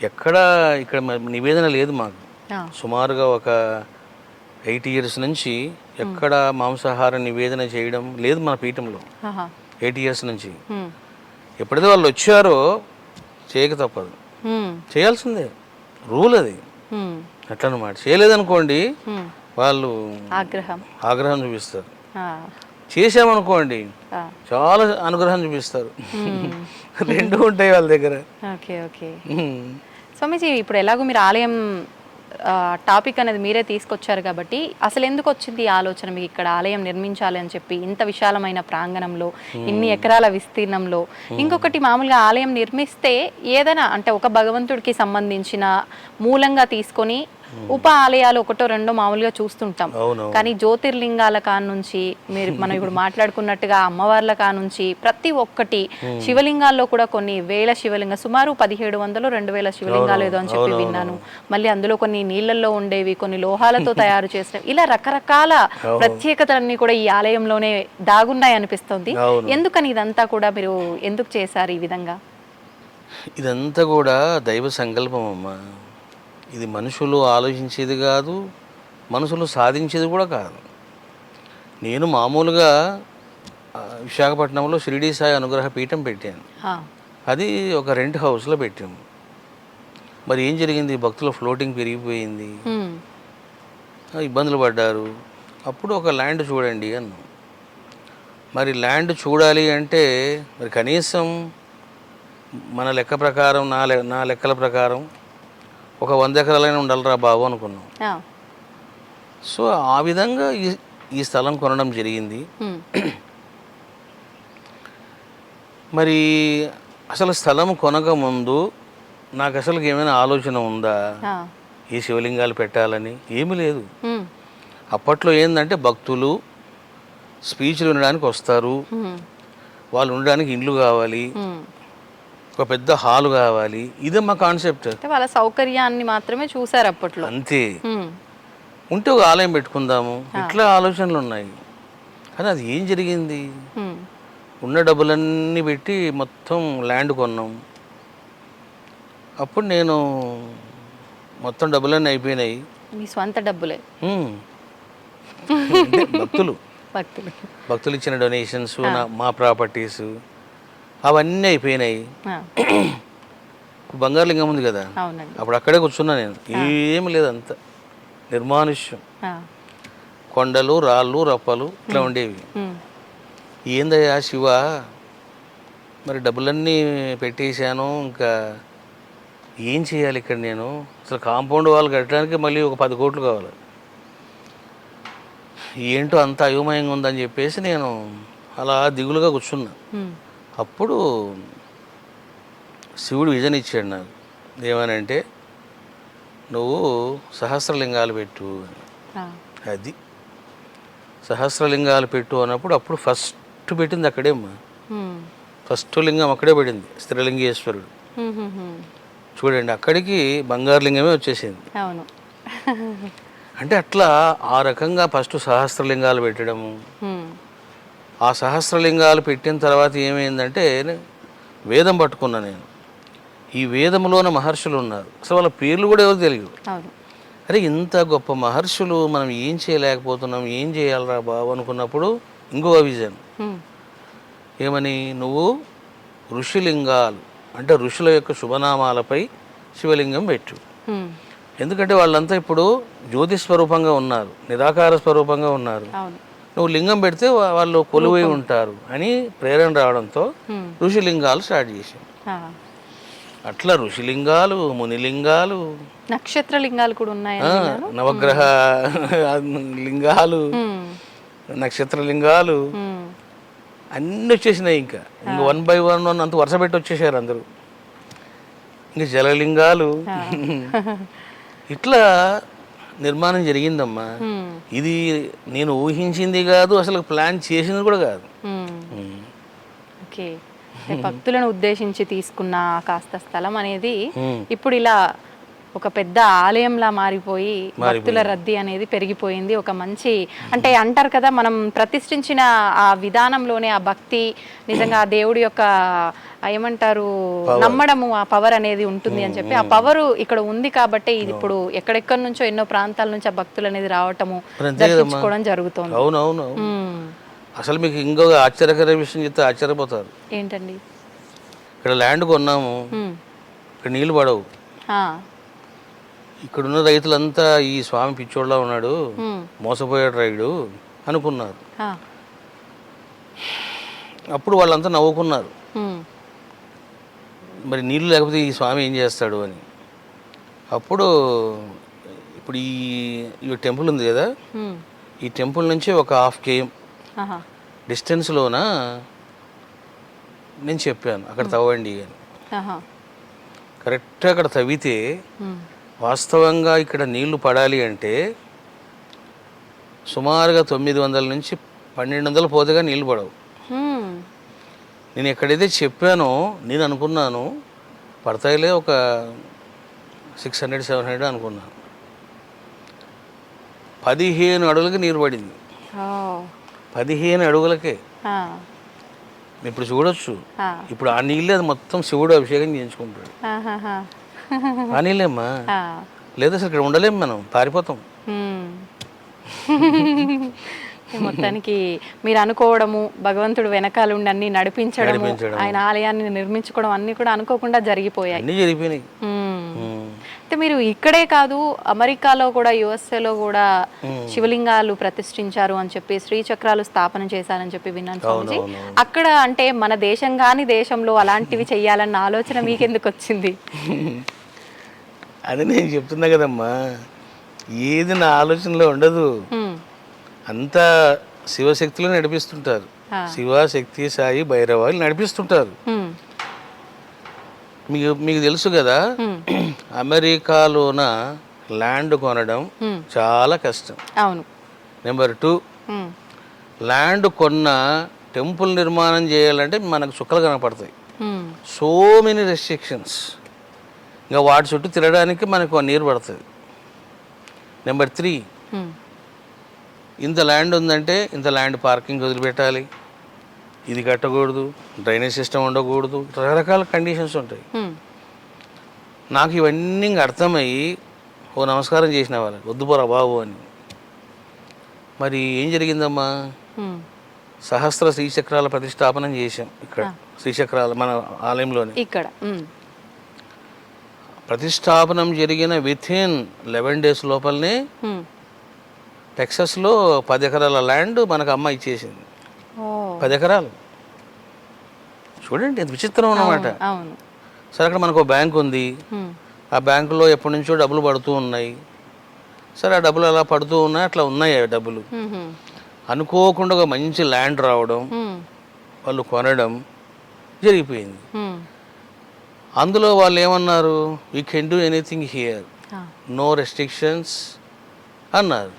ఇక్కడ నివేదన లేదు మాకు. సుమారుగా ఒక 8 years నుంచి ఎక్కడ మాంసాహార నివేదన చేయడం లేదు మన పీఠంలో. 8 years నుంచి. ఎప్పుడైతే వాళ్ళు వచ్చారో చేయక తప్పదు, చేయాల్సిందే, రూల్ అది. అట్లా అన్నమాట. చేయలేదనుకోండి వాళ్ళు ఆగ్రహం చూపిస్తారు. చేసామనుకోండి చాలా అనుగ్రహం చూపిస్తారు. రెండు ఉంటాయి వాళ్ళ దగ్గర. స్వామీజీ, ఇప్పుడు ఎలాగో మీరు ఆలయం టాపిక్ అనేది మీరే తీసుకొచ్చారు కాబట్టి అసలు ఎందుకు వచ్చింది ఈ ఆలోచన మీకు ఇక్కడ ఆలయం నిర్మించాలి అని చెప్పి, ఇంత విశాలమైన ప్రాంగణంలో, ఇన్ని ఎకరాల విస్తీర్ణంలో? ఇంకొకటి, మామూలుగా ఆలయం నిర్మిస్తే ఏదైనా అంటే ఒక భగవంతుడికి సంబంధించిన మూలంగా తీసుకొని ఉప ఆలయాలు ఒకటో రెండో మామూలుగా చూస్తుంటాం. కానీ జ్యోతిర్లింగాల కానుంచి మనం ఇప్పుడు మాట్లాడుకున్నట్టుగా అమ్మవార్ల కానుంచి ప్రతి ఒక్కటి, శివలింగాల్లో కూడా కొన్ని వేల శివలింగం, సుమారు 1700-2000 శివలింగాలు ఏదో అని చెప్పి విన్నాను. మళ్ళీ అందులో కొన్ని నీళ్లలో ఉండేవి, కొన్ని లోహాలతో తయారు చేసినవి, ఇలా రకరకాల ప్రత్యేకతలన్నీ కూడా ఈ ఆలయంలోనే దాగున్నాయి అనిపిస్తుంది. ఎందుకని ఇదంతా కూడా మీరు ఎందుకు చేశారు ఈ విధంగా? ఇదంతా కూడా దైవ సంకల్పం అమ్మా. ఇది మనుషులు ఆలోచించేది కాదు, మనుషులు సాధించేది కూడా కాదు. నేను మామూలుగా విశాఖపట్నంలో షిరిడీ సాయి అనుగ్రహ పీఠం పెట్టాను. అది ఒక రెంట్ హౌస్లో పెట్టాము. మరి ఏం జరిగింది, భక్తుల ఫ్లోటింగ్ పెరిగిపోయింది, ఇబ్బందులు పడ్డారు. అప్పుడు ఒక ల్యాండ్ చూడండి అన్నాం. మరి ల్యాండ్ చూడాలి అంటే మరి కనీసం మన లెక్క ప్రకారం, నా లెక్కల ప్రకారం ఒక 100 ఎకరాలైనా ఉండాలిరా బాబు అనుకున్నాం. సో ఆ విధంగా ఈ స్థలం కొనడం జరిగింది. మరి అసలు స్థలం కొనక ముందు నాకు అసలు ఏమైనా ఆలోచన ఉందా ఈ శివలింగాలు పెట్టాలని? ఏమీ లేదు. అప్పట్లో ఏంటంటే భక్తులు స్పీచ్లు వినడానికి వస్తారు, వాళ్ళు ఉండడానికి ఇండ్లు కావాలి, ఒక పెద్ద హాల్ కావాలి, ఇదే మా కాన్సెప్ట్. వాళ్ళ సౌకర్యాన్ని మాత్రమే చూసారు అప్పట్లో, అంతే. ఉంటే ఒక ఆలయం పెట్టుకుందాము, ఇట్లా ఆలోచనలు ఉన్నాయి. కానీ అది ఏం జరిగింది, ఉన్న డబ్బులన్నీ పెట్టి మొత్తం ల్యాండ్ కొన్నాం. అప్పుడు నేను మొత్తం డబ్బులన్నీ అయిపోయినాయి. మీ స్వంత డబ్బులే? భక్తులు ఇచ్చిన డొనేషన్స్, మా ప్రాపర్టీస్ అవన్నీ అయిపోయినాయి. బంగారు లింగం ఉంది కదా, అప్పుడు అక్కడే కూర్చున్నా నేను. ఏమి లేదు, అంత నిర్మానుష్యం, కొండలు రాళ్ళు రప్పలు ఇట్లా ఉండేవి. ఏందయ్యా శివ, మరి డబ్బులన్నీ పెట్టేశాను, ఇంకా ఏం చేయాలి ఇక్కడ నేను? అసలు కాంపౌండ్ వాళ్ళు కట్టడానికి మళ్ళీ ఒక 10 కోట్లు కావాలి. ఏంటో అంత అయోమయంగా ఉందని చెప్పేసి నేను అలా దిగులుగా కూర్చున్నా. అప్పుడు శివుడు విజన్ ఇచ్చాడు నాకు. ఏమనంటే, నువ్వు సహస్రలింగాలు పెట్టు. అది సహస్రలింగాలు పెట్టు అన్నప్పుడు అప్పుడు ఫస్ట్ పెట్టింది అక్కడేమ్మా. ఫస్ట్ లింగం అక్కడే పడింది, స్త్రీలింగేశ్వరుడు. చూడండి, అక్కడికి బంగారు లింగమే వచ్చేసింది. అంటే అట్లా ఆ రకంగా ఫస్ట్ సహస్రలింగాలు పెట్టడము. ఆ సహస్రలింగాలు పెట్టిన తర్వాత ఏమైందంటే వేదం పట్టుకున్నా నేను. ఈ వేదంలోన మహర్షులు ఉన్నారు, అసలు వాళ్ళ పేర్లు కూడా ఎవరు తెలియదు. అరే ఇంత గొప్ప మహర్షులు మనం ఏం చేయలేకపోతున్నాం, ఏం చేయాలరా బాబు అనుకున్నప్పుడు ఇంకో విజన్ ఏమని, నువ్వు ఋషిలింగాలు అంటే ఋషుల యొక్క శుభనామాలపై శివలింగం పెట్టు. ఎందుకంటే వాళ్ళంతా ఇప్పుడు జ్యోతి స్వరూపంగా ఉన్నారు, నిరాకార స్వరూపంగా ఉన్నారు. నువ్వు లింగం పెడితే వాళ్ళు కొలువై ఉంటారు అని ప్రేరణ రావడంతో ఋషిలింగాలు స్టార్ట్ చేశాం. అట్లా ఋషిలింగాలు, మునిలింగాలు, నక్షత్ర లింగాలు కూడా ఉన్నాయి, నవగ్రహ లింగాలు, నక్షత్ర లింగాలు అన్నీ వచ్చేసినాయి. ఇంకా 1 by 1 అంత వరుస పెట్టి వచ్చేసారు అందరూ. ఇంకా జలలింగాలు ఇట్లా నిర్మాణం జరిగిందమ్మా. ఇది నేను ఊహించింది కాదు, అసలు ప్లాన్ చేసింది కూడా కాదు. ఓకే, భక్తులను ఉద్దేశించి తీసుకున్న కాస్త స్థలం అనేది ఇప్పుడు ఇలా ఒక పెద్ద ఆలయంలా మారిపోయి భక్తుల రద్దీ అనేది పెరిగిపోయింది. ఒక మంచి అంటే అంటారు కదా, మనం ప్రతిష్ఠించిన ఆ విధానంలోనే ఆ భక్తి నిజంగా ఆ దేవుడి యొక్క ఏమంటారు నమ్మడము, ఆ పవర్ అనేది ఉంటుంది అని చెప్పి, ఆ పవర్ ఇక్కడ ఉంది కాబట్టి ఇది ఇప్పుడు ఎక్కడెక్కడి నుంచో ఎన్నో ప్రాంతాల నుంచి ఆ భక్తులు అనేది రావటము, దర్శించుకోవడం జరుగుతుంది. అవునవును. అసలు మీకు ఇంకొక ఆశ్చర్యకర విషయం చెప్తే ఆశ్చర్యపోతారు. ఏంటండి? ఇక్కడ ల్యాండ్ కొన్నాము, ఇక్కడ నీళ్లు పడవు. ఇక్కడున్న రైతులంతా ఈ స్వామి పిచ్చోళ్ళ ఉన్నాడు, మోసపోయాడు రైడు అనుకున్నారు. అప్పుడు వాళ్ళంతా నవ్వుకున్నారు, మరి నీళ్ళు లేకపోతే ఈ స్వామి ఏం చేస్తాడు అని. అప్పుడు ఇప్పుడు ఈ టెంపుల్ ఉంది కదా, ఈ టెంపుల్ నుంచి ఒక 1/2 km డిస్టెన్స్లోన నేను చెప్పాను అక్కడ తవ్వండి అని. కరెక్ట్గా అక్కడ తవ్వితే వాస్తవంగా ఇక్కడ నీళ్లు పడాలి అంటే సుమారుగా 900 నుంచి 1200 పోతేగా నీళ్లు పడవు. నేను ఎక్కడైతే చెప్పానో నేను అనుకున్నాను పడతాయిలే ఒక 600-700 అనుకున్నాను. 15 అడుగులకి నీరు పడింది. 15 అడుగులకే. ఇప్పుడు చూడొచ్చు, ఇప్పుడు ఆ నీళ్ళే అది మొత్తం శివుడు అభిషేకం చేయించుకుంటాడు. ఆ నీళ్ళేమ్మా, లేదా అసలు ఇక్కడ ఉండలేము, మనం పారిపోతాం. మొత్తానికి మీరు అనుకోవడము, భగవంతుడు వెనకాల ఉండి అన్ని నడిపించడము, ఆయన ఆలయాన్ని నిర్మించుకోవడం అన్ని కూడా అనుకోకుండా జరిగిపోయాయి. అన్ని జరిగిపోయినాయి. అయితే మీరు ఇక్కడే కాదు, అమెరికాలో కూడా, యుఎస్ఏలో కూడా శివలింగాలు ప్రతిష్ఠించారు అని చెప్పి, శ్రీచక్రాలు స్థాపన చేశారని చెప్పి విన్నాను స్వామిజీ. అక్కడ అంటే మన దేశం కాని దేశంలో అలాంటివి చెయ్యాలన్న ఆలోచన మీకెందుకు వచ్చింది? అది నేను చెప్తున్నా కదమ్మా, ఏది నా ఆలోచనలో ఉండదు, అంతా శివశక్తులు నడిపిస్తుంటారు. శివ, శక్తి, సాయి, భైరవాలు నడిపిస్తుంటారు. మీకు తెలుసు కదా, అమెరికాలోన ల్యాండ్ కొనడం చాలా కష్టం. అవును. నెంబర్ 2, ల్యాండ్ కొన్న టెంపుల్ నిర్మాణం చేయాలంటే మనకు చుక్కలు కనపడతాయి. So many restrictions. ఇంకా వాటి చుట్టూ తిరగడానికి మనకు 1 year పడుతుంది. నెంబర్ 3, ఇంత ల్యాండ్ ఉందంటే ఇంత ల్యాండ్ పార్కింగ్ వదిలిపెట్టాలి, ఇది కట్టకూడదు, డ్రైనేజ్ సిస్టమ్ ఉండకూడదు, రకరకాల కండిషన్స్ ఉంటాయి. నాకు ఇవన్నీ ఇంక అర్థమయ్యి ఓ నమస్కారం చేసిన వాళ్ళకి, వద్దుపోరా బాబు అని. మరి ఏం జరిగిందమ్మా, సహస్ర శ్రీచక్రాల ప్రతిష్టాపనం చేశాం ఇక్కడ. శ్రీచక్రాల మన ఆలయంలోనే ఇక్కడ ప్రతిష్టాపనం జరిగిన వితిన్ 11 days లోపలనే టెక్సస్లో 10 ఎకరాల ల్యాండ్ మనకు అమ్మ ఇచ్చేసింది. 10 ఎకరాలు. చూడండి ఎంత విచిత్రం అన్నమాట. సరే, అక్కడ మనకు బ్యాంక్ ఉంది, ఆ బ్యాంకులో ఎప్పటి నుంచో డబ్బులు పడుతూ ఉన్నాయి. సరే, ఆ డబ్బులు అలా పడుతూ ఉన్నాయి, అట్లా ఉన్నాయి ఆ డబ్బులు. అనుకోకుండా ఒక మంచి ల్యాండ్ రావడం, వాళ్ళు కొనడం జరిగిపోయింది. అందులో వాళ్ళు ఏమన్నారు, we can do anything here, no restrictions అన్నారు.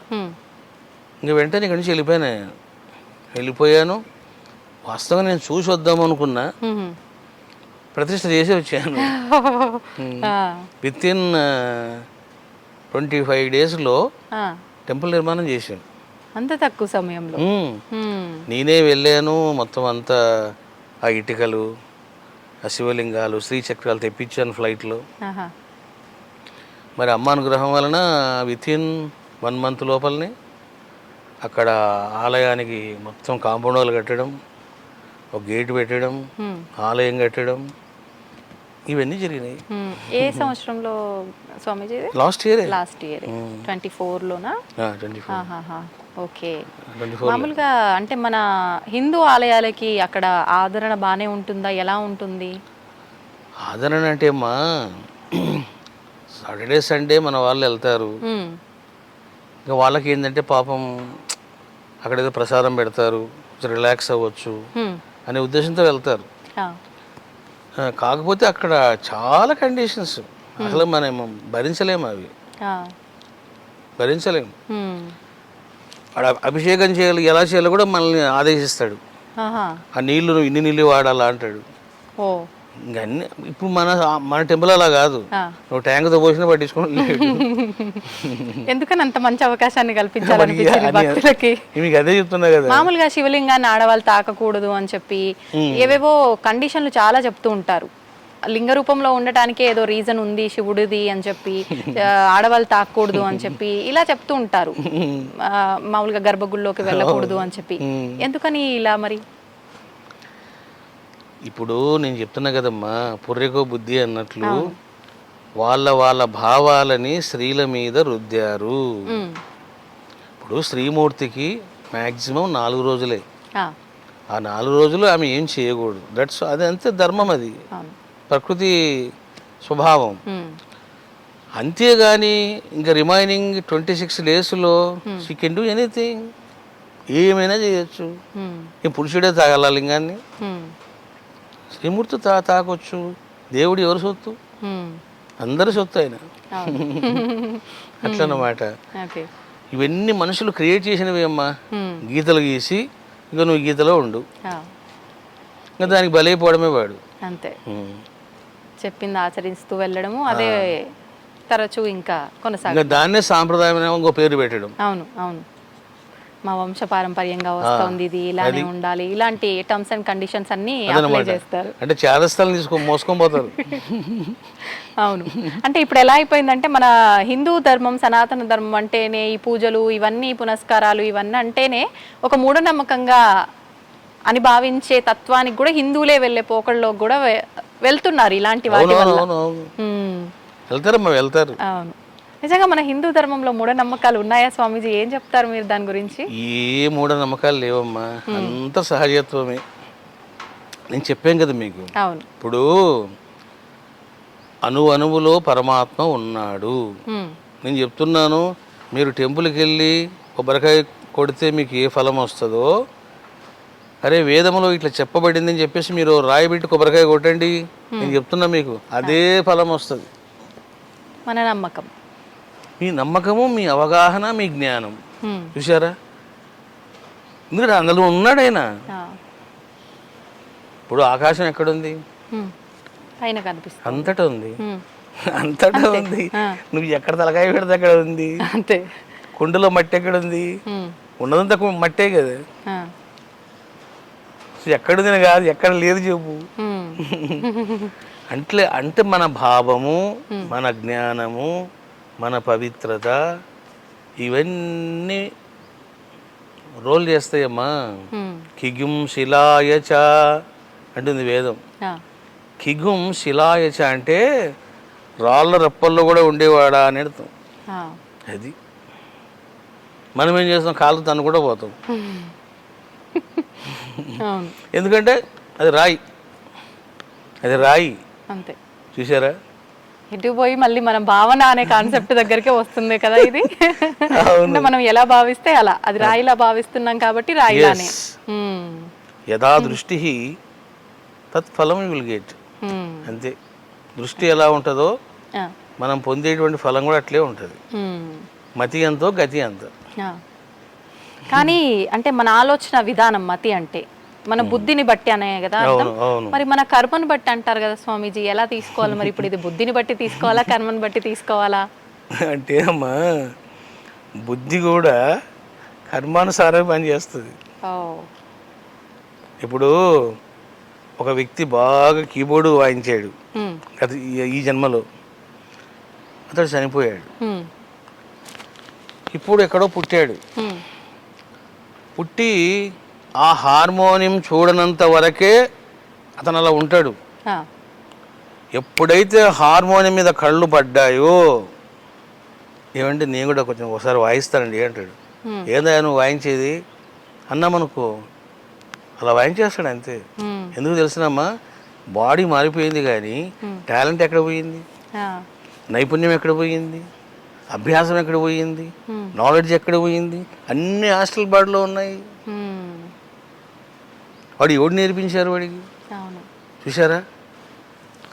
ఇంక వెంటనే ఇక్కడి నుంచి వెళ్ళిపోయాను. వాస్తవంగా నేను చూసి వద్దాం అనుకున్నా, ప్రతిష్ట చేసి వచ్చాను. వితిన్ 25 daysలో టెంపుల్ నిర్మాణం చేశాను. అంత తక్కువ సమయంలో నేనే వెళ్ళాను. మొత్తం అంతా ఆ ఇటుకలు, ఆ శివలింగాలు, శ్రీచక్రాలు తెప్పించాను ఫ్లైట్లో. మరి అమ్మ అనుగ్రహం వలన వితిన్ 1 month లోపలనే అక్కడ ఆలయానికి మొత్తం కాంపౌండ్ వాల్ కట్టడం, ఒక గేట్ పెట్టడం, ఆలయం కట్టడం, ఇవన్నీ జరిగినాయి. ఏ సంవత్సరంలో స్వామీజీ? లాస్ట్ ఇయర్ 24లోనా? 24. ఓకే. మామూలుగా అంటే మన హిందూ ఆలయాలకి అక్కడ ఆదరణ బాగానే ఉంటుందా, ఎలా ఉంటుంది? ఆదరణ అంటే అమ్మా సాటర్డే సండే మన వాళ్ళు వెళ్తారు. ఇంకా వాళ్ళకి ఏంటంటే పాపం అక్కడ ఏదో ప్రసాదం పెడతారు, కొంచెం రిలాక్స్ అవ్వచ్చు అనే ఉద్దేశంతో వెళ్తారు. కాకపోతే అక్కడ చాలా కండిషన్స్ అసలు మనం భరించలేము, అవి భరించలేము. అక్కడ అభిషేకం చేయాలి, ఎలా చేయాలో కూడా మనల్ని ఆదేశిస్తాడు. ఆ నీళ్లు నువ్వు ఇన్ని నీళ్ళు వాడాలా అంటాడు. ఇంకా అన్ని ఇప్పుడు మన టెంపుల్ అలా కాదు, నువ్వు ట్యాంక్తో పోసినా పట్టించుకోండి. ఎందుకని అంత మంచి అవకాశాన్ని కల్పించాలనిపించింది భక్తులకి? మీకు అదే చెప్తున్నా కదా. మామూలుగా శివలింగాన్ని ఆడవాళ్ళు తాకకూడదు అని చెప్పి ఏవేవో కండిషన్లు చాలా చెప్తూ ఉంటారు. లింగ రూపంలో ఉండటానికి ఏదో రీజన్ ఉంది శివుడిది అని చెప్పి, ఆడవాళ్ళు తాకూడదు అని చెప్పి ఇలా చెప్తూ ఉంటారు. మామూలుగా గర్భగుడిలోకి వెళ్ళకూడదు అని చెప్పి, ఎందుకని ఇలా మరి? ఇప్పుడు నేను చెప్తున్నా కదమ్మా, పుర్రెకో బుద్ధి అన్నట్లు వాళ్ళ భావాలని స్త్రీల మీద రుద్దారు. ఇప్పుడు స్త్రీమూర్తికి మ్యాక్సిమం 4 రోజులే. ఆ 4 రోజులు ఆమె ఏం చేయకూడదు. అది అంతే ధర్మం, అది ప్రకృతి స్వభావం. అంతేగాని ఇంకా రిమైనింగ్ 26 daysలో షీ కెన్ డూ ఎనీథింగ్, ఏమైనా చేయొచ్చు. ఈ పురుషుడే తాగాల లింగాన్ని, శ్రీమూర్తి తాకొచ్చు. దేవుడు ఎవరు సొత్తు? అందరి సొత్తు ఆయన. అట్లన్నమాట. ఇవన్నీ మనుషులు క్రియేట్ చేసినవి అమ్మా. గీతలు గీసి ఇంకా నువ్వు గీతలో ఉండు, ఇంకా దానికి బలైపోవడమే వాడు. అంతే, చెప్పింది ఆచరిస్తూ వెళ్ళడము అదే తరచూ ఇంకా కొనసాగ. దాన్నే సాంప్రదాయం ఇంకో పేరు పెట్టడం. అవును అవును, మా వంశ పారంపర్యంగా వస్తుంది, ఇది ఇలానే ఉండాలి, ఇలాంటి టర్మ్స్ అండ్ కండిషన్స్ అన్ని అప్లై చేస్తారు. అంటే చారస్థాలు మోసుకొని పోతారు. అవును, అంటే ఇప్పుడు ఎలా అయిపోయిందంటే మన హిందూ ధర్మం, సనాతన ధర్మం అంటేనే ఈ పూజలు ఇవన్నీ పునస్కారాలు ఇవన్నీ అంటేనే ఒక మూఢనమ్మకంగా అని భావించే తత్వానికి కూడా హిందువులే వెళ్ళే పోకల్లో కూడా వెళ్తున్నారు ఇలాంటి వాటి వల్ల. వెళ్తారు. అవును, నిజంగా మన హిందూ ధర్మంలో మూఢనమ్మకాలు ఉన్నాయా స్వామీజీ? ఏం చెప్తారు మీరు దాని గురించి? ఏ మూఢనమ్మకాలు లేవమ్మా, అంత సహజత్వమే. నేను చెప్పాను కదా మీకు. అవును, ఇప్పుడు అణువులో పరమాత్మ ఉన్నాడు. నేను చెప్తున్నాను, మీరు టెంపుల్కి వెళ్ళి కొబ్బరికాయ కొడితే మీకు ఏ ఫలం వస్తుందో, అరే వేదంలో ఇట్లా చెప్పబడింది అని చెప్పేసి మీరు రాయి పెట్టి కొబ్బరికాయ కొట్టండి, నేను చెప్తున్నా మీకు అదే ఫలం వస్తుంది. మన నమ్మకం, మీ నమ్మకము, మీ అవగాహన, మీ జ్ఞానం. చూసారా, ఎందుకంటే అందులో ఉన్నాడు ఆయన. ఇప్పుడు ఆకాశం ఎక్కడుంది? పైన కనిపిస్తుంది. అంతటా ఉంది, అంతటా ఉంది. నువ్వు ఎక్కడ తలకాయ పెడితే అక్కడ ఉంది. అంతే. కుండలో మట్టి ఎక్కడ ఉంది? ఉన్నదంతా మట్టే కదా. ఎక్కడుంది కాదు, ఎక్కడ లేదు చెప్పు. అంటే మన భావము, మన జ్ఞానము, మన పవిత్రత ఇవన్నీ రోల్ చేస్తాయమ్మా. కిగుం శిలాయచ అంటుంది వేదం. కిగుం శిలాయచ అంటే రాళ్ళ రప్పల్లో కూడా ఉండేవాడా అని అర్థం. అది మనం ఏం చేస్తాం, కాళ్ళు తను కూడా పోతాం. ఎందుకంటే అది రాయి, అది రాయి. అంతే. చూసారా, ఇటు పోయి మళ్ళీ మనం భావన అనే కాన్సెప్ట్ దగ్గరికే వస్తుంది కదా ఇది. అంటే మనం ఎలా భావిస్తే అలా, అది రాయిలా భావిస్తున్నాం కాబట్టి రాయిలానే. యథా దృష్టి తత్ఫలం యు విల్ గెట్. అంతే, దృష్టి ఎలా ఉంటుందో మనం పొందేటువంటి ఫలం కూడా అట్లే ఉంటుంది. మతి ఎంతో గతి అంతో. కానీ అంటే మన ఆలోచన విధానం మతి అంటే మన బుద్ధిని బట్టి అనే కదా అర్థం. మరి మన కర్మను బట్టి అంటారు కదా స్వామీజీ, ఎలా తీసుకోవాలి మరి? ఇప్పుడు ఇది బుద్ధిని బట్టి తీసుకోవాలా, కర్మను బట్టి తీసుకోవాలా? అంటే అమ్మా, బుద్ధి కూడా కర్మానుసారమే పనిచేస్తుంది. ఇప్పుడు ఒక వ్యక్తి బాగా కీబోర్డు వాయించాడు అది ఈ జన్మలో, అతడు చనిపోయాడు. హ్మ్. ఇప్పుడు ఎక్కడో పుట్టాడు. హ్మ్. పుట్టి ఆ హార్మోనియం చూడనంత వరకే అతను అలా ఉంటాడు. ఆ. ఎప్పుడైతే హార్మోనియం మీద కళ్ళు పడ్డాయో, ఏమంటే నేను కూడా కొంచెం ఒకసారి వాయిస్తానండి అంటాడు. ఏందా నువ్వు వాయించేది అన్నామనుకో, అలా వాయించేస్తాడు అంతే. ఎందుకు తెలిసినమ్మా, బాడీ మారిపోయింది కానీ టాలెంట్ ఎక్కడ పోయింది, నైపుణ్యం ఎక్కడ పోయింది, అభ్యాసం ఎక్కడ పోయింది, నాలెడ్జ్ ఎక్కడ పోయింది, అన్ని హాస్టల్ బాడీలో ఉన్నాయి. వాడు ఎవడు నేర్పించారు వాడికి, చూసారా?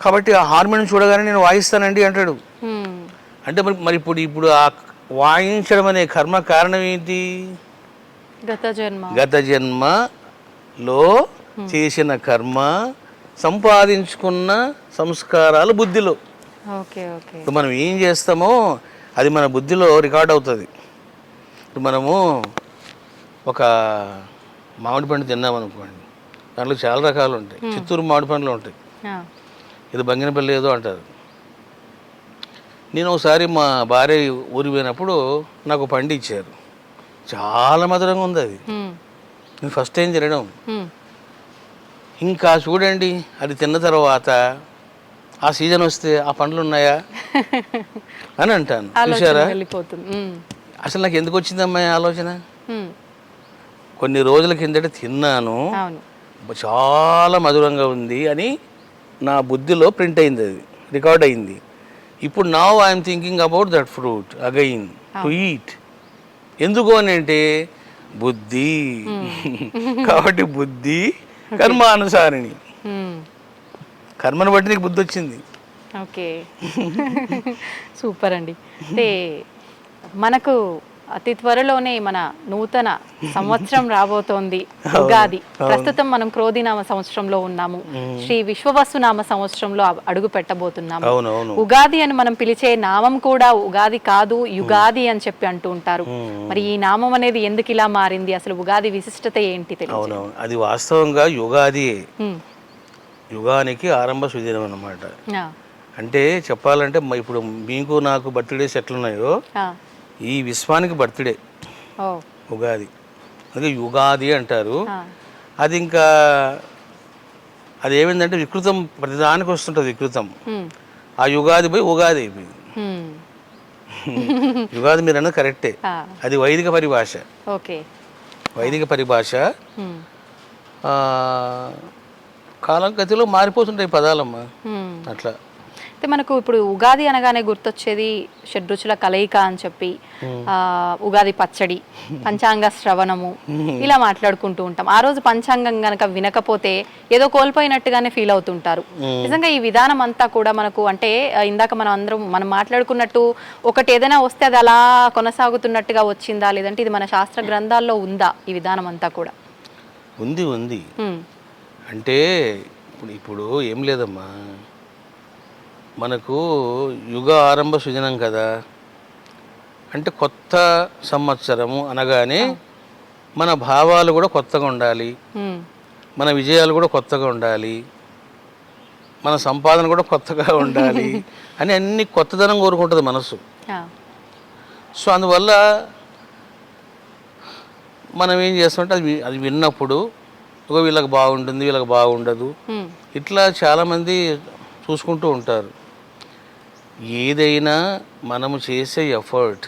కాబట్టి ఆ హార్మోనియం చూడగానే నేను వాయిస్తానండి అంటాడు. అంటే మరి ఇప్పుడు ఆ వాయించడం అనే కర్మ కారణం ఏంటి? గత జన్మలో చేసిన కర్మ, సంపాదించుకున్న సంస్కారాలు బుద్ధిలో. ఇప్పుడు మనం ఏం చేస్తామో అది మన బుద్ధిలో రికార్డ్ అవుతుంది. ఇప్పుడు మనము ఒక మామిడి పండు తిన్నామనుకోండి, దాంట్లో చాలా రకాలు ఉంటాయి. చిత్తూరు మామిడి పండ్లు ఉంటాయి, ఇది బంగినపల్లి ఏదో అంటారు. నేను ఒకసారి మా భార్య ఊరికి పోయినప్పుడు నాకు పండు ఇచ్చారు, చాలా మధురంగా ఉంది. అది నేను ఫస్ట్ టైం తినడం. ఇంకా చూడండి, అది తిన్న తర్వాత ఆ సీజన్ వస్తే ఆ పండ్లు ఉన్నాయా అని అంటాను. చూసారా? అసలు నాకు ఎందుకు వచ్చిందమ్మా ఆలోచన? కొన్ని రోజుల కిందట తిన్నాను, చాలా మధురంగా ఉంది అని నా బుద్ధిలో ప్రింట్ అయింది, అది రికార్డ్ అయింది. ఇప్పుడు now I'm thinking about that fruit again to eat. ఎందుకు అని అంటే బుద్ధి. కాబట్టి బుద్ధి కర్మానుసారిణి, కర్మను బట్టి నీకు బుద్ధి వచ్చింది. ఓకే, సూపర్ అండి. అంటే మనకు అతి త్వరలోనే మన నూతన సంవత్సరం రాబోతోంది, ఉగాది. ప్రస్తుతం మనం క్రోధినామ సంవత్సరంలో ఉన్నాము, శ్రీ విశ్వవసునామ సంవత్సరంలో అడుగు పెట్టబోతున్నాము. ఉగాది అని మనం పిలిచే నామం కూడా ఉగాది కాదు, యుగాది అని చెప్పి అంటూ ఉంటారు. మరి ఈ నామం అనేది ఎందుకు ఇలా మారింది, అసలు ఉగాది విశిష్టత ఏంటి? అవునవును, అది వాస్తవంగా యుగాది, యుగానికి ఆరంభ సుదినం అన్నమాట. అంటే చెప్పాలంటే ఇప్పుడు మీకు నాకు బర్త్డేస్ ఎట్లున్నాయో ఈ విశ్వానికి బర్త్డే ఉగాది, అందుకే యుగాది అంటారు. అది ఇంకా అది ఏమైందంటే వికృతం, ప్రతిదానికి వస్తుంటుంది వికృతం. ఆ యుగాది పోయి ఉగాది అయిపోయింది. యుగాది మీరు అన్నది కరెక్టే, అది వైదిక పరిభాష. వైదిక పరిభాష. కాలం గతిలో మారిపోతుంటాయి పదాలమ్మా, అట్లా. అయితే మనకు ఇప్పుడు ఉగాది అనగానే గుర్తొచ్చేది షడ్రుచుల కలయిక అని చెప్పి, ఉగాది పచ్చడి, పంచాంగ శ్రవణము, ఇలా మాట్లాడుకుంటూ ఉంటాం. ఆ రోజు పంచాంగం గనక వినకపోతే ఏదో కోల్పోయినట్టుగానే ఫీల్ అవుతుంటారు. నిజంగా ఈ విధానం అంతా కూడా మనకు, అంటే ఇందాక మనం మాట్లాడుకున్నట్టు ఒకటి ఏదైనా వస్తే అది అలా కొనసాగుతున్నట్టుగా వచ్చిందా, లేదంటే ఇది మన శాస్త్ర గ్రంథాల్లో ఉందా ఈ విధానం అంతా కూడా? ఉంది. అంటే ఇప్పుడు ఏం లేదమ్మా, మనకు యుగ ఆరంభ సుదినం కదా, అంటే కొత్త సంవత్సరము అనగానే మన భావాలు కూడా కొత్తగా ఉండాలి, మన విజయాలు కూడా కొత్తగా ఉండాలి, మన సంపాదన కూడా కొత్తగా ఉండాలి అని అన్ని కొత్తదనం కోరుకుంటుంది మనసు. సో అందువల్ల మనం ఏం చేస్తామంటే అది విన్నప్పుడు వీళ్ళకి బాగుంటుంది, వీళ్ళకి బాగుండదు, ఇట్లా చాలామంది చూసుకుంటూ ఉంటారు. ఏదైనా మనము చేసే ఎఫర్ట్,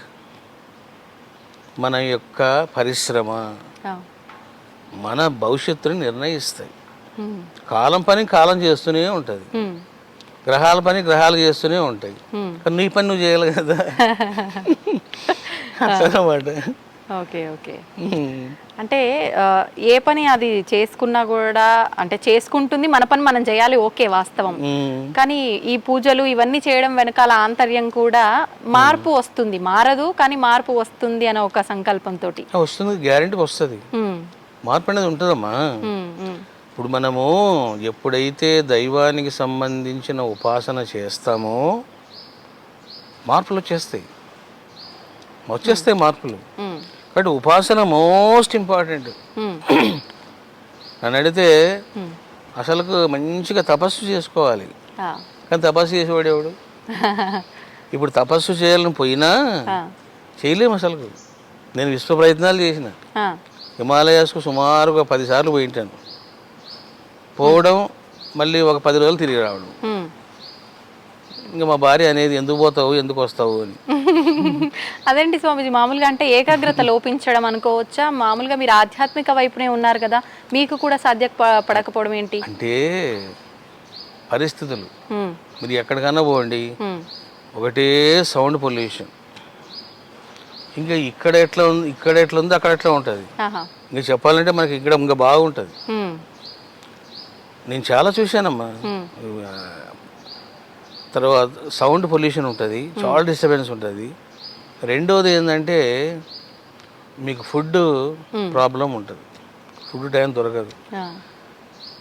మన యొక్క పరిశ్రమ మన భవిష్యత్తుని నిర్ణయిస్తాయి. కాలం పని కాలం చేస్తూనే ఉంటుంది, గ్రహాల పని గ్రహాలు చేస్తూనే ఉంటాయి. కానీ నీ పని నువ్వు చేయాలి కదా అన్నమాట. ఓకే. అంటే ఏ పని అది చేసుకున్నా కూడా, అంటే చేసుకుంటుంది, మన పని మనం చేయాలి, ఓకే వాస్తవం. కానీ ఈ పూజలు ఇవన్నీ చేయడం వెనకాల ఆంతర్యం కూడా మార్పు వస్తుంది, మారదు కానీ మార్పు వస్తుంది అనే ఒక సంకల్పంతో వస్తుంది. గ్యారెంటీ వస్తుంది, మార్పు అనేది ఉంటుందమ్మా. ఇప్పుడు మనము ఎప్పుడైతే దైవానికి సంబంధించిన ఉపాసన చేస్తామో మార్పులు వచ్చేస్తాయి మార్పులు. కాబట్టి ఉపాసన మోస్ట్ ఇంపార్టెంట్. నన్ను అడిగితే అసలుకు మంచిగా తపస్సు చేసుకోవాలి, కానీ తపస్సు చేసేవాడు ఎవడు? ఇప్పుడు తపస్సు చేయాలని పోయినా ఆ, చేయలేము అసలు. నేను విశ్వ ప్రయత్నాలు చేసిన, ఆ, హిమాలయాస్కు సుమారుగా 10 సార్లు పోయింటాను. పోవడం మళ్ళీ ఒక 10 రోజులు తిరిగి రావడం. ఉమ్. ఇంకా మా భార్య అనేది ఎందుకు పోతావు ఎందుకు వస్తావు అని. అదేంటి స్వామీజీ, మామూలుగా అంటే ఏకాగ్రత లోపించడం అనుకోవచ్చా? మామూలుగా మీరు ఆధ్యాత్మిక వైపునే ఉన్నారు కదా, మీకు కూడా పడకపోవడం ఏంటి? అంటే పరిస్థితులు. ఉమ్, మీరు ఎక్కడికన్నా పోండి, ఉమ్, ఒకటే సౌండ్ పొల్యూషన్. ఇంకా ఇక్కడ ఎట్లా ఉంది అక్కడ ఎట్లా ఉంటుంది. ఆహా, ఇంకా చెప్పాలంటే మనకి ఇక్కడ ఇంకా బాగుంటుంది. ఉమ్, నేను చాలా చూశానమ్మా. ఉమ్, తర్వాత సౌండ్ పొల్యూషన్ ఉంటుంది, చాలా డిస్టర్బెన్స్ ఉంటుంది. రెండోది ఏంటంటే మీకు ఫుడ్ ప్రాబ్లం ఉంటుంది, ఫుడ్ టైం దొరకదు. ఆ,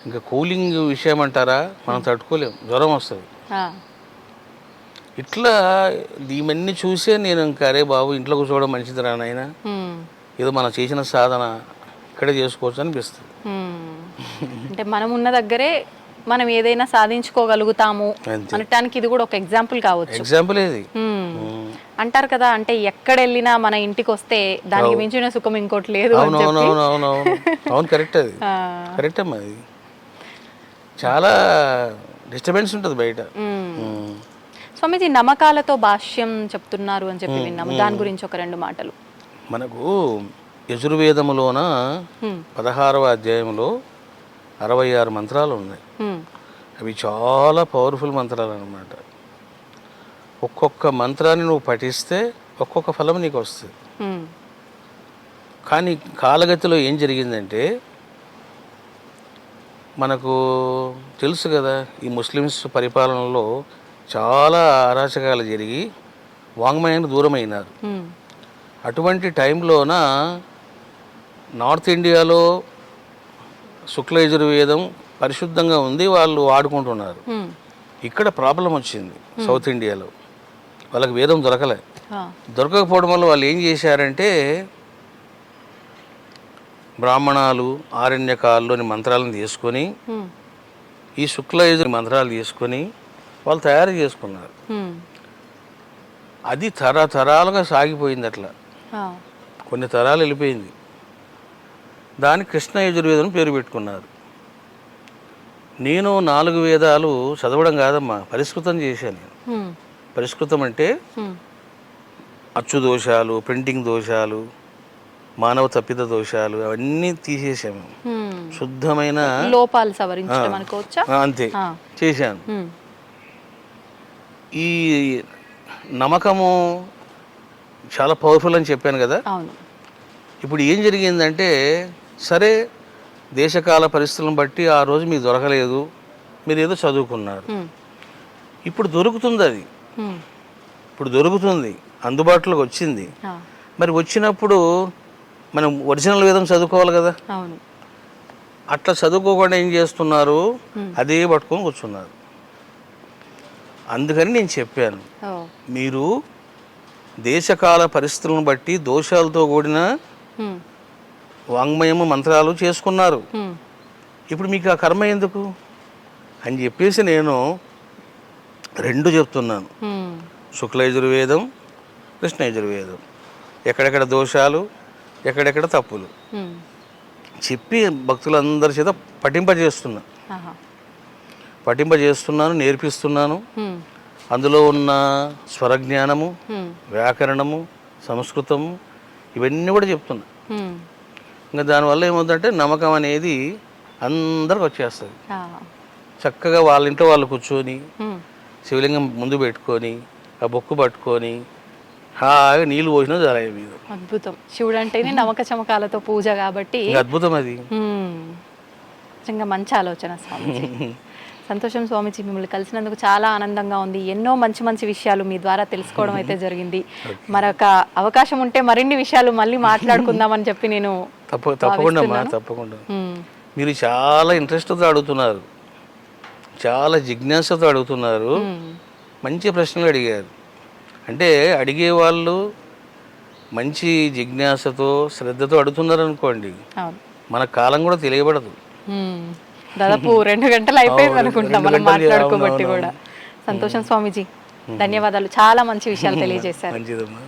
ఇంకా కూలింగ్ విషయం అంటారా, మనం తట్టుకోలేం, జ్వరం వస్తుంది. ఆ, ఇట్లా ఇవన్నీ చూసే నేను ఇంకా అరే బాబు ఇంట్లో కూర్చోవడం మంచిది రా నాయన, ఉమ్, ఏదో మనం చేసిన సాధన ఇక్కడే చేసుకోవచ్చు అనిపిస్తుంది. ఉమ్. అంటే మనం ఉన్న దగ్గరే మనం ఏదైనా సాధించుకోగలుగుతాము అంతే. అనటానికి ఇది కూడా ఒక ఎగ్జాంపుల్ కావచ్చు. ఎగ్జాంపుల్ ఏది. అంటారు కదా, అంటే ఎక్కడ వెళ్ళినా మన ఇంటికి వస్తే దానికి మించిన సుఖం ఇంకోటి లేదు అని చెప్పి. అవును కరెక్ట్, అది ఆ, కరెక్ట్ అమ్మా. అది చాలా డిస్టర్బెన్స్ ఉంటుంది బయట. ఉమ్. స్వామీజీ, నమ్మకాలతో భాష్యం చెప్తున్నారు అని చెప్పి విన్నాము, దాని గురించి ఒక 2 మాటలు. మనకు యజుర్వేదములోన 16వ అధ్యాయంలో 66 మంత్రాలు ఉన్నాయి. ఉమ్, అవి చాలా పవర్ఫుల్ మంత్రాలు అన్నమాట. ఒక్కొక్క మంత్రాన్ని నువ్వు పఠిస్తే ఒక్కొక్క ఫలం నీకు వస్తుంది. ఉమ్, కానీ కాలగతిలో ఏం జరిగిందంటే మనకు తెలుసు కదా, ఈ ముస్లిమ్స్ పరిపాలనలో చాలా అరాచకాలు జరిగి వాంగ్మయానికి దూరమైనారు. ఉమ్, అటువంటి టైంలోన నార్త్ ఇండియాలో శుక్ల యజుర్వేదం పరిశుద్ధంగా ఉంది, వాళ్ళు వాడుకుంటున్నారు. ఉమ్, ఇక్కడ ప్రాబ్లం వచ్చింది సౌత్ ఇండియాలో, వాళ్ళకి వేదం దొరకలే. ఆ, దొరకకపోవడం వల్ల వాళ్ళు ఏం చేశారంటే బ్రాహ్మణాలు ఆరణ్యకాల్లోని మంత్రాలను తీసుకొని ఉమ్, ఈ శుక్ల యజుర్ మంత్రాలు తీసుకొని వాళ్ళు తయారు చేసుకున్నారు. ఉమ్, అది తరతరాలుగా సాగిపోయింది. అట్లా ఆ, కొన్ని తరాలు వెళ్ళిపోయింది. దానికి కృష్ణ యజుర్వేదం పేరు పెట్టుకున్నారు. నేను 4 వేదాలు చదవడం కాదమ్మా, పరిష్కృతం చేశాను నేను. ఉమ్, పరిష్కృతం అంటే ఉమ్, అచ్చు దోషాలు, ప్రింటింగ్ దోషాలు, మానవ తప్పిద దోషాలు అవన్నీ తీసేసాము. ఉమ్. శుద్ధమైన లోపాలు సవరించడం అనుకోవచ్చా? అంతే ఆ, చేశాను. ఉమ్, ఈ నమ్మకము చాలా పవర్ఫుల్ అని చెప్పాను కదా. అవును. ఇప్పుడు ఏం జరిగిందంటే సరే, దేశకాల పరిస్థితులను బట్టి ఆ రోజు మీకు దొరకలేదు, మీరు ఏదో చదువుకున్నారు. ఉమ్, ఇప్పుడు దొరుకుతుంది, అది ఉమ్, ఇప్పుడు దొరుకుతుంది, అందుబాటులోకి వచ్చింది. ఆ, మరి వచ్చినప్పుడు మనం ఒరిజినల్ వేదం చదువుకోవాలి కదా. అవును. అట్లా చదువుకోకుండా ఏం చేస్తున్నారు, అదే పట్టుకొని కూర్చున్నారు. అందుకని నేను చెప్పాను, ఓ, మీరు దేశకాల పరిస్థితులను బట్టి దోషాలతో కూడిన ఉమ్, వాంగ్మయము మంత్రాలు చేసుకున్నారు. ఉమ్, ఇప్పుడు మీకు ఆ కర్మ ఎందుకు అని చెప్పేసి నేను 2 చెప్తున్నాను. ఉమ్, శుక్ల యజుర్వేదం, కృష్ణ యజుర్వేదం, ఎక్కడెక్కడ దోషాలు, ఎక్కడెక్కడ తప్పులు ఉమ్, చెప్పి భక్తులందరి చేత ఆహా, పఠింపజేస్తున్నాను, నేర్పిస్తున్నాను. ఉమ్, అందులో ఉన్న స్వరజ్ఞానము, ఉమ్, వ్యాకరణము, సంస్కృతము ఇవన్నీ కూడా చెప్తున్నా. ఉమ్, ఇంకా దానివల్ల ఏమవుతుందంటే నమ్మకం అనేది అందరికి వచ్చేస్తుంది. ఆ, చక్కగా వాళ్ళ ఇంట్లో వాళ్ళు కూర్చొని ఉమ్, శివలింగం ముందు పెట్టుకొని ఆ బొక్కు పట్టుకొని హాగా నీళ్ళు పోసినా చాలా మీద. అద్భుతం. శివుడు అంటేనే నమ్మక చమకాలతో పూజ కాబట్టి ఇంకా అద్భుతం అది. నిజంగా మంచి ఆలోచన స్వామీజీ. సంతోషం స్వామీజీ, మిమ్మల్ని కలిసినందుకు చాలా ఆనందంగా ఉంది. ఎన్నో మంచి మంచి విషయాలు మీ ద్వారా తెలుసుకోవడం అయితే జరిగింది. మరొక అవకాశం ఉంటే మరిన్ని విషయాలు మళ్ళీ మాట్లాడుకుందామని చెప్పి నేను తప్పకుండా అమ్మా, తప్పకుండా. మీరు చాలా ఇంట్రెస్ట్తో అడుగుతున్నారు, చాలా జిజ్ఞాసతో అడుగుతున్నారు, మంచి ప్రశ్నలు అడిగారు. అంటే అడిగే వాళ్ళు మంచి జిజ్ఞాసతో శ్రద్ధతో అడుగుతున్నారు అనుకోండి, మన కాలం కూడా తెలియబడదు. దాదాపు 2 గంటలు అయిపోయింది అనుకుంటా మనం మాట్లాడుకోబట్టి కూడా. సంతోషం స్వామీజీ. ధన్యవాదాలు, చాలా మంచి విషయాలు తెలియజేశారు. మంచిదమ్మా.